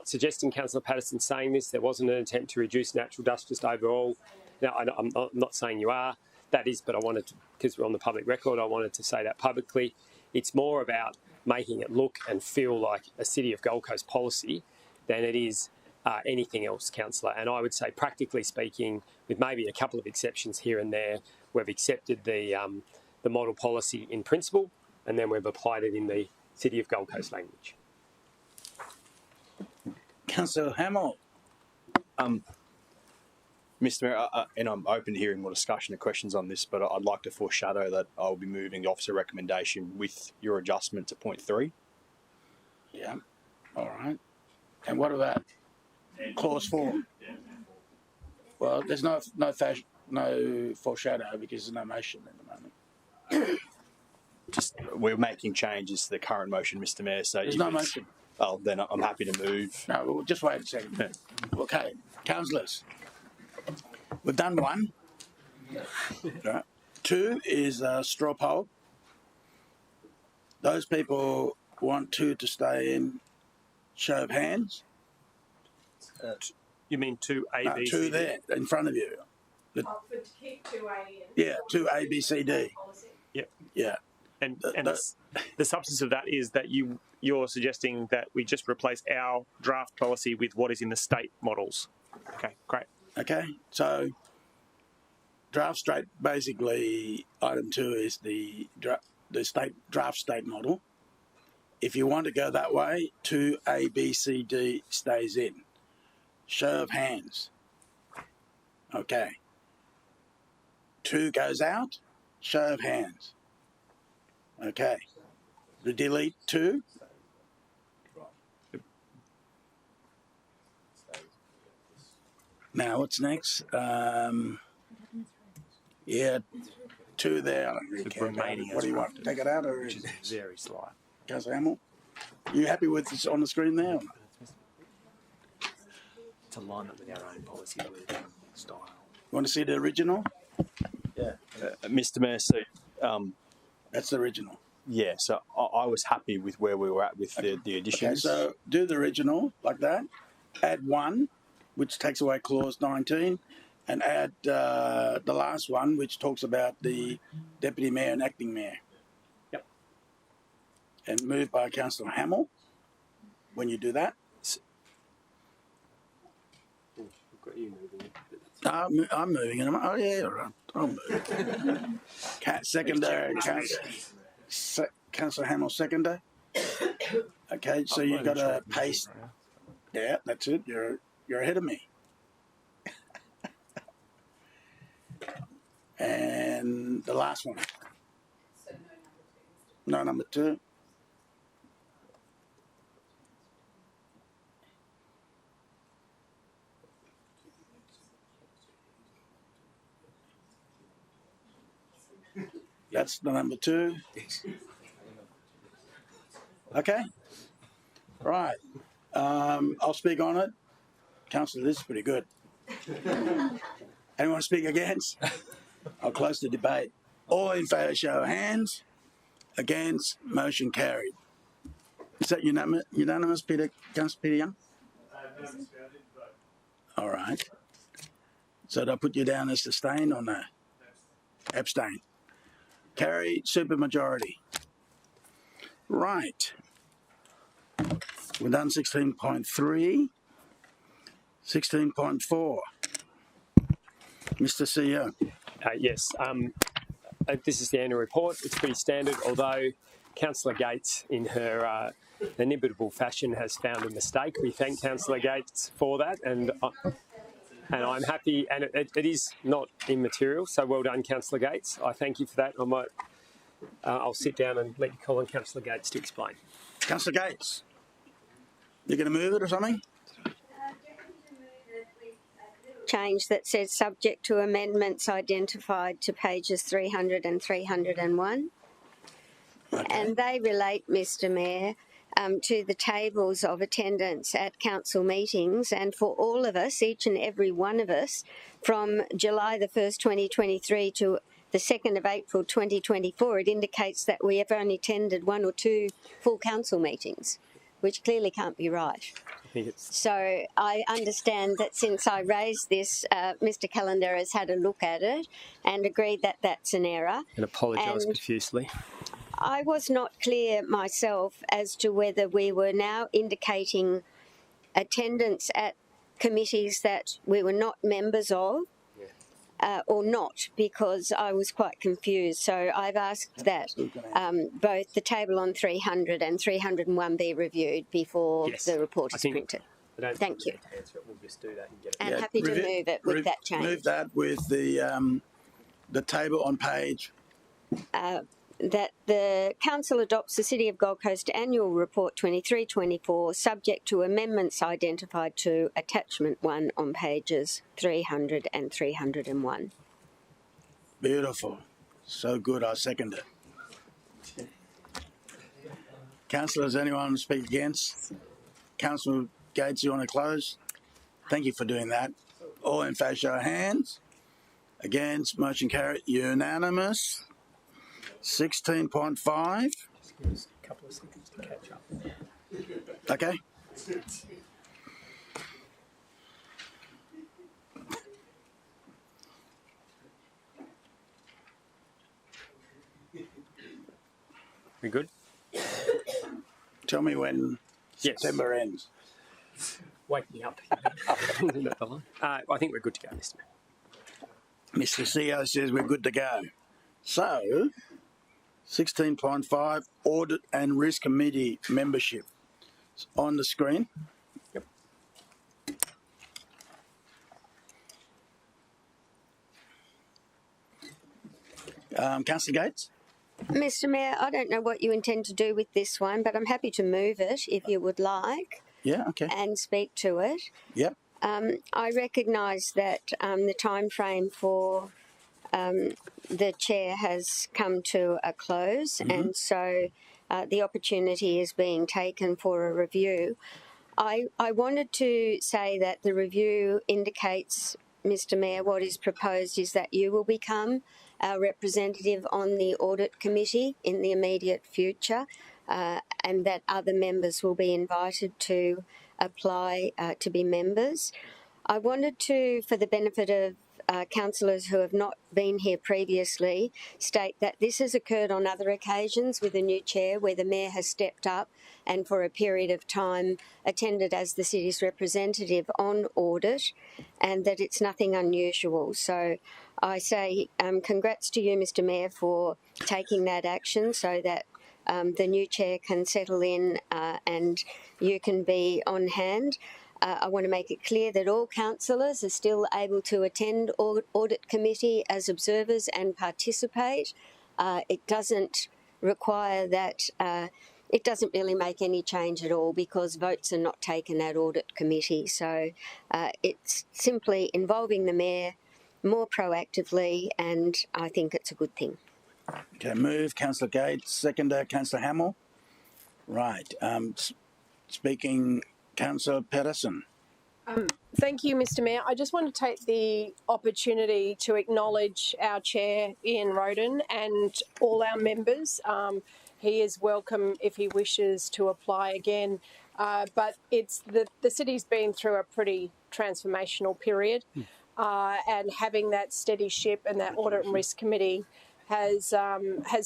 suggesting Councillor Patterson saying this. There wasn't an attempt to reduce natural justice overall. Now, I'm not saying you are. That is, but I wanted to, because we're on the public record, I wanted to say that publicly. It's more about making it look and feel like a City of Gold Coast policy than it is anything else, Councillor. And I would say, practically speaking, with maybe a couple of exceptions here and there, we've accepted the model policy in principle, and then we've applied it in the City of Gold Coast language. Councillor Hamill. Mr Mayor, and I'm open to hearing more discussion and questions on this, but I'd like to foreshadow that I'll be moving the officer recommendation with your adjustment to point 3. Yeah, all right. And what about clause 4? Well, there's no foreshadow because there's no motion at the moment. We're making changes to the current motion, Mr Mayor. So there's no motion. Oh, then I'm happy to move. No, we'll just wait a second. Yeah. Okay, councillors, we've done one. Right. 2 is a straw poll. Those people want 2 to stay in. Show of hands. You mean 2A, No, B, 2 C, there in front of you. To keep 2A in. Yeah, 2A, B, C, D. Yep. Yeah. And the substance of that is that you're suggesting that we just replace our draft policy with what is in the state models. Okay, great. Okay, so draft state, basically item 2 is the draft state model. If you want to go that way, 2A, B, C, D stays in. Show of hands. Okay. 2 goes out. Show of hands. Okay. We delete 2. Now, what's next? Yeah, 2 there. I don't really care about it. What do you want? Take it out, or which is very slight. Councillor Hamill, you happy with this on the screen now? To line up with our own policy style. You want to see the original? Yeah, Mr. Mayor, so that's the original. Yeah, so I was happy with where we were at with the additions. Okay, so do the original like that. Add 1, which takes away clause 19, and add the last one, which talks about the deputy mayor and acting mayor. Yep. And moved by Councillor Hamill. When you do that. I'm moving it. Oh yeah, all right. I'll move. Seconder, Councillor Hamill, seconder. Okay, so you've got to paste. Yeah, that's it. You're ahead of me. And the last one. No number 2. That's the number 2. Okay. Right. I'll speak on it. Councillor, this is pretty good. Anyone speak against? I'll close the debate. All in favour, show of hands. Against, motion carried. Is that unanimous, Peter? Councillor Peter Young? All right. So did I put you down as abstain or no? Abstain. Carried, supermajority. Right. We've done 16.3. 16.4. Mr. CEO. Yes. This is the annual report. It's pretty standard, although Councillor Gates, in her inimitable fashion, has found a mistake. We thank Councillor Gates for that, and I'm happy, and it is not immaterial, so well done, Councillor Gates. I thank you for that. I'll sit down and let you call on Councillor Gates to explain. Councillor Gates, you're going to move it or something? Change that says subject to amendments identified to pages 300 and 301. Okay. And they relate, Mr. Mayor, to the tables of attendance at council meetings, and for all of us, each and every one of us, from July the 1st, 2023 to the 2nd of April 2024, it indicates that we have only attended 1 or 2 full council meetings, which clearly can't be right. So I understand that since I raised this, Mr. Callender has had a look at it and agreed that that's an error. And apologise profusely. I was not clear myself as to whether we were now indicating attendance at committees that we were not members of or not, because I was quite confused. So I've asked that both the table on 300 and 301 be reviewed before the report is printed. Thank you. We'll just do that and get it. And happy to move it with that change. Move that with the table on page. That the Council adopts the City of Gold Coast Annual Report 23-24, subject to amendments identified to Attachment 1 on pages 300 and 301. Beautiful. So good, I second it. Councillors, anyone speak against? Councillor Gates, you want to close? Thank you for doing that. All in favour, show of hands. Against, motion carried, unanimous. 16.5. Just give us a couple of seconds to catch up. Okay. We good? Tell me when September ends. Wake me up. I think we're good to go, Mr. Mayor. Mr. CEO says we're good to go. So, 16.5, Audit and Risk Committee membership. It's on the screen. Yep. Councillor Gates? Mr. Mayor, I don't know what you intend to do with this one, but I'm happy to move it if you would like. Yeah, okay. And speak to it. Yep. I recognise that the time frame for the chair has come to a close, and so the opportunity is being taken for a review. I wanted to say that the review indicates, Mr. Mayor, what is proposed is that you will become our representative on the audit committee in the immediate future, and that other members will be invited to apply to be members. I wanted to, for the benefit of councillors who have not been here previously, state that this has occurred on other occasions with a new chair where the mayor has stepped up and for a period of time attended as the city's representative on audit, and that it's nothing unusual. So I say congrats to you, Mr. Mayor, for taking that action so that the new chair can settle in and you can be on hand. I want to make it clear that all councillors are still able to attend audit committee as observers and participate. It doesn't require that, it doesn't really make any change at all because votes are not taken at audit committee. So it's simply involving the mayor more proactively, and I think it's a good thing. Okay, move, Councillor Gates. Seconder, Councillor Hamill. Right. Speaking, Councillor Patterson. Thank you, Mr. Mayor. I just want to take the opportunity to acknowledge our chair, Ian Roden, and all our members. He is welcome if he wishes to apply again. But it's the city's been through a pretty transformational period, and having that steady ship and that audit and risk committee has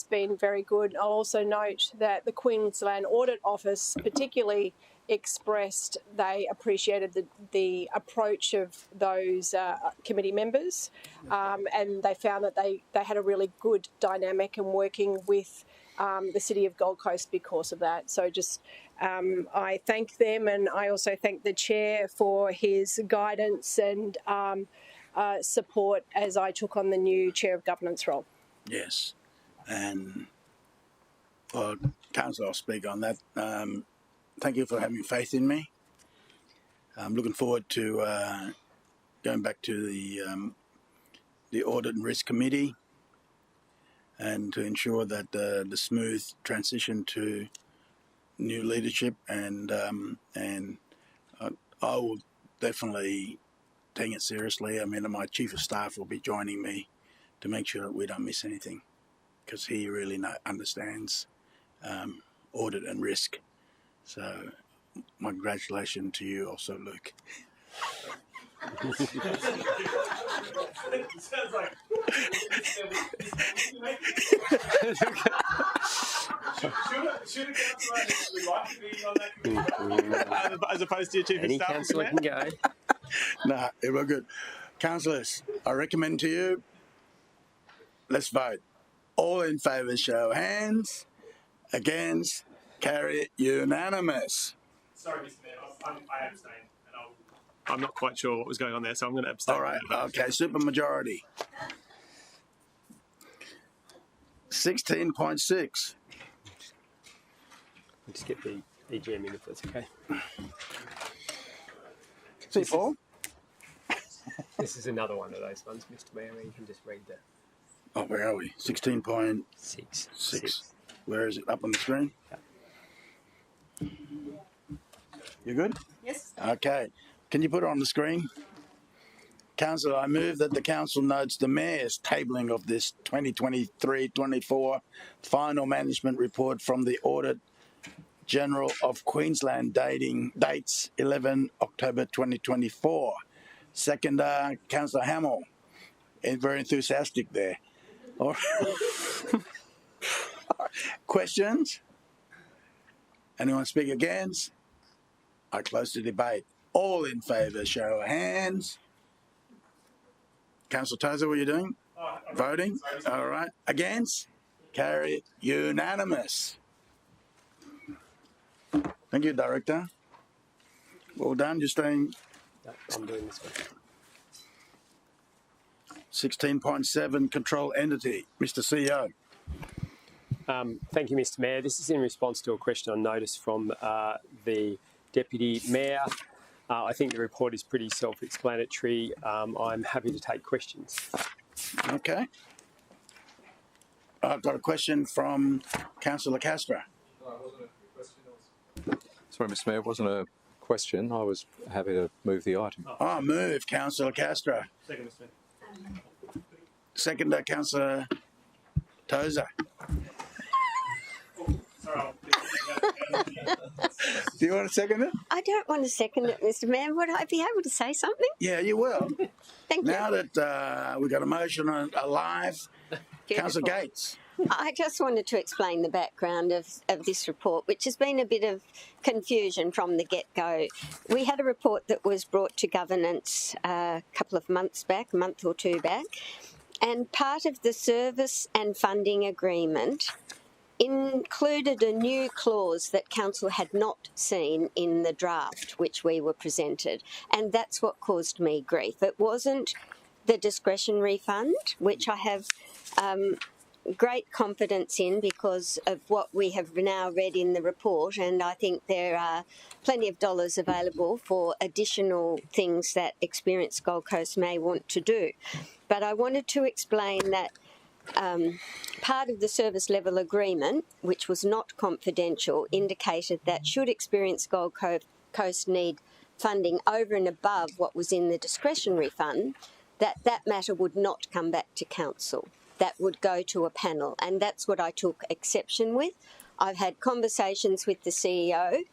been very good. I'll also note that the Queensland Audit Office particularly expressed they appreciated the approach of those committee members, and they found that they had a really good dynamic in working with the City of Gold Coast because of that. So just I thank them, and I also thank the Chair for his guidance and support as I took on the new Chair of Governance role. Yes. And, well, Councillor, I'll speak on that. Thank you for having faith in me. I'm looking forward to going back to the Audit and Risk Committee and to ensure that the smooth transition to new leadership, and I will definitely take it seriously. I mean, my Chief of Staff will be joining me to make sure that we don't miss anything, because he really understands audit and risk. So, my congratulations to you also, Luke. Sounds like should a councillor actually like to be on that committee as opposed to your chief of staff? Any councillor can go. Nah, we're good. Councillors, I recommend to you, let's vote. All in favour, show hands. Against, carry it unanimous. Sorry, Mr. Mayor, I abstain, and I'm not quite sure what was going on there, so I'm going to abstain. All right, okay, super majority. 16.6. We'll just get the EGM in if that's okay. C4? This is another one of those ones, Mr. Mayor, where you can just read that. Oh, where are we? 16.6. Where is it? Up on the screen? Yeah. You good? Yes. Okay. Can you put it on the screen? Councillor, I move that the Council notes the Mayor's tabling of this 2023-24 final management report from the Audit General of Queensland dates 11 October 2024. Seconder, Councillor Hamill. Very enthusiastic there. All right. Questions? Anyone speak against? I close the debate. All in favour, show of hands. Councillor Tozer, what are you doing? Voting? All right. Against? Carry unanimous. Thank you, Director. Well done. You're staying. I'm doing this one. 16.7 control entity. Mr. CEO. Thank you, Mr. Mayor. This is in response to a question on notice from the Deputy Mayor. I think the report is pretty self-explanatory. I'm happy to take questions. Okay. I've got a question from Councillor Castro. Sorry, Mr. Mayor, it wasn't a question. I was happy to move the item. Oh, move, Councillor Castro. Second, Mr. Mayor. Seconder, Councillor Tozer. Do you want to second it? I don't want to second it, Mr. Mayor. Would I be able to say something? Yeah, you will. Thank you. Now that we've got a motion live, Councillor Gates. I just wanted to explain the background of this report, which has been a bit of confusion from the get-go. We had a report that was brought to governance a couple of months back, a month or two back, and part of the service and funding agreement included a new clause that Council had not seen in the draft which we were presented, and that's what caused me grief. It wasn't the discretionary fund, which I have great confidence in because of what we have now read in the report, and I think there are plenty of dollars available for additional things that experienced Gold Coast may want to do. But I wanted to explain that part of the service level agreement, which was not confidential, indicated that should experienced Gold Coast need funding over and above what was in the discretionary fund, that matter would not come back to Council. That would go to a panel, and that's what I took exception with. I've had conversations with the CEO,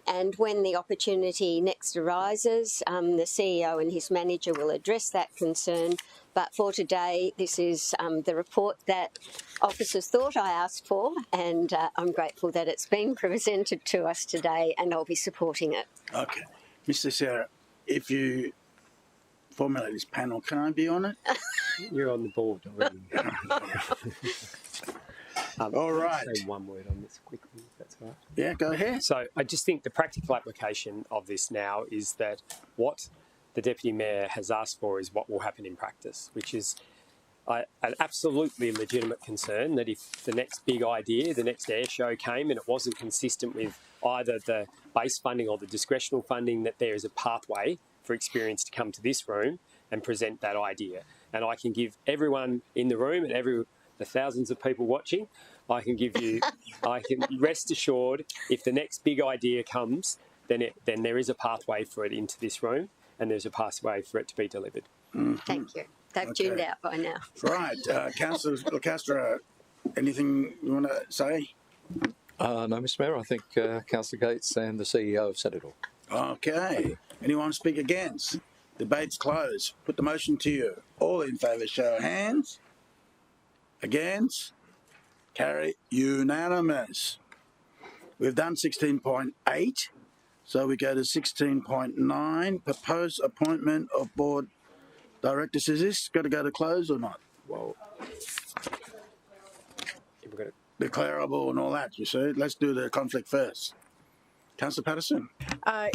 and when the opportunity next arises, the CEO and his manager will address that concern. But for today, this is the report that officers thought I asked for, and I'm grateful that it's been presented to us today, and I'll be supporting it. Okay. Mr. Sarah, if you formulate this panel, can I be on it? You're on the board already. All right. Say one word on this quickly, if that's all right. Yeah, go ahead. So I just think the practical application of this now is that what the Deputy Mayor has asked for is what will happen in practice, which is an absolutely legitimate concern that if the next big idea, the next air show came and it wasn't consistent with either the base funding or the discretional funding, that there is a pathway for experience to come to this room and present that idea. And I can give everyone in the room and the thousands of people watching, I can rest assured if the next big idea comes, then there is a pathway for it into this room and there's a pathway for it to be delivered. Thank you. They've tuned out by now. Right. Councillor Castro, anything you want to say? No, Mr. Mayor, I think Councillor Gates and the CEO have said it all. Okay. Anyone speak against? Debate's closed. Put the motion to you. All in favour, show of hands. Against? Carry unanimous. We've done 16.8, so we go to 16.9. Proposed appointment of board directors. Is this got to go to close or not? Well, declarable and all that, you see. Let's do the conflict first. Councillor Patterson.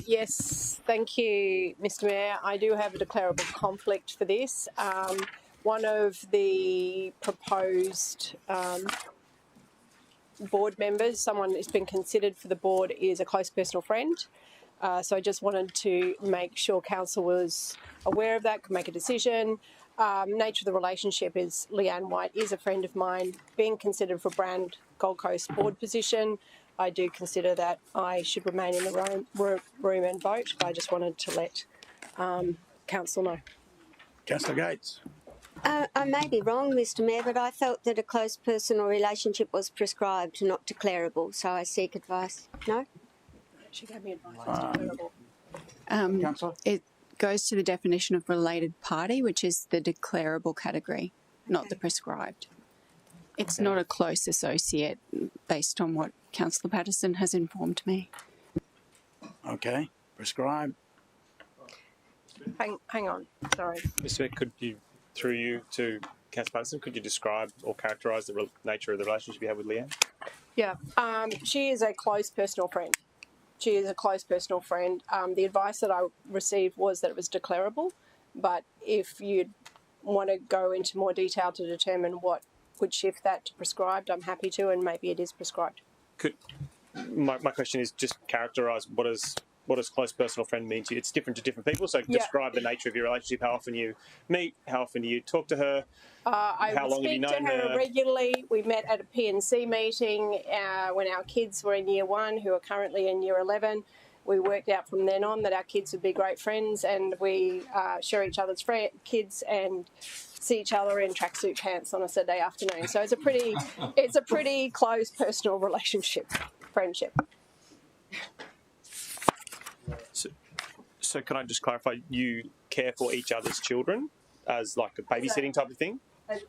Yes, thank you, Mr. Mayor. I do have a declarable conflict for this. One of the proposed board members, someone who's been considered for the board, is a close personal friend. So I just wanted to make sure Council was aware of that, could make a decision. Nature of the relationship is Leanne White is a friend of mine. Being considered for Brand Gold Coast board position, I do consider that I should remain in the room and vote. But I just wanted to let Council know. Councillor Gates. I may be wrong, Mr Mayor, but I felt that a close personal relationship was prescribed, not declarable, so I seek advice. No? She gave me advice. It's declarable. It goes to the definition of related party, which is the declarable category, not the prescribed. It's not a close associate based on what Councillor Patterson has informed me. Okay, prescribed. Hang on, sorry. Mr Mayor, could you, through you to Councillor Patterson, could you describe or characterise the nature of the relationship you have with Leanne? Yeah, she is a close personal friend. She is a close personal friend. The advice that I received was that it was declarable, but if you'd want to go into more detail to determine what would shift that to prescribed, I'm happy to, and maybe it is prescribed. My question is just characterise what does close personal friend mean to you? It's different to different people, so describe the nature of your relationship, how often you meet, how often do you talk to her, how long have you known her? I speak to her regularly. We met at a PNC meeting when our kids were in year 1, who are currently in year 11. We worked out from then on that our kids would be great friends, and we share each other's kids and see each other in tracksuit pants on a Saturday afternoon. So it's a pretty close personal relationship, friendship. So can I just clarify, you care for each other's children as like a babysitting type of thing?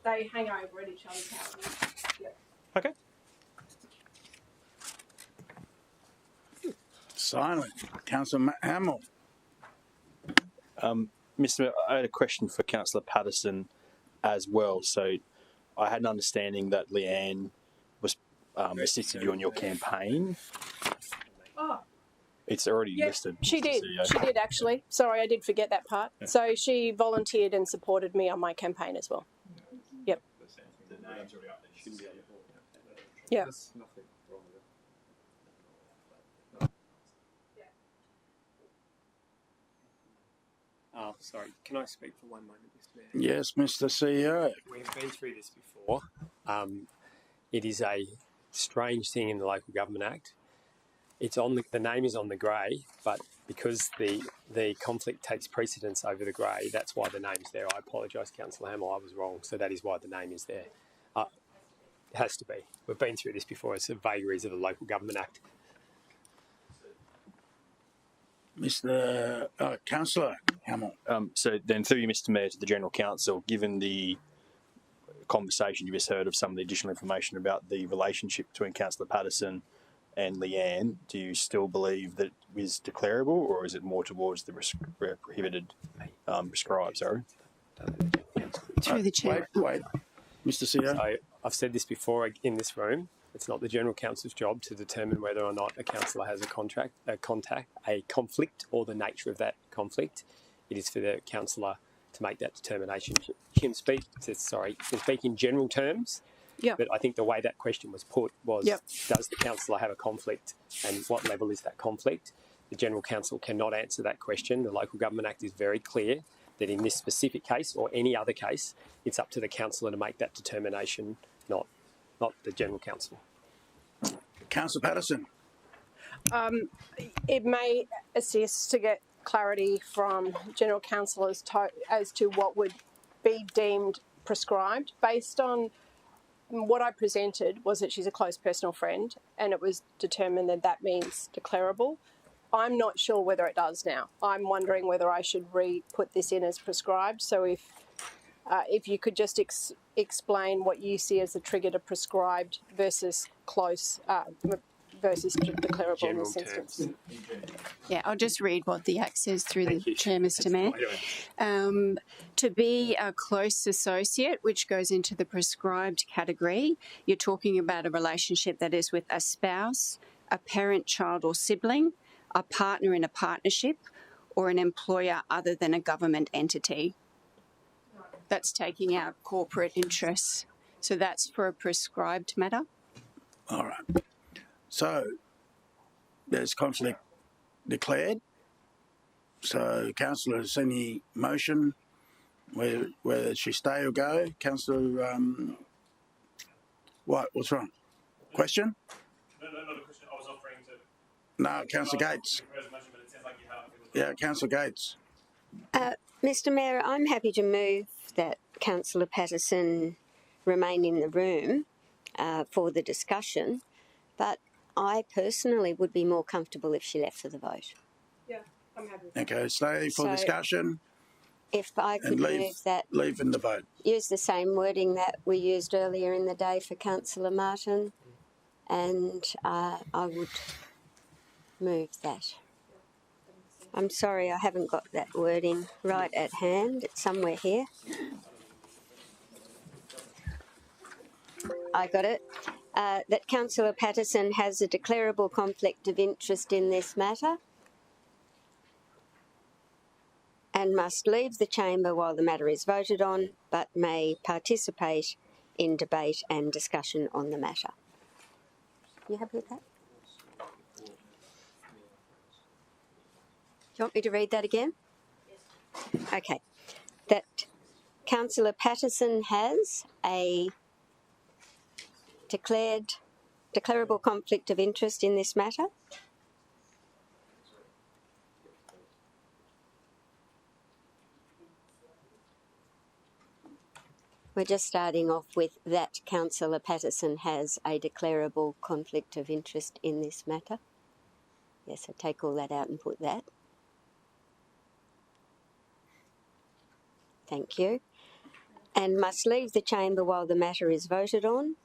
They hang over at each other's houses. Yep. Okay. Silent. Councillor Hamill. Mr Mayor, I had a question for Councillor Patterson as well. So I had an understanding that Leanne was assisted you on your campaign. Oh. It's already listed. She did. CEO. She did, actually. Sorry, I did forget that part. Yeah. So she volunteered and supported me on my campaign as well. Yep. Yeah. Oh, sorry. Can I speak for one moment, Mr. Mayor? Yes, Mr. CEO. We've been through this before. It is a strange thing in the Local Government Act. It's on the name is on the grey, but because the conflict takes precedence over the grey, that's why the name's there. I apologise, Councillor Hamill, I was wrong. So that is why the name is there. It has to be. We've been through this before. It's the vagaries of the Local Government Act. Mr. Councillor Hamill. So then through you, Mr. Mayor, to the General Counsel, given the conversation you just heard of some of the additional information about the relationship between Councillor Patterson and Leanne, do you still believe that it is declarable, or is it more towards the prohibited, prescribed, sorry? Through the chair. Wait. Mr. CEO. So I've said this before in this room. It's not the General Counsel's job to determine whether or not a councillor has a conflict, or the nature of that conflict. It is for the councillor to make that determination. She can speak in general terms. Yep. But I think the way that question was put was, does the councillor have a conflict, and what level is that conflict? The General Counsel cannot answer that question. The Local Government Act is very clear that in this specific case, or any other case, it's up to the councillor to make that determination, not the General Counsel. Councillor Patterson. It may assist to get clarity from General Counsel as to what would be deemed prescribed. Based on what I presented was that she's a close personal friend, and it was determined that that means declarable. I'm not sure whether it does now. I'm wondering whether I should put this in as prescribed. So if you could just explain what you see as the trigger to prescribed versus close versus declarable in this instance. Yeah, I'll just read what the Act says through the Chair, Mr. Mayor. To be a close associate, which goes into the prescribed category, you're talking about a relationship that is with a spouse, a parent, child or sibling, a partner in a partnership, or an employer other than a government entity. That's taking out corporate interests. So that's for a prescribed matter. All right. So there's conflict declared. So, councillors, any motion whether she stay or go? Councillor, what's wrong? Question? No, not a question. I was offering to. No, Councillor Gates. Yeah, Councillor Gates. Mr Mayor, I'm happy to move that Councillor Patterson remain in the room for the discussion, but I personally would be more comfortable if she left for the vote. Yeah, I'm happy. Okay, stay for discussion. If I could move that, leave in the vote. Use the same wording that we used earlier in the day for Councillor Martin, and I would move that. I'm sorry, I haven't got that wording right at hand. It's somewhere here. I got it. That Councillor Patterson has a declarable conflict of interest in this matter and must leave the chamber while the matter is voted on, but may participate in debate and discussion on the matter. You happy with that? Do you want me to read that again? Yes. Okay. That Councillor Patterson has a declarable conflict of interest in this matter. We're just starting off with that Councillor Patterson has a declarable conflict of interest in this matter. Yes, I take all that out and put that. Thank you. And must leave the chamber while the matter is voted on.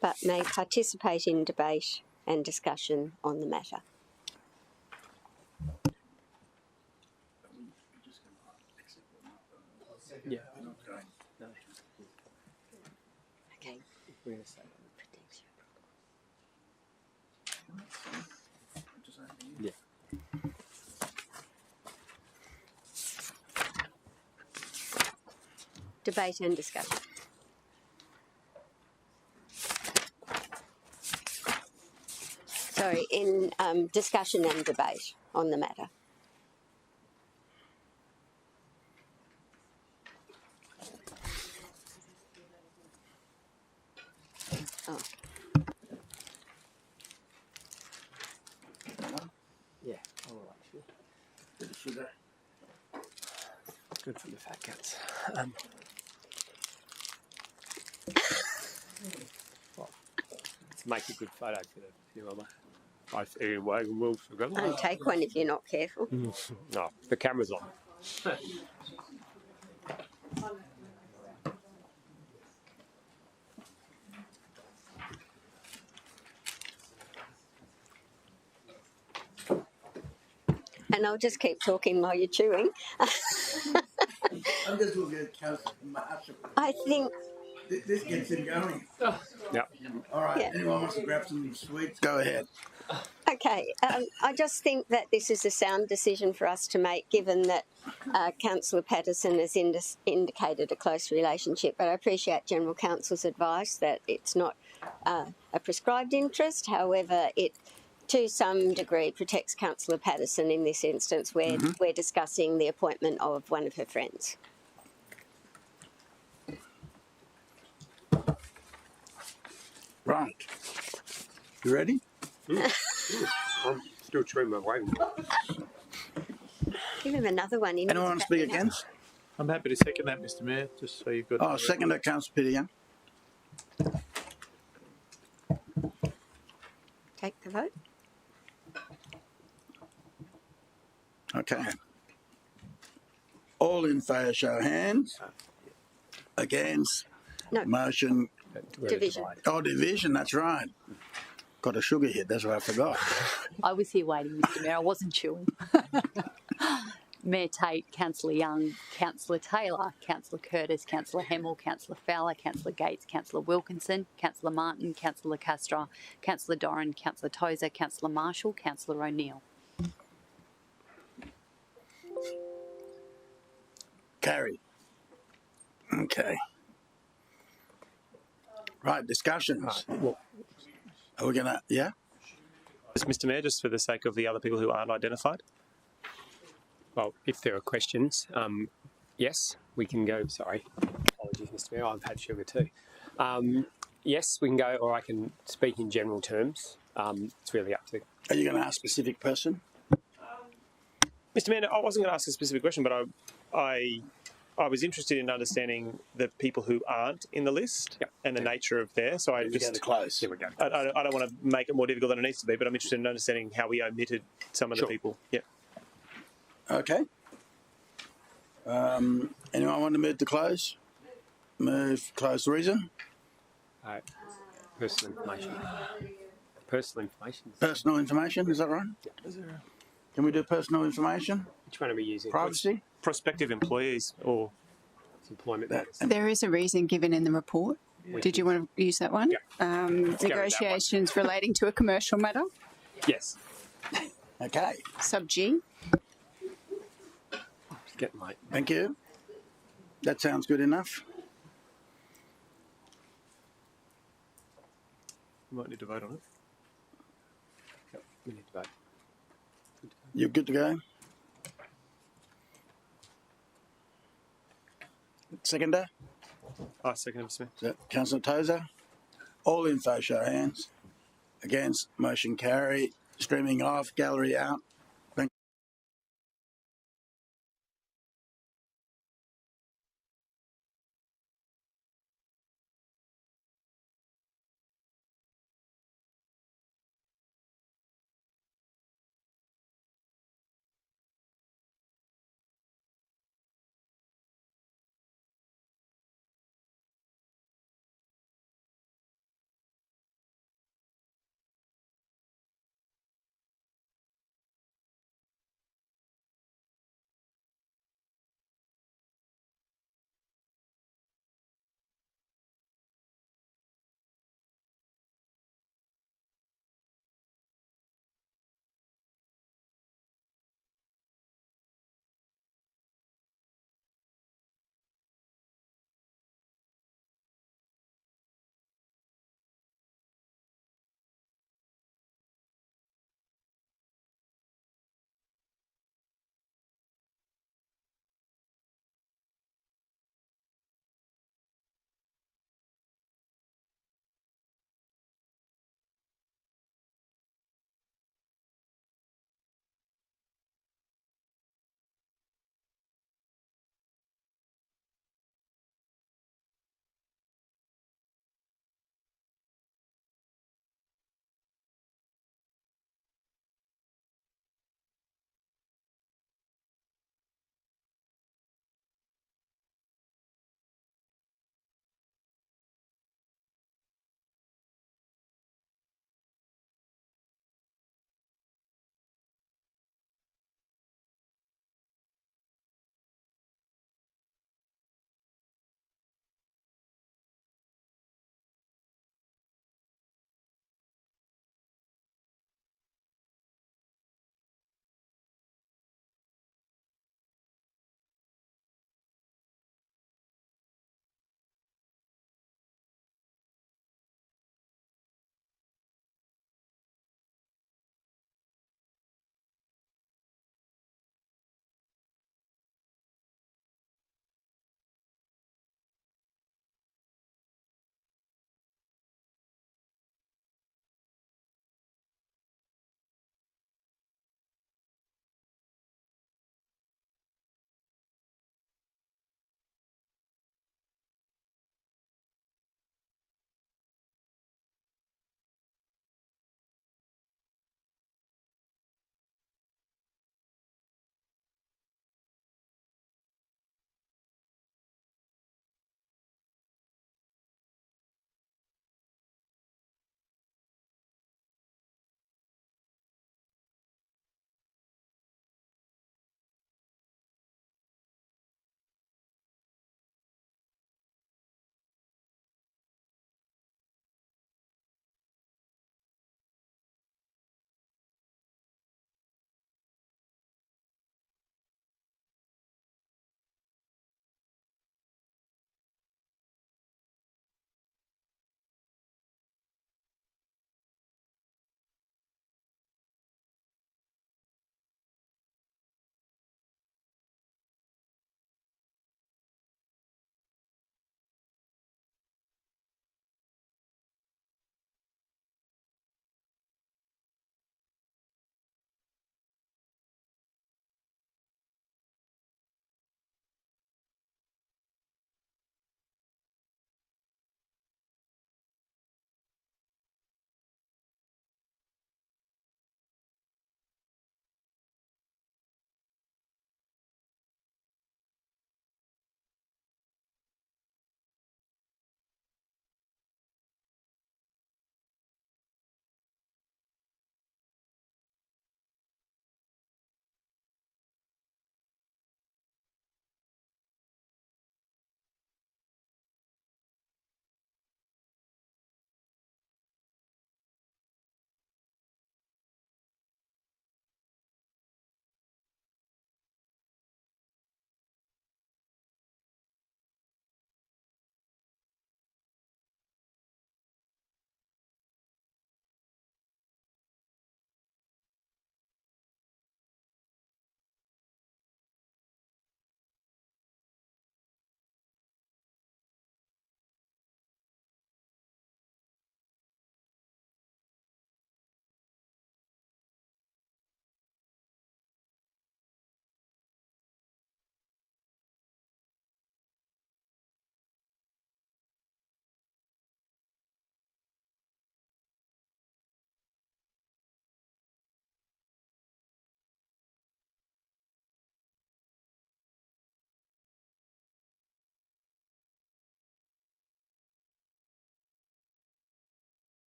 But may participate in debate and discussion on the matter. Yeah. Okay. We're going to say yeah. Debate and discussion. Sorry, in discussion and debate on the matter. Oh. Yeah, all right. Bit of sugar. Good for the fat cats. To make a good photo for the viewer. Don't take one if you're not careful. No, the camera's on. And I'll just keep talking while you're chewing. I'm just looking at Councillor Marshall. I think this gets him going. Yeah. All right. Yeah. Anyone wants to grab some sweets? Go ahead. Okay, I just think that this is a sound decision for us to make, given that Councillor Patterson has indicated a close relationship. But I appreciate General Counsel's advice that it's not a prescribed interest. However, it, to some degree, protects Councillor Patterson in this instance where we're discussing the appointment of one of her friends. Right. You ready? I'm still chewing my way. Give him another one. Anyone want to speak against? I'm happy to second that, Mr Mayor, just so you've got... Oh, second that, Councillor Pettian. Take the vote. Okay. All in favour, show of hands. Against? No. Motion. Division. Oh, division, that's right. Got a sugar hit, that's what I forgot. I was here waiting, Mr Mayor. I wasn't chewing. Mayor Tate, Councillor Young, Councillor Taylor, Councillor Curtis, Councillor Hemmel, Councillor Fowler, Councillor Gates, Councillor Wilkinson, Councillor Martin, Councillor Castro, Councillor Doran, Councillor Tozer, Councillor Marshall, Councillor O'Neill. Carried. Okay. Right, discussions. Well, are we going to, yeah? Mr Mayor, just for the sake of the other people who aren't identified. well, if there are questions, yes, we can go. Sorry, apologies, Mr Mayor, I've had sugar too. Yes, we can go, or I can speak in general terms. It's really up to. Are you going to ask a specific person? Mr. Mayor, I wasn't going to ask a specific question, but I was interested in understanding the people who aren't in the list and the nature of there. So I just close. There we go. I don't want to make it more difficult than it needs to be, but I'm interested in understanding how we omitted some of the people. Yeah. Okay. Anyone want to move to close? Move close the reason. Personal information. Personal information. Personal information, is that right? Yeah. Can we do personal information? Which one are we using? Privacy? Prospective employees or employment. There is a reason given in the report. Did you want to use that one? Yeah. Negotiations relating to a commercial matter. Yes. Okay. Sub G. Get my. Thank you. That sounds good enough. You might need to vote on it. Yep, we need to vote. You're good to go? Seconder? I second, Mr. Mayor. So, Councillor Tozer? All in favour, show of hands. Against, motion carried. Streaming off, gallery out.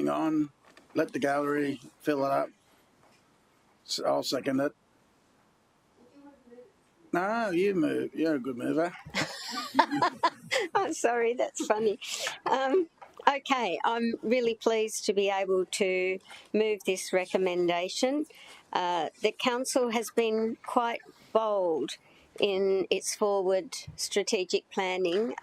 moving on. Let the gallery fill it up. So I'll second it. No, you move. You're a good mover. I'm sorry, that's funny. Okay, I'm really pleased to be able to move this recommendation. The Council has been quite bold in its forward strategic planning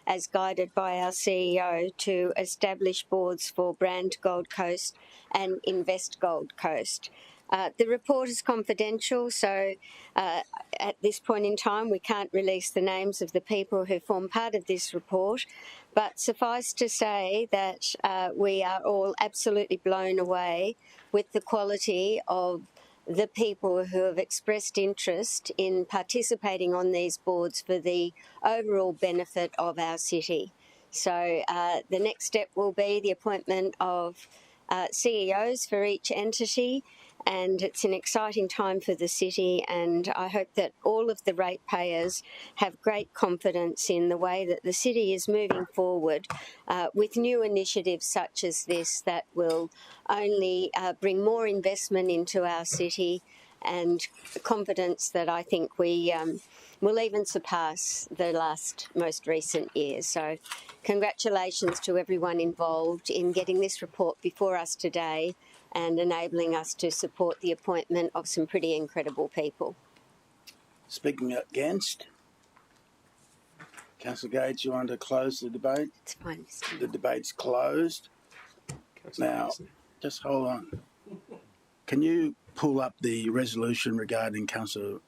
as guided by our CEO to establish boards for Brand Gold Coast and Invest Gold Coast. The report is confidential, so at this point in time we can't release the names of the people who form part of this report, but suffice to say that we are all absolutely blown away with the quality of the people who have expressed interest in participating on these boards for the overall benefit of our city. So the next step will be the appointment of CEOs for each entity, and it's an exciting time for the city, and I hope that all of the ratepayers have great confidence in the way that the city is moving forward with new initiatives such as this that will only bring more investment into our city, and confidence that I think we will even surpass the most recent years. So congratulations to everyone involved in getting this report before us today and enabling us to support the appointment of some pretty incredible people. Speaking against, Councillor Gates, you want to close the debate? It's fine. The debate's closed. Now, just hold on. Can you pull up the resolution regarding Councillor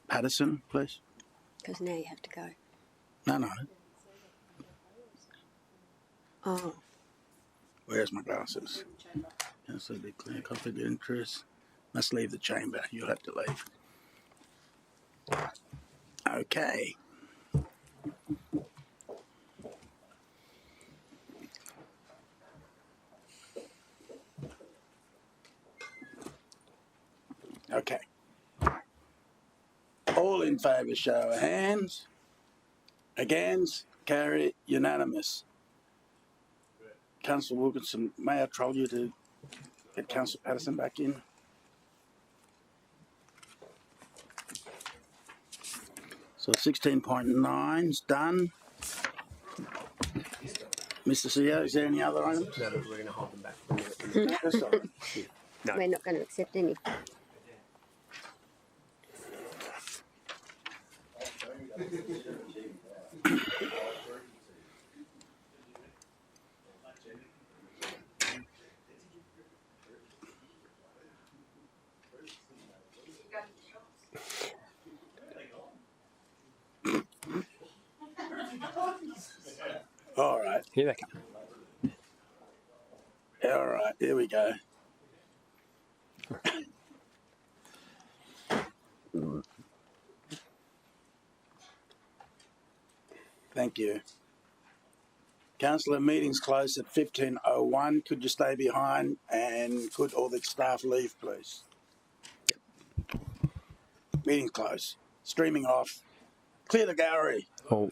Patterson, please? Because now you have to go. No. Oh. Where's my glasses? Councillor declare conflict of interest. Must leave the chamber. You'll have to leave. Okay. Okay. All in favour, show of hands. Against, carry, unanimous. Councillor Wilkinson, may I troll you to get Councillor Patterson back in? So 16.9's done. Mr. CEO, is there any other items? No, but we're going to hold them back for a minute. That's all right. No. We're not going to accept any. All right. Here they come. All right, here we go. Thank you. Councillor, meeting's closed at 15:01. Could you stay behind, and could all the staff leave, please? Meeting's closed. Streaming off. Clear the gallery. Well,